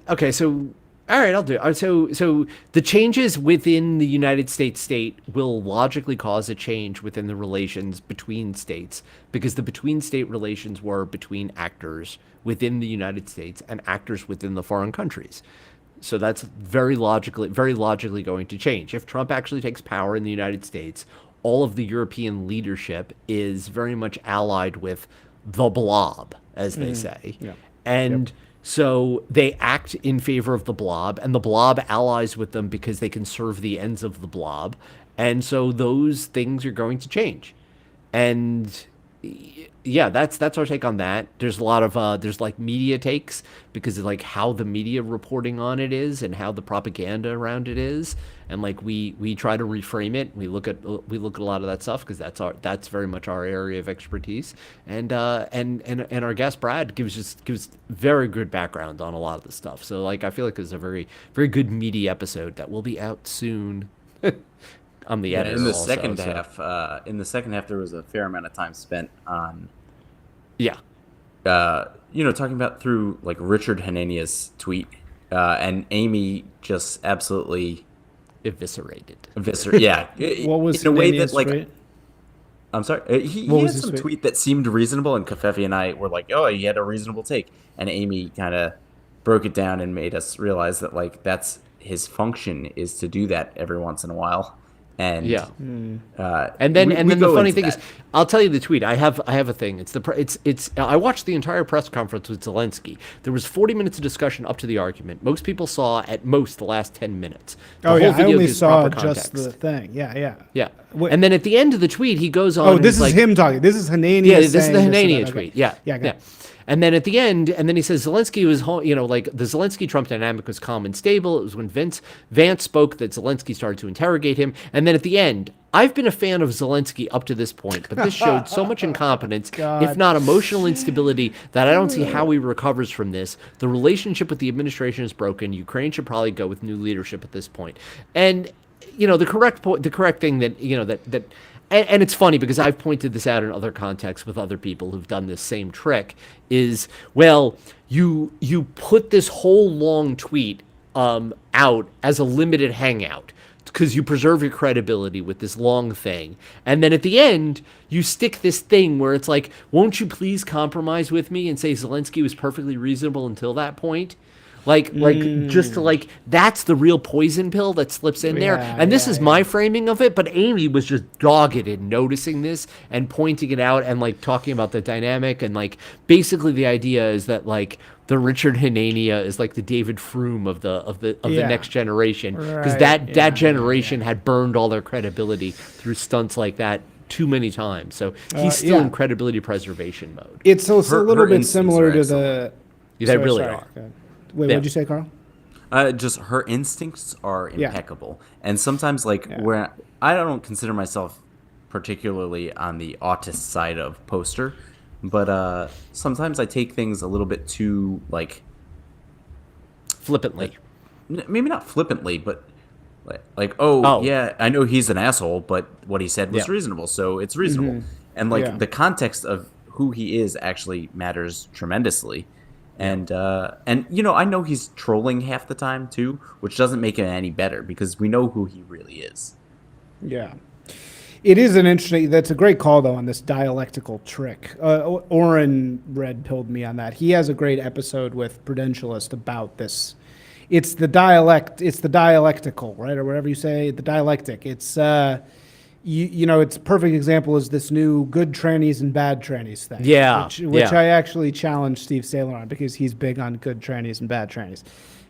Okay. So, all right, I'll do it. So the changes within the United States state will logically cause a change within the relations between states, because the between state relations were between actors within the United States and actors within the foreign countries. So that's very logically going to change. If Trump actually takes power in the United States, all of the European leadership is very much allied with the blob, as they say. Yeah. And so they act in favor of the blob, and the blob allies with them because they can serve the ends of the blob. And so those things are going to change. And that's our take on that. There's a lot of there's like media takes because of like how the media reporting on it is and how the propaganda around it is, and like we try to reframe it. We look at a lot of that stuff because that's very much our area of expertise. And our guest Brad gives very good background on a lot of the stuff. So like I feel like it's a very very good meaty episode that will be out soon. I'm the editor. In the second half, there was a fair amount of time spent on, talking about through like Richard Hanania's tweet, and Amy just absolutely eviscerated. Yeah. What was in a way that like? Tweet? I'm sorry. He had some tweet that seemed reasonable, and Covfefe and I were like, "Oh, he had a reasonable take," and Amy kind of broke it down and made us realize that like that's his function is to do that every once in a while. And and then the funny thing is, I'll tell you the tweet. I have a thing. I watched the entire press conference with Zelensky. There was 40 minutes of discussion up to the argument. Most people saw at most the last 10 minutes. The whole video I only gives saw proper just context. the thing. Yeah. And then at the end of the tweet, he goes on. Oh, this is him talking. This is Hanania. Yeah, this is the Hanania tweet. Yeah. And then at the end, and then he says Zelensky was, like the Zelensky-Trump dynamic was calm and stable. It was when Vance spoke that Zelensky started to interrogate him. And then at the end, I've been a fan of Zelensky up to this point, but this showed so much incompetence, if not emotional instability, that I don't see how he recovers from this. The relationship with the administration is broken. Ukraine should probably go with new leadership at this point. And, the correct thing that, and it's funny because I've pointed this out in other contexts with other people who've done this same trick, is, well, you put this whole long tweet out as a limited hangout. because you preserve your credibility with this long thing. And then at the end, you stick this thing where it's like, won't you please compromise with me and say Zelensky was perfectly reasonable until that point? Just to like, that's the real poison pill that slips in there. And this is my framing of it, but Amy was just dogged in noticing this and pointing it out and like talking about the dynamic. And like, basically the idea is that like the Richard Hanania is like the David Froome of the next generation. Because that generation had burned all their credibility through stunts like that too many times. So he's still in credibility preservation mode. It's also a little bit similar to the... They really are. Wait, what did you say, Karl? Just her instincts are impeccable. And sometimes, where I don't consider myself particularly on the autist side of poster, but sometimes I take things a little bit too, flippantly. Maybe not flippantly, but yeah, I know he's an asshole, but what he said was reasonable, so it's reasonable. And, the context of who he is actually matters tremendously. And I know he's trolling half the time too, which doesn't make it any better because we know who he really is. Yeah. It is that's a great call though on this dialectical trick. Oren red-pilled me on that. He has a great episode with Prudentialist about this. It's the dialectical, right? Or whatever you say, the dialectic. It's, it's a perfect example is this new good trannies and bad trannies thing. Yeah. Which I actually challenged Steve Saylor on because he's big on good trannies and bad trannies.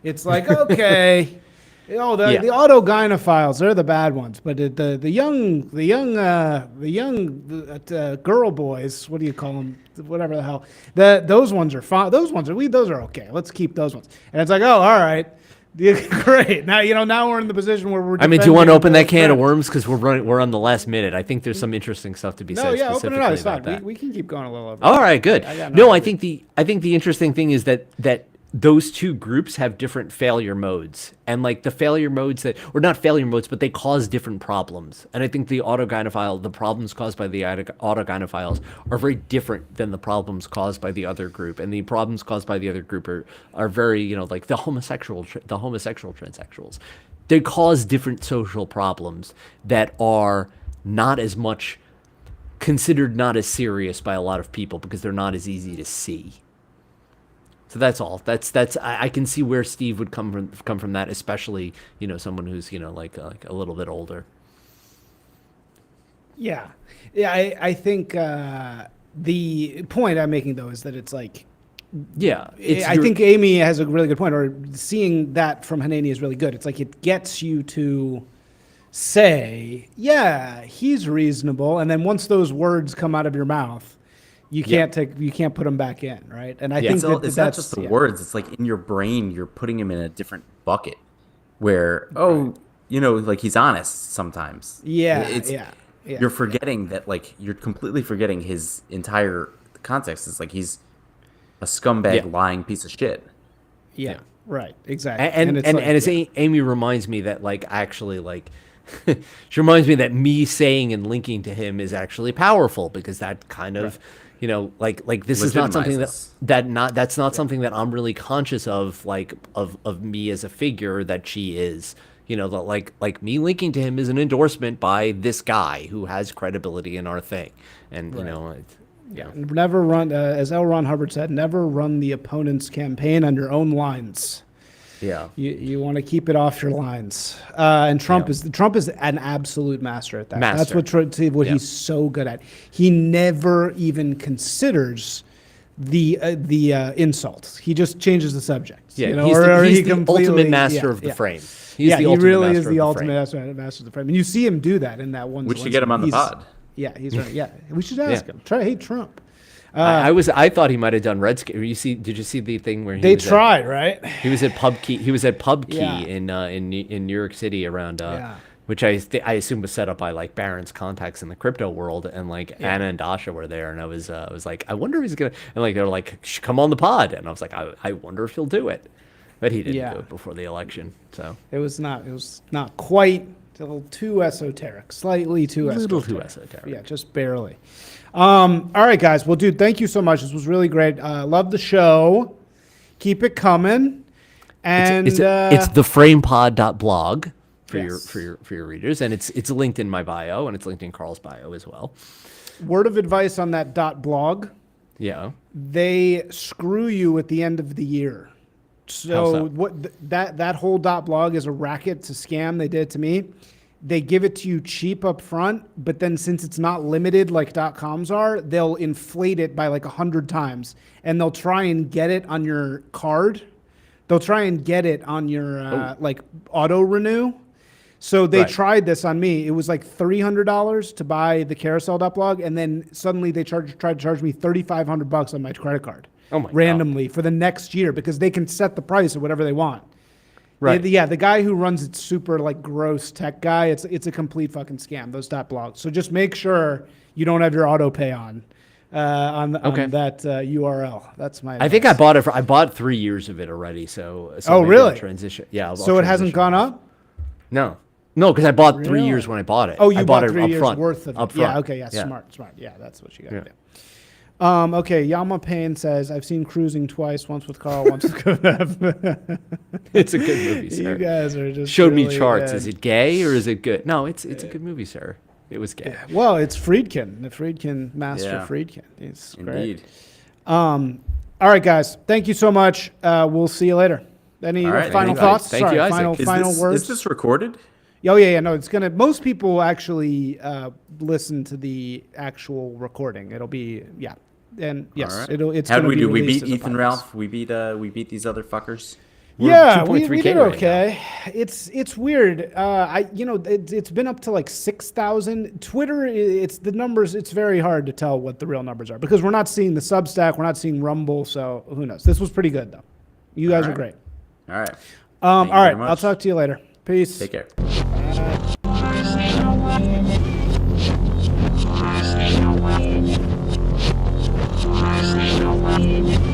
It's like, okay, the autogynephiles, they're the bad ones, but the young girl boys, what do you call them? Whatever the hell, those ones are fine. Those are okay. Let's keep those ones. And it's like, oh, all right. Great. Now we're in the position where we're. I mean, do you want to open that can of worms because we're on the last minute? I think there's some interesting stuff to be said. Open it up. It's fine. We can keep going a little over. All right, good. I think the interesting thing is that those two groups have different failure modes, and like the failure modes or not failure modes, but they cause different problems. And I think the problems caused by the autogynephiles are very different than the problems caused by the other group. And the problems caused by the other group are very, like the homosexual transsexuals. They cause different social problems that are not as much considered not as serious by a lot of people because they're not as easy to see. So that's all. I can see where Steve would come from that, especially someone who's like a little bit older. Yeah. I think the point I'm making though is that it's like. Yeah, I think Amy has a really good point, or seeing that from Hanani is really good. It's like it gets you to say, yeah, he's reasonable, and then once those words come out of your mouth. You can't put them back in, right? And I think it's not just the words. It's like in your brain, you're putting him in a different bucket where, he's honest sometimes. You're forgetting that, you're completely forgetting his entire context. It's like he's a scumbag, lying piece of shit. Yeah, right, exactly. And as Amy reminds me that, actually, she reminds me that me saying and linking to him is actually powerful because that kind of... this is not something that's not something that I'm really conscious of, of me as a figure that she is, like me linking to him is an endorsement by this guy who has credibility in our thing. And, never run, as L. Ron Hubbard said, never run the opponent's campaign on your own lines. Yeah, you want to keep it off your lines, and Trump is an absolute master at that. That's what he's so good at. He never even considers the insult. He just changes the subject. Yeah, he's the ultimate master of the frame. He really is the ultimate master of the frame. And you see him do that in that one. We should get him on the pod. Yeah, he's right. Yeah, we should ask him. Try to hate Trump. I thought he might have done Redscape. Did you see the thing where they tried? Right. He was at Pub Key. He was at Pub Key in New York City around, which I assume was set up by Barron's contacts in the crypto world, and Anna and Dasha were there, and I was like, I wonder if he's gonna, and they were like, come on the pod, and I was like, I wonder if he'll do it, but he didn't do it before the election, so it was not quite. A little too esoteric, slightly too esoteric. A little too esoteric. Yeah, just barely. All right, guys. Well, dude, thank you so much. This was really great. Love the show. Keep it coming. And it's theframepod.blog. for your readers, and it's linked in my bio, and it's linked in Karl's bio as well. Word of advice on that .blog. Yeah. They screw you at the end of the year. So that whole .blog is a racket. It's a scam. They did it to me. They give it to you cheap up front, but then since it's not limited like .coms are, they'll inflate it by like 100 times, and they'll try and get it on your card. They'll try and get it on your like auto renew. So they tried this on me. It was like $300 to buy the carousel.blog, and then suddenly they tried to charge me $3,500 on my credit card. Oh my randomly God. For the next year, because they can set the price at whatever they want. Right. The guy who runs it, super like gross tech guy. It's a complete fucking scam. Those .blogs. So just make sure you don't have your auto pay on that URL. That's my advice. I think I bought it. I bought 3 years of it already. So really? Transition. Yeah. So it hasn't gone up? No, because I bought 3 years when I bought it. Oh, you bought it 3 years front, worth of it. Up front. Yeah. Okay. Yeah. Smart. Yeah. That's what you got to do. Okay, Yama Payne says, I've seen Cruising twice, once with Karl, once with Covfefe. It's a good movie, sir. You guys are just showed really me charts. bad. Is it gay or is it good? No, it's a good movie, sir. It was gay. Well, it's Friedkin, the Friedkin master Friedkin. He's great. All right, guys. Thank you so much. We'll see you later. Any final thoughts? Thank you, Isaac. Final words? Is this recorded? Oh, yeah. No, it's gonna. Most people actually listen to the actual recording. It'll be and yes, right. It's. How gonna do we be do? We released beat as a Ethan podcast. Ralph. We beat these other fuckers. Yeah, we did right okay. It's weird. It's been up to like 6,000. Twitter, it's the numbers. It's very hard to tell what the real numbers are because we're not seeing the Substack, we're not seeing Rumble. So who knows? This was pretty good though. You guys are great. All right. All right. I'll talk to you later. Peace. Take care. Thank you.